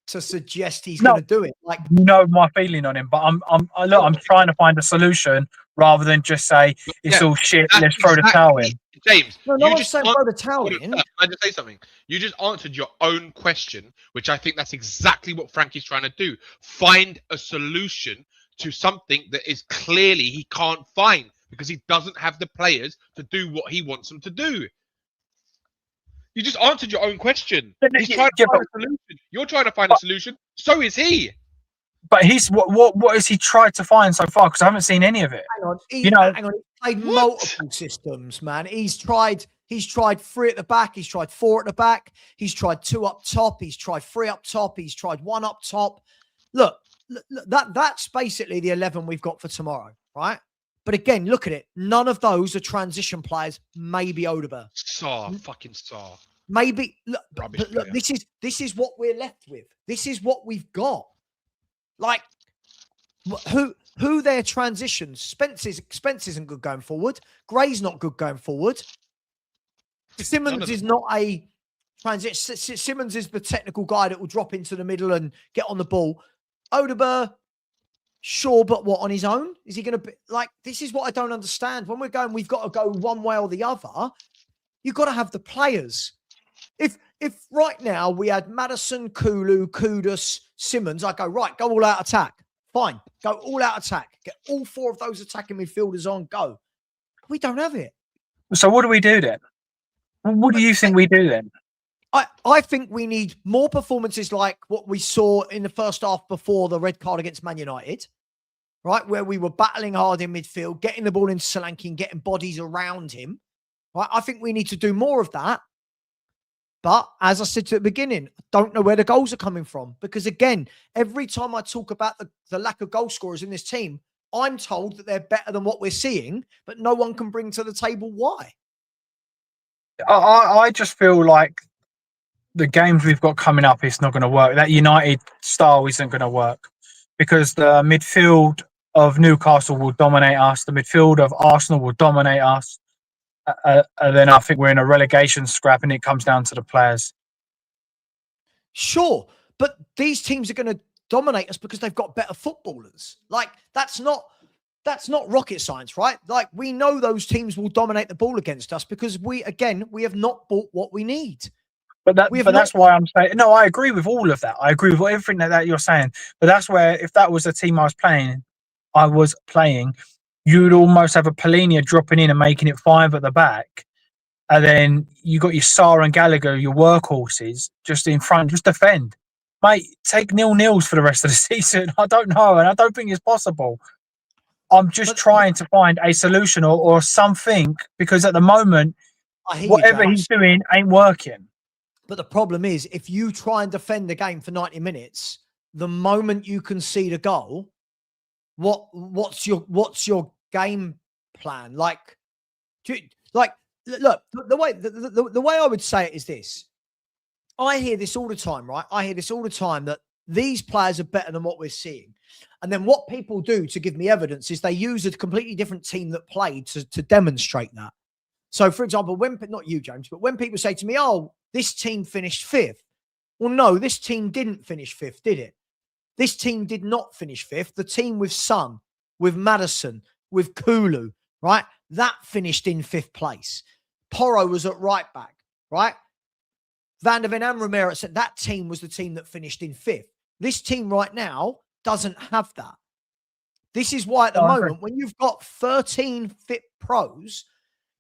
To suggest he's going to do it, like, you know my feeling on him, but I'm trying to find a solution rather than just say it's all shit. Let's throw the towel in. James, no one's saying throw the towel in. Can I just say something? You just answered your own question, which I think that's exactly what Frankie's trying to do. Find a solution to something that is clearly he can't find because he doesn't have the players to do what he wants them to do. You just answered your own question. He's trying to find a solution. You're trying to find a solution. So is he. But he's what has he tried to find so far? Because I haven't seen any of it. Hang on. He's played multiple systems, man. He's tried 3 at the back. He's tried 4 at the back. He's tried 2 up top. He's tried 3 up top. He's tried 1 up top. Look, that's basically the 11 we've got for tomorrow, right? But again, look at it. None of those are transition players. Maybe Odegaard. Fucking Sarr. Maybe. Look, this is what we're left with. This is what we've got. Like, who their transitions? Spence isn't good going forward. Gray's not good going forward. Simmons is not a transition. Simmons is the technical guy that will drop into the middle and get on the ball. Odegaard, sure, but what, on his own? Is he going to be like, this is what I don't understand. When we're going, we've got to go one way or the other. You've got to have the players. If right now we had Maddison, Kulu, Kudus, Simmons, I go, right, go all out attack. Fine. Go all out attack. Get all 4 of those attacking midfielders on, go. We don't have it. So what do we do then? What do you think we do then? I think we need more performances like what we saw in the first half before the red card against Man United, right? Where we were battling hard in midfield, getting the ball into Solanke and getting bodies around him. Right? I think we need to do more of that. But as I said to the beginning, I don't know where the goals are coming from. Because again, every time I talk about the lack of goal scorers in this team, I'm told that they're better than what we're seeing, but no one can bring to the table why. I just feel like the games we've got coming up, it's not going to work. That United style isn't going to work because the midfield of Newcastle will dominate us. The midfield of Arsenal will dominate us. And then I think we're in a relegation scrap and it comes down to the players. Sure, but these teams are going to dominate us because they've got better footballers. Like, that's not rocket science, right? Like, we know those teams will dominate the ball against us because we have not bought what we need. But that's why I'm saying, no, I agree with all of that. I agree with everything that you're saying. But that's where, if that was the team I was playing, you'd almost have a Polinia dropping in and making it 5 at the back. And then you got your Sarr and Gallagher, your workhorses, just in front, just defend. Mate, take 0-0s for the rest of the season. I don't know, and I don't think it's possible. I'm just trying to find a solution or something, because at the moment, whatever he's doing ain't working. But the problem is, if you try and defend the game for 90 minutes, the moment you concede a goal, what's your game plan? Like, look, the way I would say it is this. I hear this all the time, right? I hear this all the time that these players are better than what we're seeing. And then what people do to give me evidence is they use a completely different team that played to demonstrate that. So, for example, not you, James, but when people say to me, oh, this team finished 5th. Well, no, this team didn't finish 5th, did it? This team did not finish 5th. The team with Son, with Maddison, with Kulu, right? That finished in 5th place. Porro was at right back, right? Van der Ven and Romero said that team was the team that finished in 5th. This team right now doesn't have that. This is why at the moment, when you've got 13 fit pros,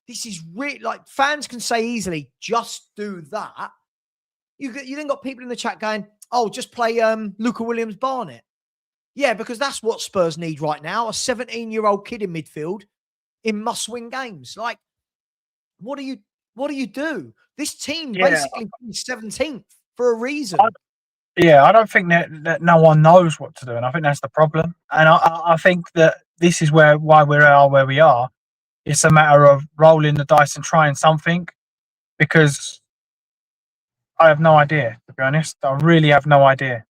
this is really like fans can say easily, just do that. You then got people in the chat going, oh, just play Luca Williams-Barnett. Yeah, because that's what Spurs need right now. A 17-year-old kid in midfield in must-win games. Like, what do you do? This team basically finished 17th for a reason. I don't think that no one knows what to do, and I think that's the problem. And I think that this is why we are where we are. It's a matter of rolling the dice and trying something, because I have no idea, to be honest. I really have no idea.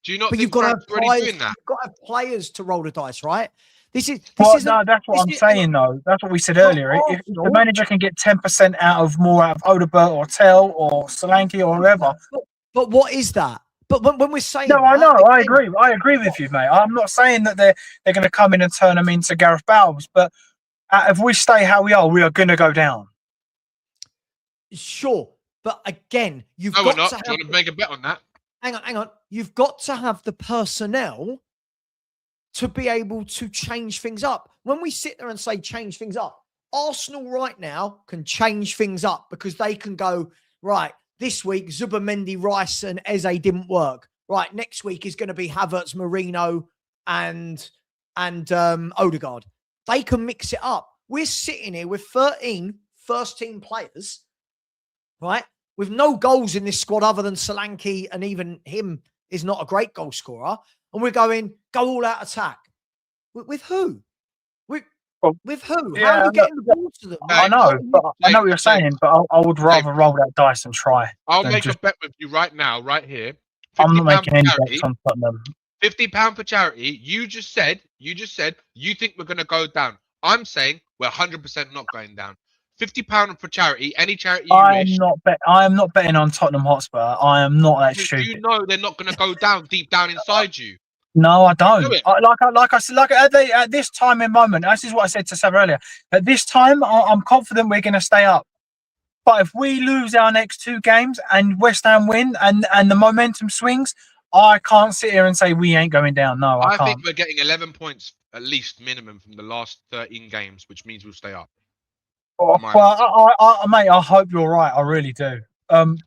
Do you not but think you've got to have players, doing that? You've got to have players to roll the dice, right? That's what I'm saying, though. That's what we said earlier. If the manager can get 10% out of Odegaard or Tell or Solanke or whoever. But what is that? But when we're saying I know, I agree. I agree with you, mate. I'm not saying that they're going to come in and turn them into Gareth Bales, but if we stay how we are going to go down. Sure, but again, you've got got we're not. to. Do you want to make a bet on that? Hang on. You've got to have the personnel to be able to change things up. When we sit there and say change things up, Arsenal right now can change things up because they can go, right, this week, Zubimendi, Rice and Eze didn't work. Right, next week is going to be Havertz, Marino and Odegaard. They can mix it up. We're sitting here with 13 first-team players, right, with no goals in this squad other than Solanke, and even him is not a great goal scorer. And we're going, go all-out attack. With who? With who? Yeah, how are you getting the ball to them? I know what you're saying, but I would rather roll that dice and try. I'll make a bet with you right now, right here. I'm not making any bets on Tottenham. £50 for charity. You just said you think we're going to go down. I'm saying we're 100% not going down. £50 for charity, any charity you wish. I am not betting on Tottenham Hotspur. I am not that stupid. You know they're not going to go down deep down inside you. No, I don't. Like I said, at this time and moment, this is what I said to Savva earlier. At this time, I'm confident we're going to stay up. But if we lose our next 2 games and West Ham win and the momentum swings, I can't sit here and say we ain't going down. No, I can't. I think we're getting 11 points at least minimum from the last 13 games, which means we'll stay up. Well, mate, I hope you're right. I really do.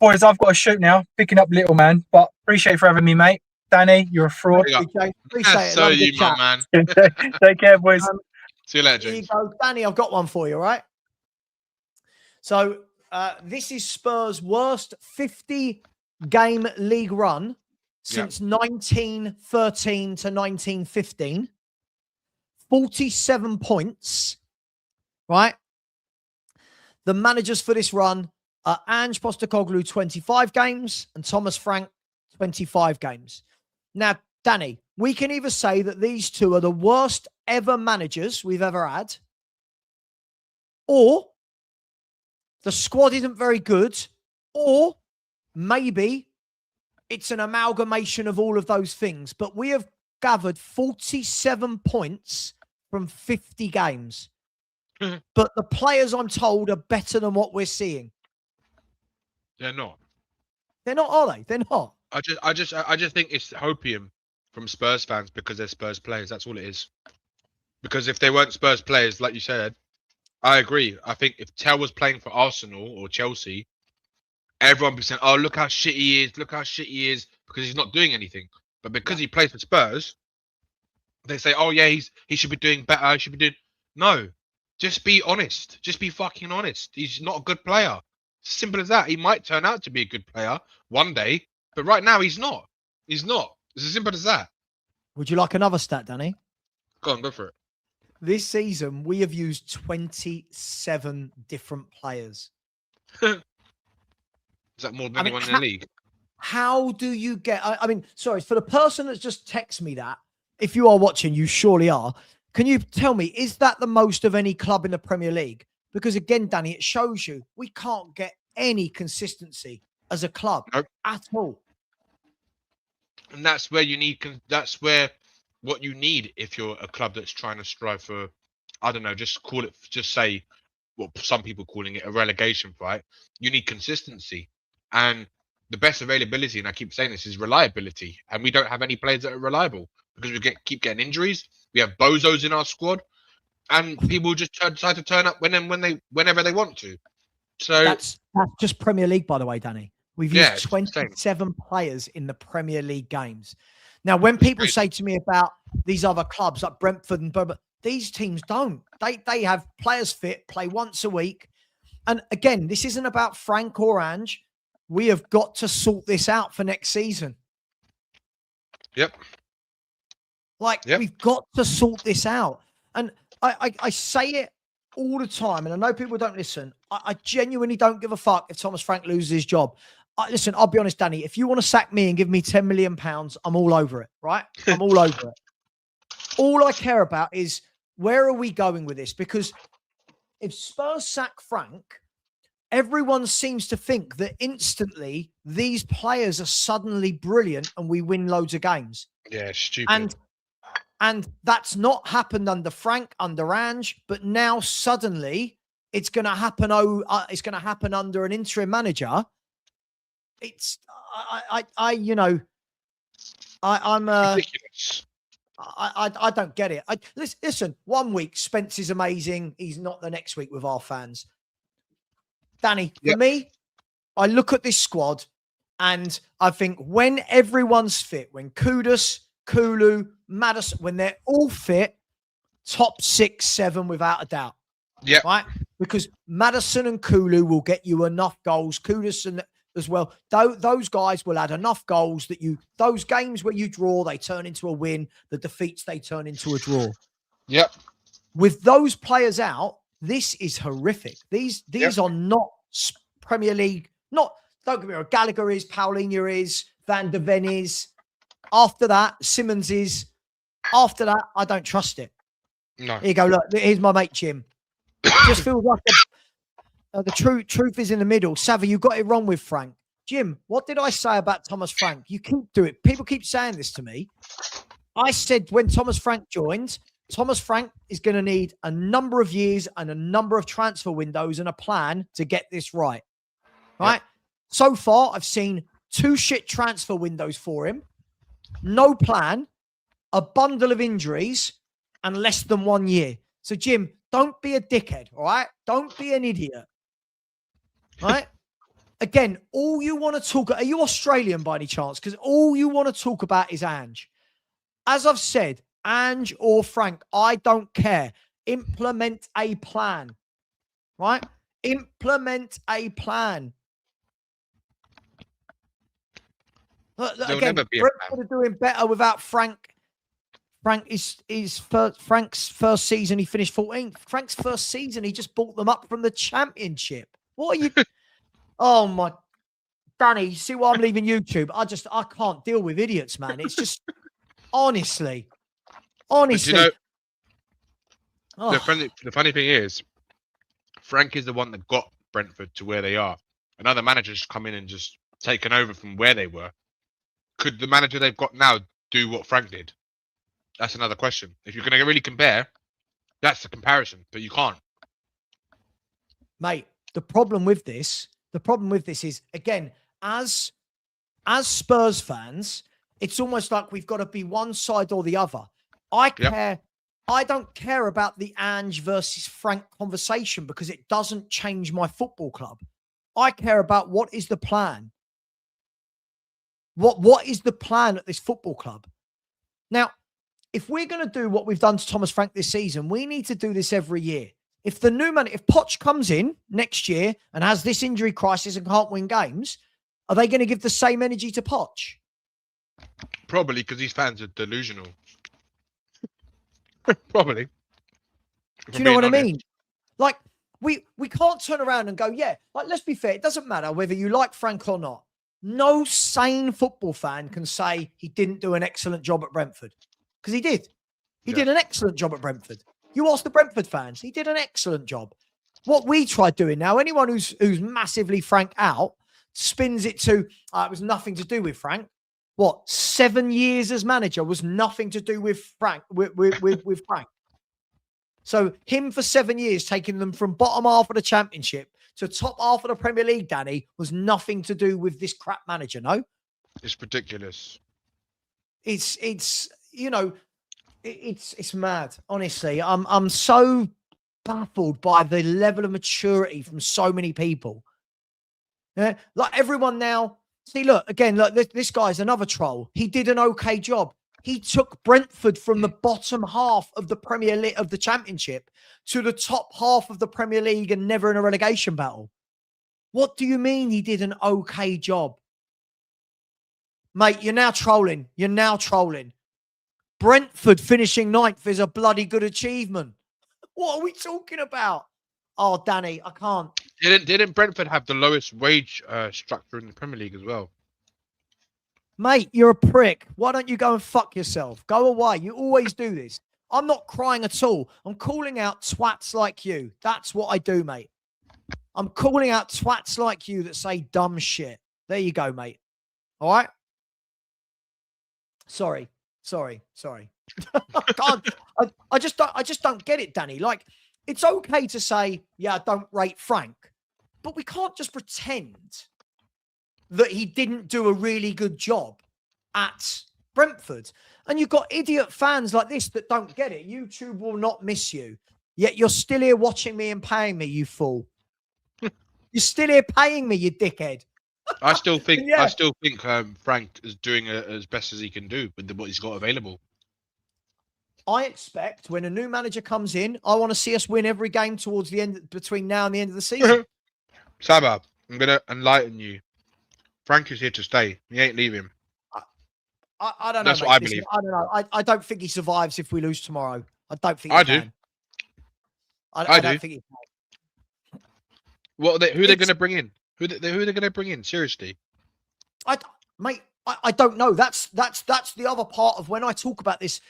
Boys, I've got to shoot now. Picking up little man, but appreciate you for having me, mate. Danny, you're a fraud. Appreciate it. So you, my man. Take care, boys. See you later, James. Here you go. Danny, I've got one for you, right? So this is Spurs' worst 50-game league run since 1913 to 1915. 47 points, right? The managers for this run are Ange Postecoglou, 25 games, and Thomas Frank, 25 games. Now, Danny, we can either say that these two are the worst ever managers we've ever had, or the squad isn't very good, or maybe it's an amalgamation of all of those things. But we have gathered 47 points from 50 games. But the players, I'm told, are better than what we're seeing. They're not. They're not, are they? They're not. I just think it's hopium from Spurs fans because they're Spurs players. That's all it is. Because if they weren't Spurs players, like you said, I agree. I think if Tell was playing for Arsenal or Chelsea, everyone would be saying, "Oh, look how shit he is! Look how shit he is!" Because he's not doing anything. But because he plays for Spurs, they say, "Oh yeah, he should be doing better. He should be doing." No, just be honest. Just be fucking honest. He's not a good player. Simple as that. He might turn out to be a good player one day, but right now he's not. He's not. It's as simple as that. Would you like another stat, Danny? Go on, go for it. This season, we have used 27 different players. Is that more than anyone in the league? How do you get... I mean, sorry, for the person that's just texted me that, if you are watching, you surely are. Can you tell me, is that the most of any club in the Premier League? Because again, Danny, it shows you we can't get any consistency as a club at all. And that's where you need. That's where what you need if you're a club that's trying to strive for, I don't know, just call it, just say, well, some people calling it a relegation fight. You need consistency, and the best availability, and I keep saying this, is reliability. And we don't have any players that are reliable because we keep getting injuries. We have bozos in our squad, and people just decide to turn up whenever they want to. So that's just Premier League, by the way, Danny. We've used 27 insane. players in the Premier League games. Now, when people say to me about these other clubs like Brentford and Burbank, these teams don't. They have players fit, play once a week. And again, this isn't about Frank or Ange. We have got to sort this out for next season. Yep. We've got to sort this out. And I say it all the time, and I know people don't listen. I genuinely don't give a fuck if Thomas Frank loses his job. Listen, I'll be honest, Danny. If you want to sack me and give me £10 million, I'm all over it, right? I'm all over it. All I care about is where are we going with this? Because if Spurs sack Frank, everyone seems to think that instantly these players are suddenly brilliant and we win loads of games. Yeah, stupid. And that's not happened under Frank, under Ange, but now suddenly it's going to happen. It's going to happen under an interim manager. I'm ridiculous. I don't get it. Listen, 1 week Spence is amazing. He's not the next week with our fans. Danny, for me, I look at this squad and I think when everyone's fit, when Kudus, Kulu, Maddison, when they're all fit, top 6, 7 without a doubt. Yeah. Right? Because Maddison and Kulu will get you enough goals. Kudus and as well. Those guys will add enough goals that those games where you draw, they turn into a win. The defeats, they turn into a draw. Yep. With those players out, this is horrific. These are not Premier League. Don't get me wrong. Gallagher is, Paulinho is, Van der Ven is. After that, Simmons is. After that, I don't trust it. No. Here you go. Look, here's my mate Jim. It just feels like the truth is in the middle. Savva, you got it wrong with Frank. Jim, what did I say about Thomas Frank? You keep doing it. People keep saying this to me. I said when Thomas Frank joins, Thomas Frank is going to need a number of years and a number of transfer windows and a plan to get this right. Right? Yep. So far, I've seen 2 shit transfer windows for him, no plan, a bundle of injuries, and less than 1 year. So, Jim, don't be a dickhead, all right? Don't be an idiot. Right? Again, all you want to talk... Are you Australian by any chance? Because all you want to talk about is Ange. As I've said, Ange or Frank, I don't care. Implement a plan. Right? Implement a plan. Look, again, Brentford are doing better without Frank. Frank's first season, he finished 14th. Frank's first season, he just brought them up from the Championship. What are you... Oh, my... Danny, you see why I'm leaving YouTube? I can't deal with idiots, man. It's just... honestly. But you know, the funny thing is, Frank is the one that got Brentford to where they are. Another manager's come in and just taken over from where they were. Could the manager they've got now do what Frank did? That's another question. If you're going to really compare, that's the comparison, but you can't. Mate, the problem with this is, again, as Spurs fans, it's almost like we've got to be one side or the other. I don't care about the Ange versus Frank conversation because it doesn't change my football club. I care about what is the plan. What is the plan at this football club? Now, if we're going to do what we've done to Thomas Frank this season, we need to do this every year. If the new man, if Poch comes in next year and has this injury crisis and can't win games, are they going to give the same energy to Poch? Probably, because these fans are delusional. Probably. Do you know what I mean? Like, we can't turn around and go, yeah, like, let's be fair. It doesn't matter whether you like Frank or not. No sane football fan can say he didn't do an excellent job at Brentford. Because he did. He did an excellent job at Brentford. You ask the Brentford fans, he did an excellent job. What we try doing now, anyone who's massively Frank out, spins it to, it was nothing to do with Frank. what, 7 years as manager was nothing to do with Frank, with Frank. So him for 7 years, taking them from bottom half of the championship to top half of the Premier League, Danny, was nothing to do with this crap manager, no? It's ridiculous. It's you know, it's mad. Honestly, I'm so baffled by the level of maturity from so many people. Yeah, like everyone now. See, look again. Look, this guy's another troll. He did an okay job. He took Brentford from the bottom half of the Premier League of the Championship to the top half of the Premier League and never in a relegation battle. What do you mean he did an okay job? Mate, you're now trolling. You're now trolling. Brentford finishing 9th is a bloody good achievement. What are we talking about? Oh, Danny, I can't. Didn't Brentford have the lowest wage structure in the Premier League as well? Mate, you're a prick. Why don't you go and fuck yourself? Go away. You always do this. I'm not crying at all. I'm calling out twats like you. That's what I do, mate. I'm calling out twats like you that say dumb shit. There you go, mate. All right? Sorry. I can't. I just don't get it, Danny. Like, it's okay to say, yeah, I don't rate Frank, but we can't just pretend that he didn't do a really good job at Brentford. And you've got idiot fans like this that don't get it. YouTube will not miss you. Yet you're still here watching me and paying me, you fool. You're still here paying me, you dickhead. I still think Yeah. Frank is doing as best as he can do with what he's got available. I expect when a new manager comes in, I want to see us win every game towards the end, between now and the end of the season. Savva, I'm going to enlighten you. Frank is here to stay. He ain't leaving. I don't know. That's mate. what I Listen, believe. I don't know. I don't think he survives if we lose tomorrow. I don't think I he do. can. I don't think he can. Who are they going to bring in? Who are they going to bring in? Seriously. Mate, I don't know. That's the other part of when I talk about this.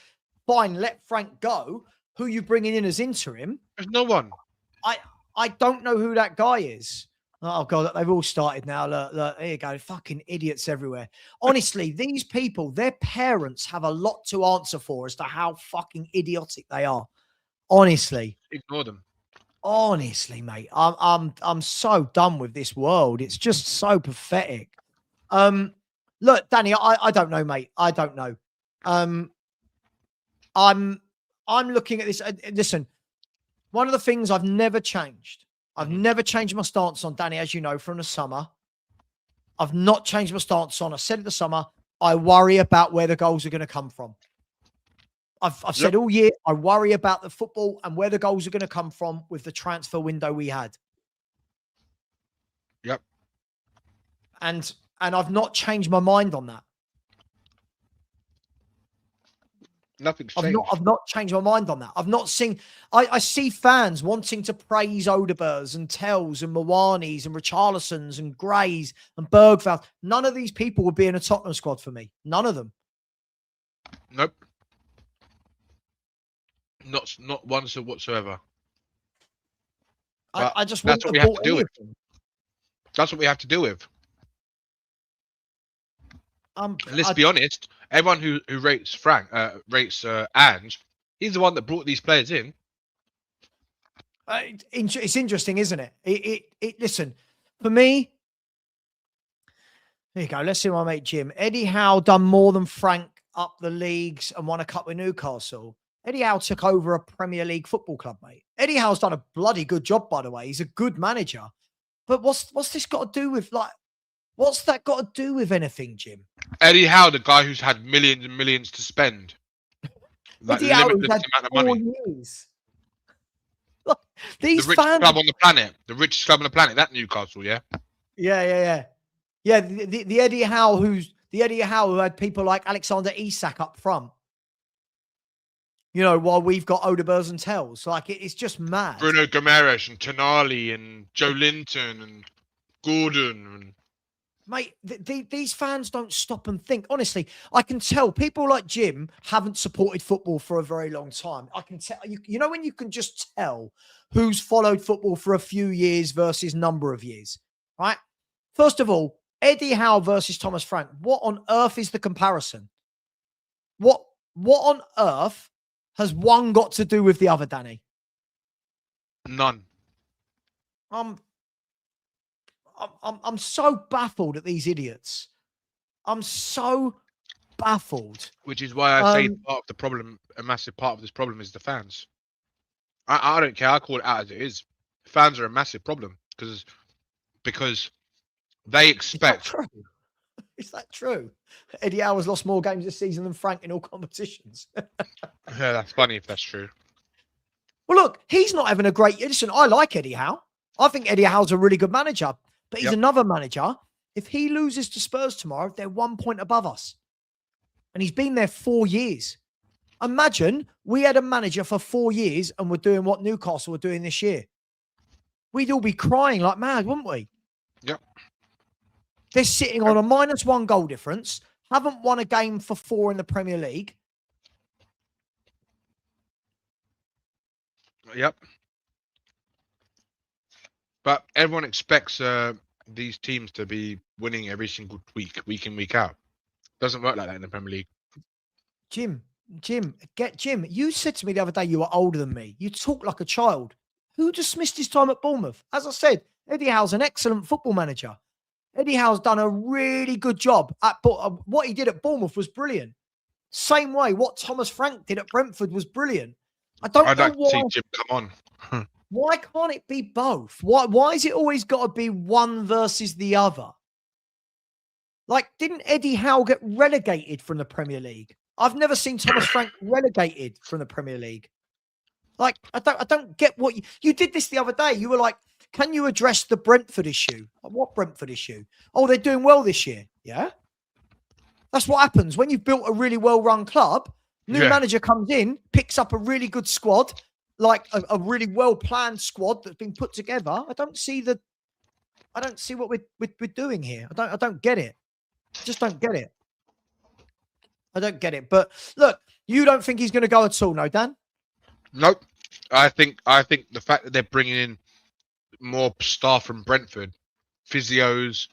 Fine, let Frank go. Who you bringing in as interim? There's no one. I don't know who that guy is. Oh, God, they've all started now. Look, here you go. Fucking idiots everywhere. Honestly, these people, their parents have a lot to answer for as to how fucking idiotic they are. Honestly. Ignore them. Honestly, mate. I'm so done with this world. It's just so pathetic. Look, Danny, I don't know, mate. I don't know. I'm looking at this. Listen, one of the things I've never changed. I've never changed my stance on Danny, as you know, from the summer. I've not changed my stance on. I said in the summer, I worry about where the goals are going to come from. I've said all year, I worry about the football and where the goals are going to come from with the transfer window we had. Yep. And I've not changed my mind on that. Nothing's changed. I've not changed my mind on that. I've not seen. I see fans wanting to praise Odebers and Tells and Mwanis and Richarlisons and Grays and Bergveld. None of these people would be in a Tottenham squad for me. None of them. Nope. Not one whatsoever. I just that's what we have to deal with. Them. That's what we have to deal with. Let's be honest. Everyone who rates Frank, rates Ange, he's the one that brought these players in. It's interesting, isn't it? Listen, for me, there you go. Let's see my mate Jim. Eddie Howe done more than Frank up the leagues and won a cup with Newcastle. Eddie Howe took over a Premier League football club, mate. Eddie Howe's done a bloody good job, by the way. He's a good manager. But what's this got to do with, like, what's that got to do with anything, Jim? Eddie Howe, the guy who's had millions and millions to spend. Like, Eddie Howe, limitless who's had amount of money. 4 years. Look, these the richest fans... club on the planet. The richest club on the planet. That Newcastle, yeah? Yeah. Yeah, the Eddie Howe who had people like Alexander Isak up front. You know, while we've got Odebers and Tells. Like, it's just mad. Bruno Gomes and Tonali and Joe Linton and Gordon. And... Mate, these fans don't stop and think. Honestly, I can tell people like Jim haven't supported football for a very long time. I can tell. You know when you can just tell who's followed football for a few years versus number of years, right? First of all, Eddie Howe versus Thomas Frank. What on earth is the comparison? What on earth has one got to do with the other, Danny? None. I'm so baffled at these idiots. I'm so baffled. Which is why I say part of the problem, a massive part of this problem, is the fans. I don't care. I call it out as it is. Fans are a massive problem because they expect. Is that true? Eddie Howe has lost more games this season than Frank in all competitions. Yeah, that's funny if that's true. Well, look, he's not having a great. Listen, I like Eddie Howe. I think Eddie Howe's a really good manager, but he's another manager. If he loses to Spurs tomorrow, they're 1 point above us. And he's been there 4 years. Imagine we had a manager for 4 years and we're doing what Newcastle were doing this year. We'd all be crying like mad, wouldn't we? Yep. They're sitting on a -1 goal difference, haven't won a game for 4 in the Premier League. Yep. But everyone expects these teams to be winning every single week in, week out. Doesn't work like that in the Premier League. Jim, you said to me the other day you were older than me. You talk like a child. Who dismissed his time at Bournemouth? As I said, Eddie Howe's an excellent football manager. Eddie Howe's done a really good job. What he did at Bournemouth was brilliant. Same way, what Thomas Frank did at Brentford was brilliant. I'd like to see Jim come on. Why can't it be both? Why is it always got to be one versus the other? Like, didn't Eddie Howe get relegated from the Premier League? I've never seen Thomas Frank relegated from the Premier League. Like, I don't get what you did this the other day. You were like, can you address the Brentford issue? What Brentford issue? Oh, they're doing well this year. Yeah. That's what happens when you've built a really well-run club. New manager comes in, picks up a really good squad, like a really well-planned squad that's been put together. I don't see what we're doing here. I don't get it. I just don't get it. I don't get it. But look, you don't think he's going to go at all, no, Dan? Nope. I think the fact that they're bringing in more staff from Brentford, physios,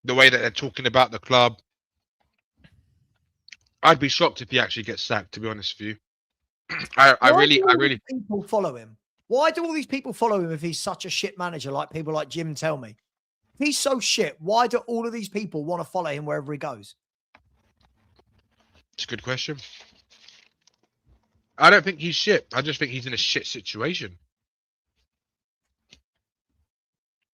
the way that they're talking about the club, I'd be shocked if he actually gets sacked, to be honest with you. I really people follow him. Why do all these people follow him if he's such a shit manager, like people like Jim tell me? If he's so shit, why do all of these people want to follow him wherever he goes? It's a good question. I don't think he's shit. I just think he's in a shit situation.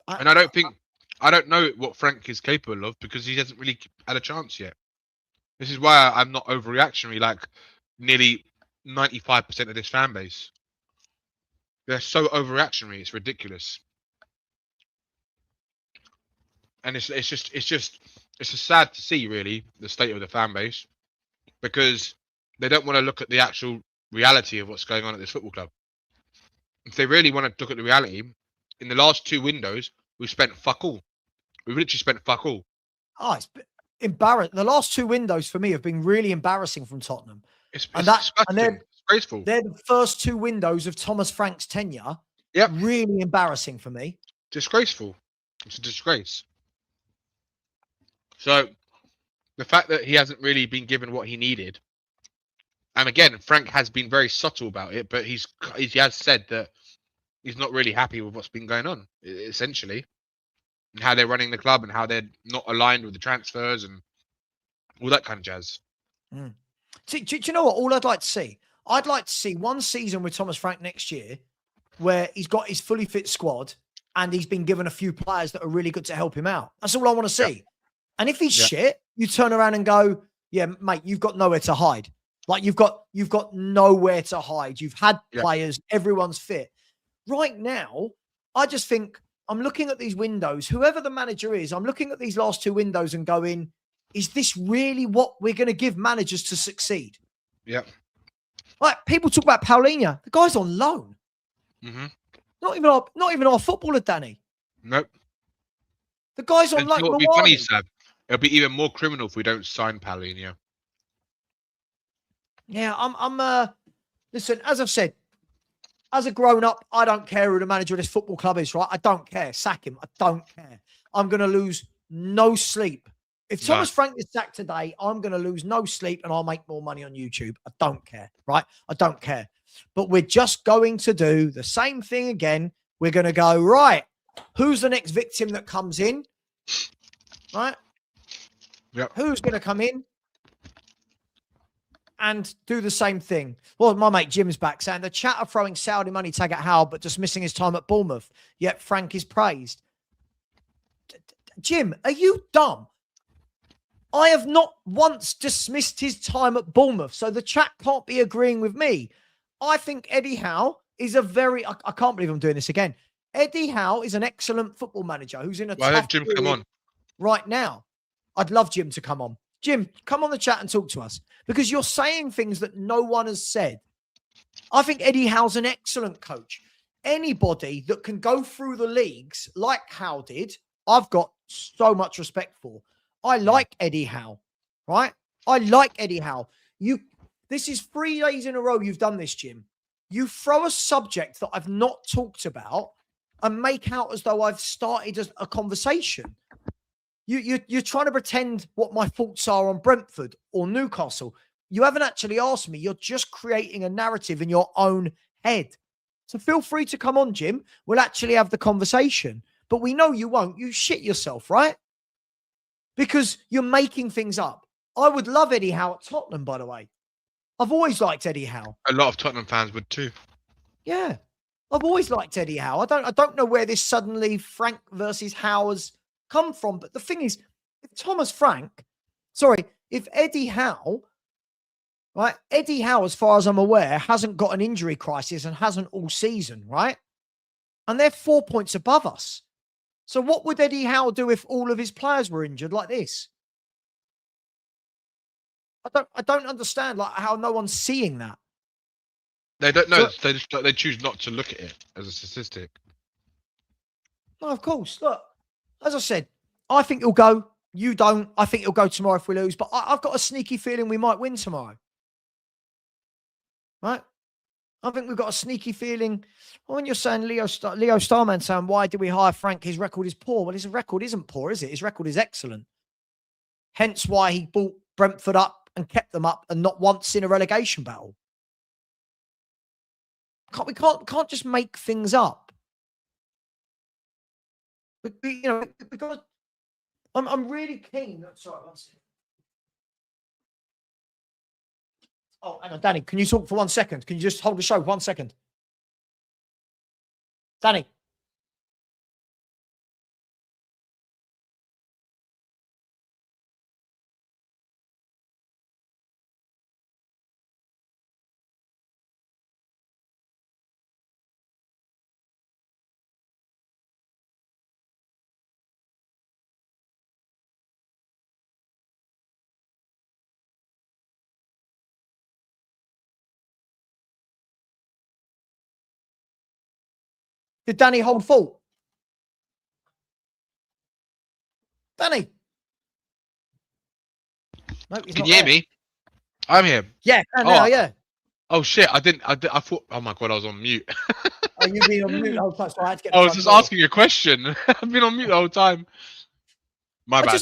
And I don't know what Frank is capable of because he hasn't really had a chance yet. This is why I'm not overreactionary like nearly 95% of this fan base. They're so overreactionary, it's ridiculous. And it's just sad to see, really, the state of the fan base, because they don't want to look at the actual reality of what's going on at this football club. If they really want to look at the reality, in the last 2 windows, we've spent fuck all. We've literally spent fuck all. Oh, it's embarrassing. The last 2 windows for me have been really embarrassing from Tottenham. It's disgusting. They're the first 2 windows of Thomas Frank's tenure. Yep. Really embarrassing for me. Disgraceful. It's a disgrace. So the fact that he hasn't really been given what he needed, and again, Frank has been very subtle about it, but he has said that he's not really happy with what's been going on, essentially, and how they're running the club and how they're not aligned with the transfers and all that kind of jazz. Mm. See, do you know what? All I'd like to see? I'd like to see one season with Thomas Frank next year where he's got his fully fit squad and he's been given a few players that are really good to help him out. That's all I want to see. Yeah. And if he's shit, you turn around and go, yeah, mate, you've got nowhere to hide. Like you've got nowhere to hide. You've had players, everyone's fit. Right now, I just think I'm looking at these windows, whoever the manager is, I'm looking at these last 2 windows and going, is this really what we're going to give managers to succeed? Yeah. Like people talk about Paulinho. The guy's on loan. Mm-hmm. Not even our footballer, Danny. Nope. The guy's on loan. It would be funny, Sav. It'll be even more criminal if we don't sign Paulinho. Yeah, listen, as I've said, as a grown-up, I don't care who the manager of this football club is, right? I don't care. Sack him. I don't care. I'm going to lose no sleep. If No. Thomas Frank is sacked today, I'm going to lose no sleep and I'll make more money on YouTube. I don't care, right? I don't care. But we're just going to do the same thing again. We're going to go, right, who's the next victim that comes in? Right? Yep. Who's going to come in and do the same thing? Well, my mate Jim's back saying the chat are throwing Saudi money tag at Howe, but dismissing his time at Bournemouth. Yet Frank is praised. Jim, are you dumb? I have not once dismissed his time at Bournemouth, so the chat can't be agreeing with me. I think Eddie Howe is a very... I can't believe I'm doing this again. Eddie Howe is an excellent football manager who's in a Why tough don't Jim come period on? right now. I'd love Jim to come on. Jim, come on the chat and talk to us because you're saying things that no one has said. I think Eddie Howe's an excellent coach. Anybody that can go through the leagues like Howe did, I've got so much respect for. I like Eddie Howe, right? I like Eddie Howe. This is 3 days in a row you've done this, Jim. You throw a subject that I've not talked about and make out as though I've started a conversation. You're trying to pretend what my thoughts are on Brentford or Newcastle. You haven't actually asked me. You're just creating a narrative in your own head. So feel free to come on, Jim. We'll actually have the conversation. But we know you won't. You shit yourself, right? Because you're making things up. I would love Eddie Howe at Tottenham, by the way. I've always liked Eddie Howe. A lot of Tottenham fans would too. Yeah. I've always liked Eddie Howe. I don't know where this suddenly Frank versus Howe has come from. But the thing is, if Eddie Howe, right? Eddie Howe, as far as I'm aware, hasn't got an injury crisis and hasn't all season, right? And they're 4 points above us. So what would Eddie Howe do if all of his players were injured like this? I don't understand like how no one's seeing that. They don't know. So, They choose not to look at it as a statistic. no, of course. Look, as I said, I think he'll go. You don't. I think he'll go tomorrow if we lose. But I've got a sneaky feeling we might win tomorrow. Right? I think we've got a sneaky feeling. When you're saying Leo Starman saying, why did we hire Frank? His record is poor. Well, his record isn't poor, is it? His record is excellent. Hence why he brought Brentford up and kept them up and not once in a relegation battle. We can't just make things up. Because I'm really keen. Sorry, one second. Oh, hang on, Danny, can you talk for 1 second? Can you just hold the show for 1 second? Danny. Did Danny hold full? Danny. No, he's Can not you hear there. me? I'm here. Yeah, now, yeah. Oh shit! I thought. Oh my god! I was on mute. Oh, you've been on mute the whole time, so I had to get. I was just asking a question. I've been on mute the whole time. My bad.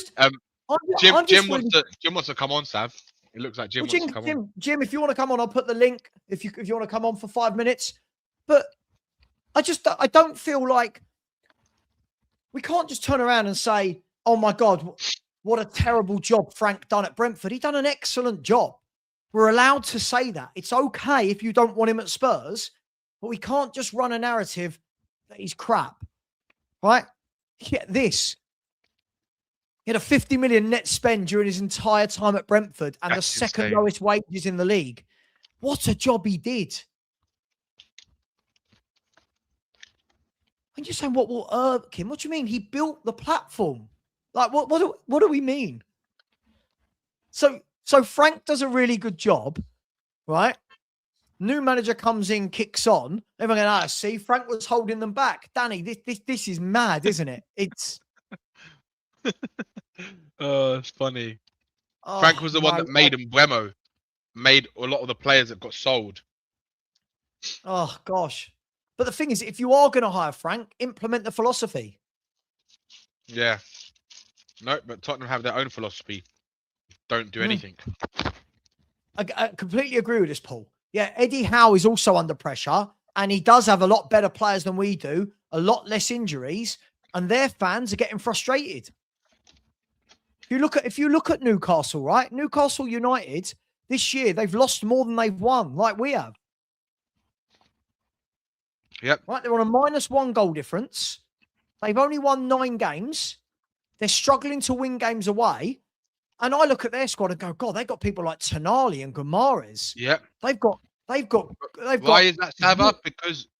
Jim wants to come on, Sav. It looks like Jim wants to come on. Jim, if you want to come on, I'll put the link. If you want to come on for 5 minutes, but I don't feel like we can't just turn around and say, "Oh my God, what a terrible job Frank done at Brentford." He done an excellent job. We're allowed to say that. It's okay if you don't want him at Spurs, but we can't just run a narrative that he's crap, right? Get this. He had a 50 million net spend during his entire time at Brentford and That's the second insane. lowest wages in the league. What a job he did. And you're saying, what will irk him? What do you mean? He built the platform. Like, what do we mean? So Frank does a really good job, right? New manager comes in, kicks on. Everyone going, see, Frank was holding them back. Danny, this is mad, isn't it? It's... It's funny. Frank was the one that made Mbeumo, made a lot of the players that got sold. Oh, gosh. But the thing is, if you are going to hire Frank, implement the philosophy. Yeah. No, but Tottenham have their own philosophy. Don't do anything. I completely agree with this, Paul. Yeah, Eddie Howe is also under pressure, and he does have a lot better players than we do, a lot less injuries, and their fans are getting frustrated. If you look at Newcastle, right? Newcastle United this year, they've lost more than they've won, like we have. Yep. Right, they're on a -1 goal difference. They've only won 9 games. They're struggling to win games away. And I look at their squad and go, God, they've got people like Tonali and Guimaraes. Yep. They've got. Why is that, Savva?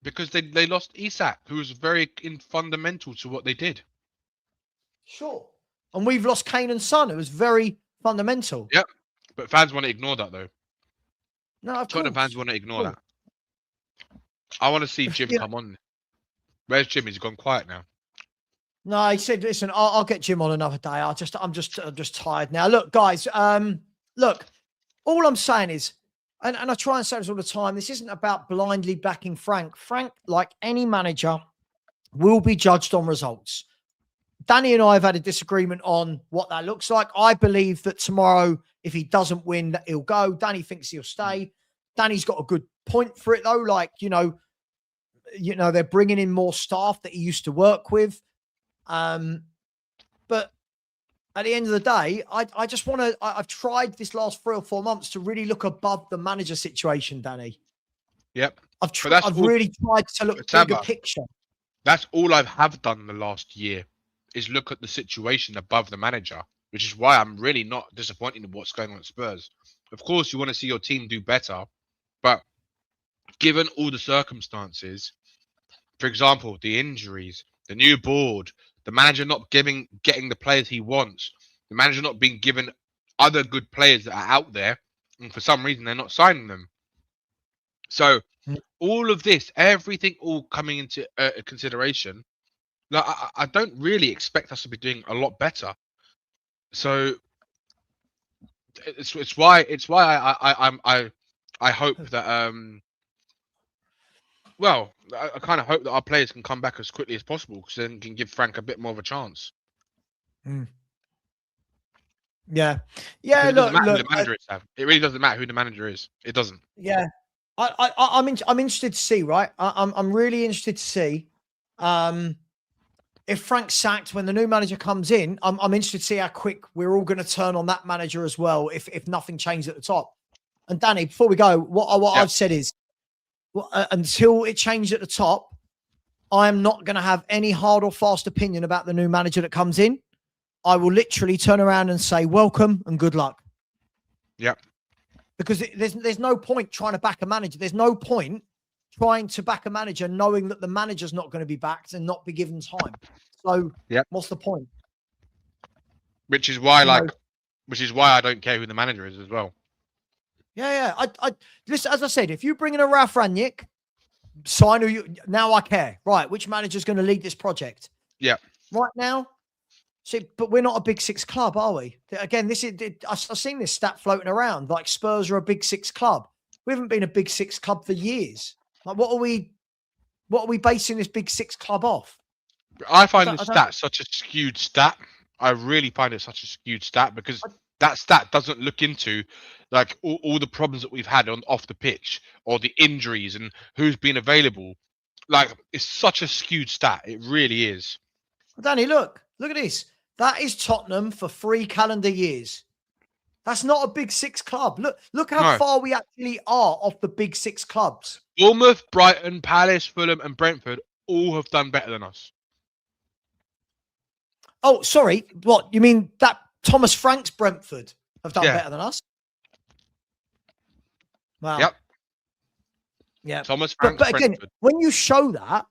Because they lost Isak, who was very fundamental to what they did. Sure. And we've lost Kane and Son. It was very fundamental. Yep. But fans want to ignore that, though. No, of Tottenham course. fans want to ignore that. I want to see Jim come on. Where's Jim? He's gone quiet now. No, he said, "Listen, I'll get Jim on another day. I'm just tired now." Look, guys. Look, all I'm saying is, and I try and say this all the time. This isn't about blindly backing Frank. Frank, like any manager, will be judged on results. Danny and I have had a disagreement on what that looks like. I believe that tomorrow, if he doesn't win, that he'll go. Danny thinks he'll stay. Danny's got a good point for it, though. Like, you know, they're bringing in more staff that he used to work with. But at the end of the day, I just want to, I've tried this last 3 or 4 months to really look above the manager situation, Danny. Yep. I've really tried to look at the picture. That's all I have done the last year, is look at the situation above the manager, which is why I'm really not disappointed in what's going on at Spurs. Of course, you want to see your team do better, but given all the circumstances, for example, the injuries, the new board, the manager not getting the players he wants, the manager not being given other good players that are out there, and for some reason they're not signing them. So all of this, everything all coming into consideration, like, I don't really expect us to be doing a lot better. So it's why I hope that well, I kind of hope that our players can come back as quickly as possible, because then can give Frank a bit more of a chance. Yeah. Look, who the manager is. It really doesn't matter who the manager is. It doesn't. Yeah, I'm interested to see. Right, I'm really interested to see if Frank's sacked when the new manager comes in. I'm interested to see how quick we're all going to turn on that manager as well. If nothing changes at the top. And Danny, before we go, what I've said is, until it changes at the top, I am not going to have any hard or fast opinion about the new manager that comes in. I will literally turn around and say, welcome and good luck. Yep. Because there's no point trying to back a manager. There's no point trying to back a manager knowing that the manager's not going to be backed and not be given time. So what's the point? Which is why I don't care who the manager is as well. Yeah. I listen, as I said, if you bring in a Ralph Rangnick, sign who you now I care. Right, which manager's going to lead this project? Yeah. Right now. See, but we're not a Big Six club, are we? Again, I've seen this stat floating around, like Spurs are a Big Six club. We haven't been a Big Six club for years. Like, what are we basing this Big Six club off? I find this stat such a skewed stat. I really find it such a skewed stat, because that stat doesn't look into like all the problems that we've had off the pitch, or the injuries and who's been available. Like, it's such a skewed stat. It really is. Danny, look at this. That is Tottenham for 3 calendar years. That's not a Big Six club. Look how far we actually are off the Big Six clubs. Bournemouth, Brighton, Palace, Fulham, and Brentford all have done better than us. Oh, sorry. What? You mean that Thomas Frank's Brentford have done better than us? Wow. Yep. Yeah. Thomas Frank's but again, Brentford. When you show that,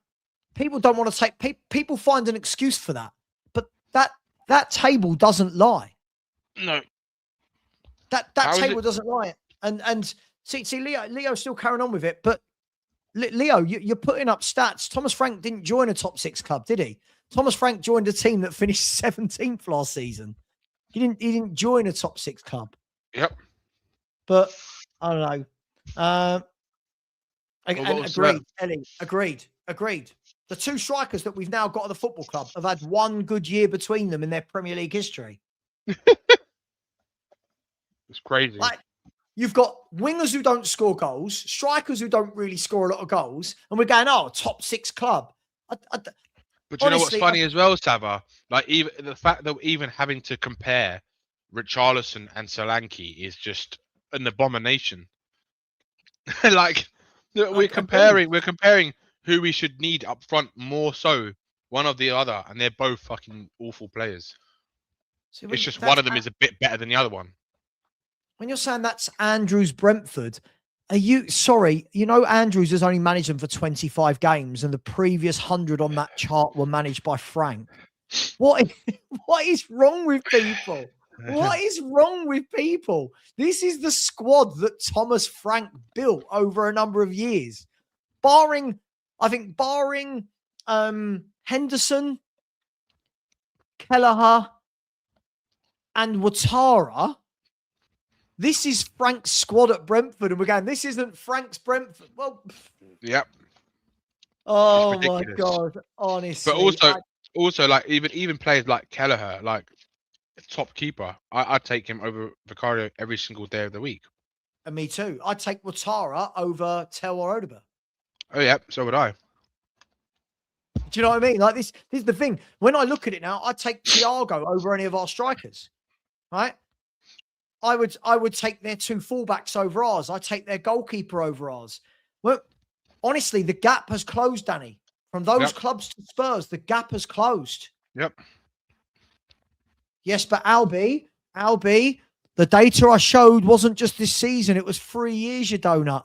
people don't want to take. People find an excuse for that. But that table doesn't lie. No. That table doesn't lie. And see, Leo's still carrying on with it. But Leo, you're putting up stats. Thomas Frank didn't join a top 6 club, did he? Thomas Frank joined a team that finished 17th last season. He didn't join a top 6 club. Yep. But I don't know. Agreed, Ellie. Agreed. Agreed. The two strikers that we've now got at the football club have had one good year between them in their Premier League history. It's crazy. Like, you've got wingers who don't score goals, strikers who don't really score a lot of goals, and we're going, oh, top 6 club. But you know what's funny as well, Savva? Like, even the fact that even having to compare Richarlison and Solanke is just an abomination. Like, we're comparing who we should need up front more so one of the other, and they're both fucking awful players. See, it's just one of them is a bit better than the other one. When you're saying that's Andrews Brentford, are you sorry? You know, Andrews has only managed them for 25 games, and the previous 100 on that chart were managed by Frank. What is wrong with people? What is wrong with people? This is the squad that Thomas Frank built over a number of years. Barring Henderson, Kelleher, and Ouattara, this is Frank's squad at Brentford. And we're going, this isn't Frank's Brentford. Well, yep. Oh my God. Honestly. But also like even players like Kelleher, like top keeper, I'd take him over Vicario every single day of the week. And me too. I'd take Ouattara over Tel or Odegaard. Oh yeah, so would I. Do you know what I mean? Like this is the thing. When I look at it now, I'd take Thiago over any of our strikers. Right? I would take their 2 fullbacks over ours. I'd take their goalkeeper over ours. Well, honestly, the gap has closed, Danny. From those clubs to Spurs, the gap has closed. Yep. Yes, but Albie, the data I showed wasn't just this season. It was 3 years, you donut.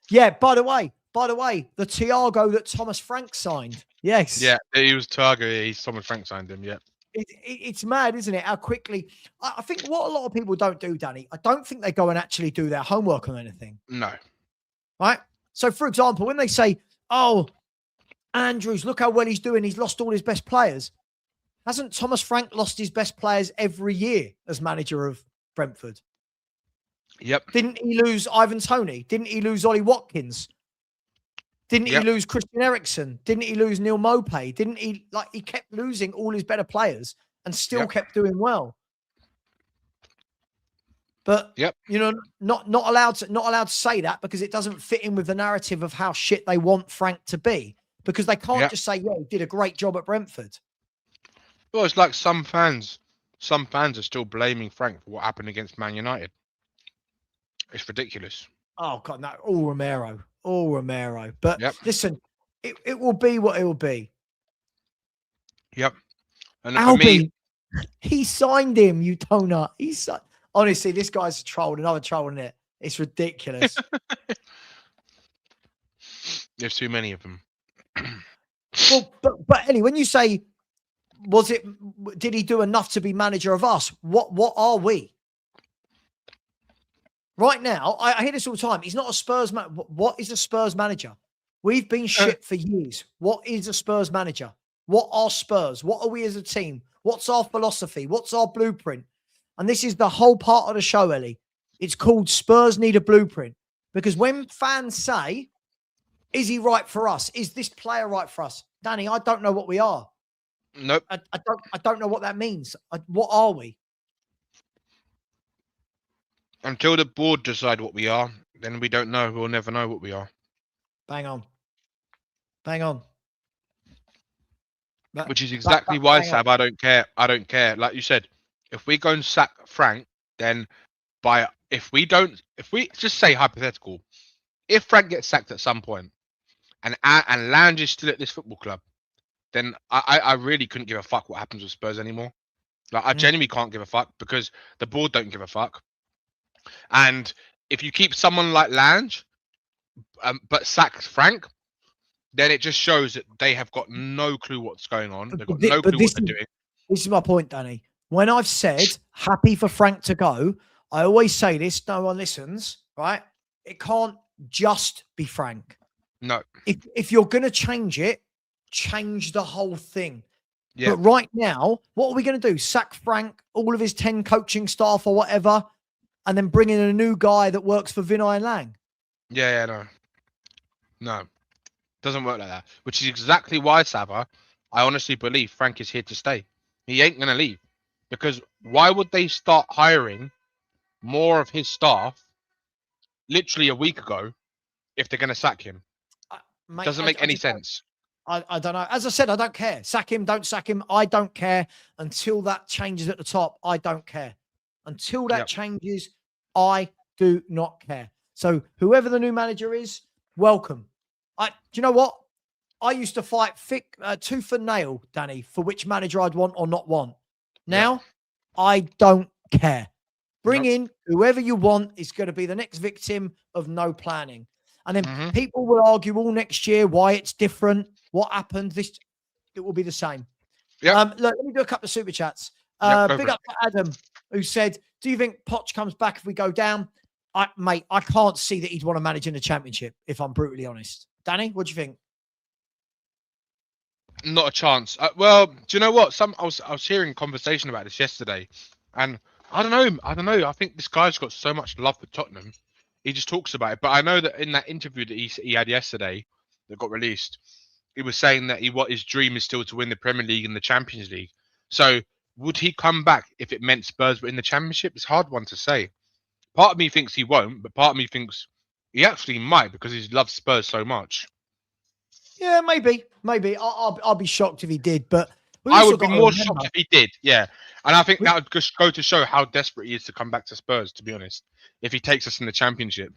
Yeah, by the way, the Thiago that Thomas Frank signed. Yes. Yeah, he was Thiago. Thomas Frank signed him, yeah. It's mad, isn't it? How quickly. I think what a lot of people don't do, Danny, I don't think they go and actually do their homework on anything. No. Right? So, for example, when they say, oh, Andrews, look how well he's doing. He's lost all his best players. Hasn't Thomas Frank lost his best players every year as manager of Brentford? Yep. Didn't he lose Ivan Toney? Didn't he lose Ollie Watkins? Didn't he lose Christian Eriksen? Didn't he lose Neil Maupay? Didn't he, like, he kept losing all his better players and still kept doing well. But you know, not allowed to say that because it doesn't fit in with the narrative of how shit they want Frank to be. Because they can't just say, yeah, he did a great job at Brentford. Well, it's like some fans are still blaming Frank for what happened against Man United. It's ridiculous. Oh God, no, all Romero. But listen, it will be what it will be. Yep. And Albie, for me, he signed him, you donut. Honestly, this guy's a troll, another troll in it. It's ridiculous. There's too many of them. Well, but anyway, when you say, did he do enough to be manager of us? What are we? Right now, I hear this all the time. He's not a Spurs man. What is a Spurs manager? We've been shit for years. What is a Spurs manager? What are Spurs? What are we as a team? What's our philosophy? What's our blueprint? And this is the whole part of the show, Ellie. It's called Spurs Need a Blueprint. Because when fans say, is he right for us? Is this player right for us? Danny, I don't know what we are. Nope. I don't know what that means. What are we? Until the board decide what we are, then we don't know. We'll never know what we are. Bang on. Which is exactly why, Sab, I don't care. Like you said, if we go and sack Frank, then if we just say hypothetical, if Frank gets sacked at some point and Lange is still at this football club, then I really couldn't give a fuck what happens with Spurs anymore. Like, I genuinely can't give a fuck because the board don't give a fuck. And if you keep someone like Lange, but sack Frank, then it just shows that they have got no clue what's going on. They've got no clue what they're doing. This is my point, Danny. When I've said happy for Frank to go, I always say this, no one listens, right? It can't just be Frank. No. If you're going to change it, change the whole thing. Yeah. But right now, what are we going to do? Sack Frank, all of his 10 coaching staff or whatever, and then bring in a new guy that works for Vinay and Lang? Yeah, no. Doesn't work like that. Which is exactly why, Savva, I honestly believe Frank is here to stay. He ain't gonna leave. Because why would they start hiring more of his staff literally a week ago if they're gonna sack him? Mate, Doesn't make any sense. I don't know. As I said, I don't care. Sack him, don't sack him. I don't care until that changes at the top. I don't care. Until that changes, I do not care. So whoever the new manager is, welcome. Do you know what? I used to fight tooth and nail, Danny, for which manager I'd want or not want. Now, I don't care. Bring in whoever you want is going to be the next victim of no planning. And then people will argue all next year why it's different, what happened. It will be the same. Look, let me do a couple of super chats. Big up to Adam, who said, do you think Poch comes back if we go down? Mate, I can't see that he'd want to manage in the Championship, if I'm brutally honest. Danny, what do you think? Not a chance. Well, do you know what? I was hearing a conversation about this yesterday, and I don't know. I think this guy's got so much love for Tottenham. He just talks about it. But I know that in that interview that he had yesterday that got released, he was saying that his dream is still to win the Premier League and the Champions League. So would he come back if it meant Spurs were in the Championship? It's a hard one to say. Part of me thinks he won't, but part of me thinks he actually might because he loves Spurs so much. Yeah, maybe. I'll be shocked if he did, but I would be more shocked if he did. Yeah, and I think that would just go to show how desperate he is to come back to Spurs. To be honest, if he takes us in the Championship.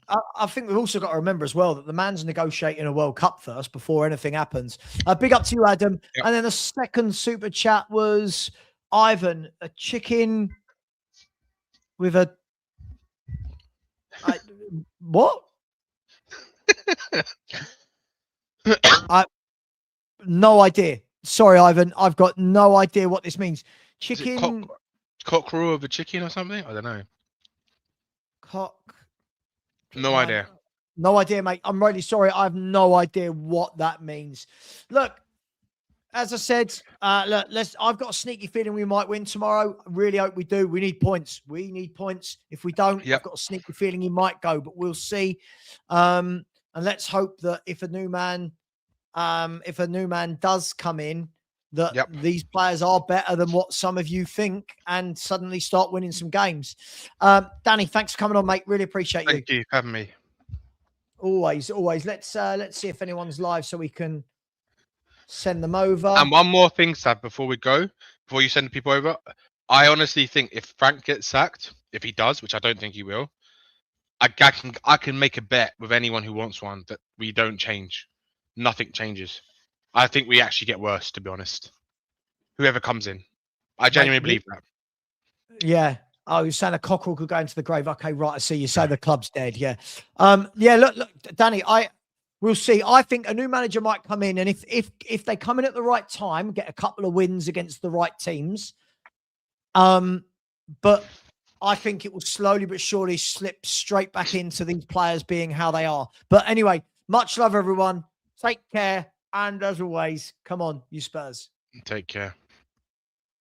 I think we've also got to remember as well that the man's negotiating a World Cup first before anything happens. Big up to you, Adam. Yep. And then the second super chat was Ivan, a chicken with a what? No idea. Sorry, Ivan. I've got no idea what this means. Chicken. Cockerel of a chicken or something? I don't know. No idea. No idea, mate. I'm really sorry. I have no idea what that means. Look, as I said, I've got a sneaky feeling we might win tomorrow. I really hope we do. We need points. If we don't, I've got a sneaky feeling he might go, but we'll see. And let's hope that if a new man does come in, that these players are better than what some of you think and suddenly start winning some games. Danny, thanks for coming on, mate. Really appreciate you. Thank you for having me. Always. Let's see if anyone's live so we can send them over. And one more thing, Sav, before you send people over, I honestly think if Frank gets sacked, if he does, which I don't think he will, I can make a bet with anyone who wants one that we don't change. Nothing changes. I think we actually get worse, to be honest. Whoever comes in. I genuinely believe that. Yeah. Oh, you're saying a cockerel could go into the grave. Okay, right. I see. You say the club's dead. Yeah. Look, Danny, we'll see. I think a new manager might come in, and if they come in at the right time, get a couple of wins against the right teams. But I think it will slowly but surely slip straight back into these players being how they are. But anyway, much love, everyone. Take care. And as always, come on, you Spurs. Take care.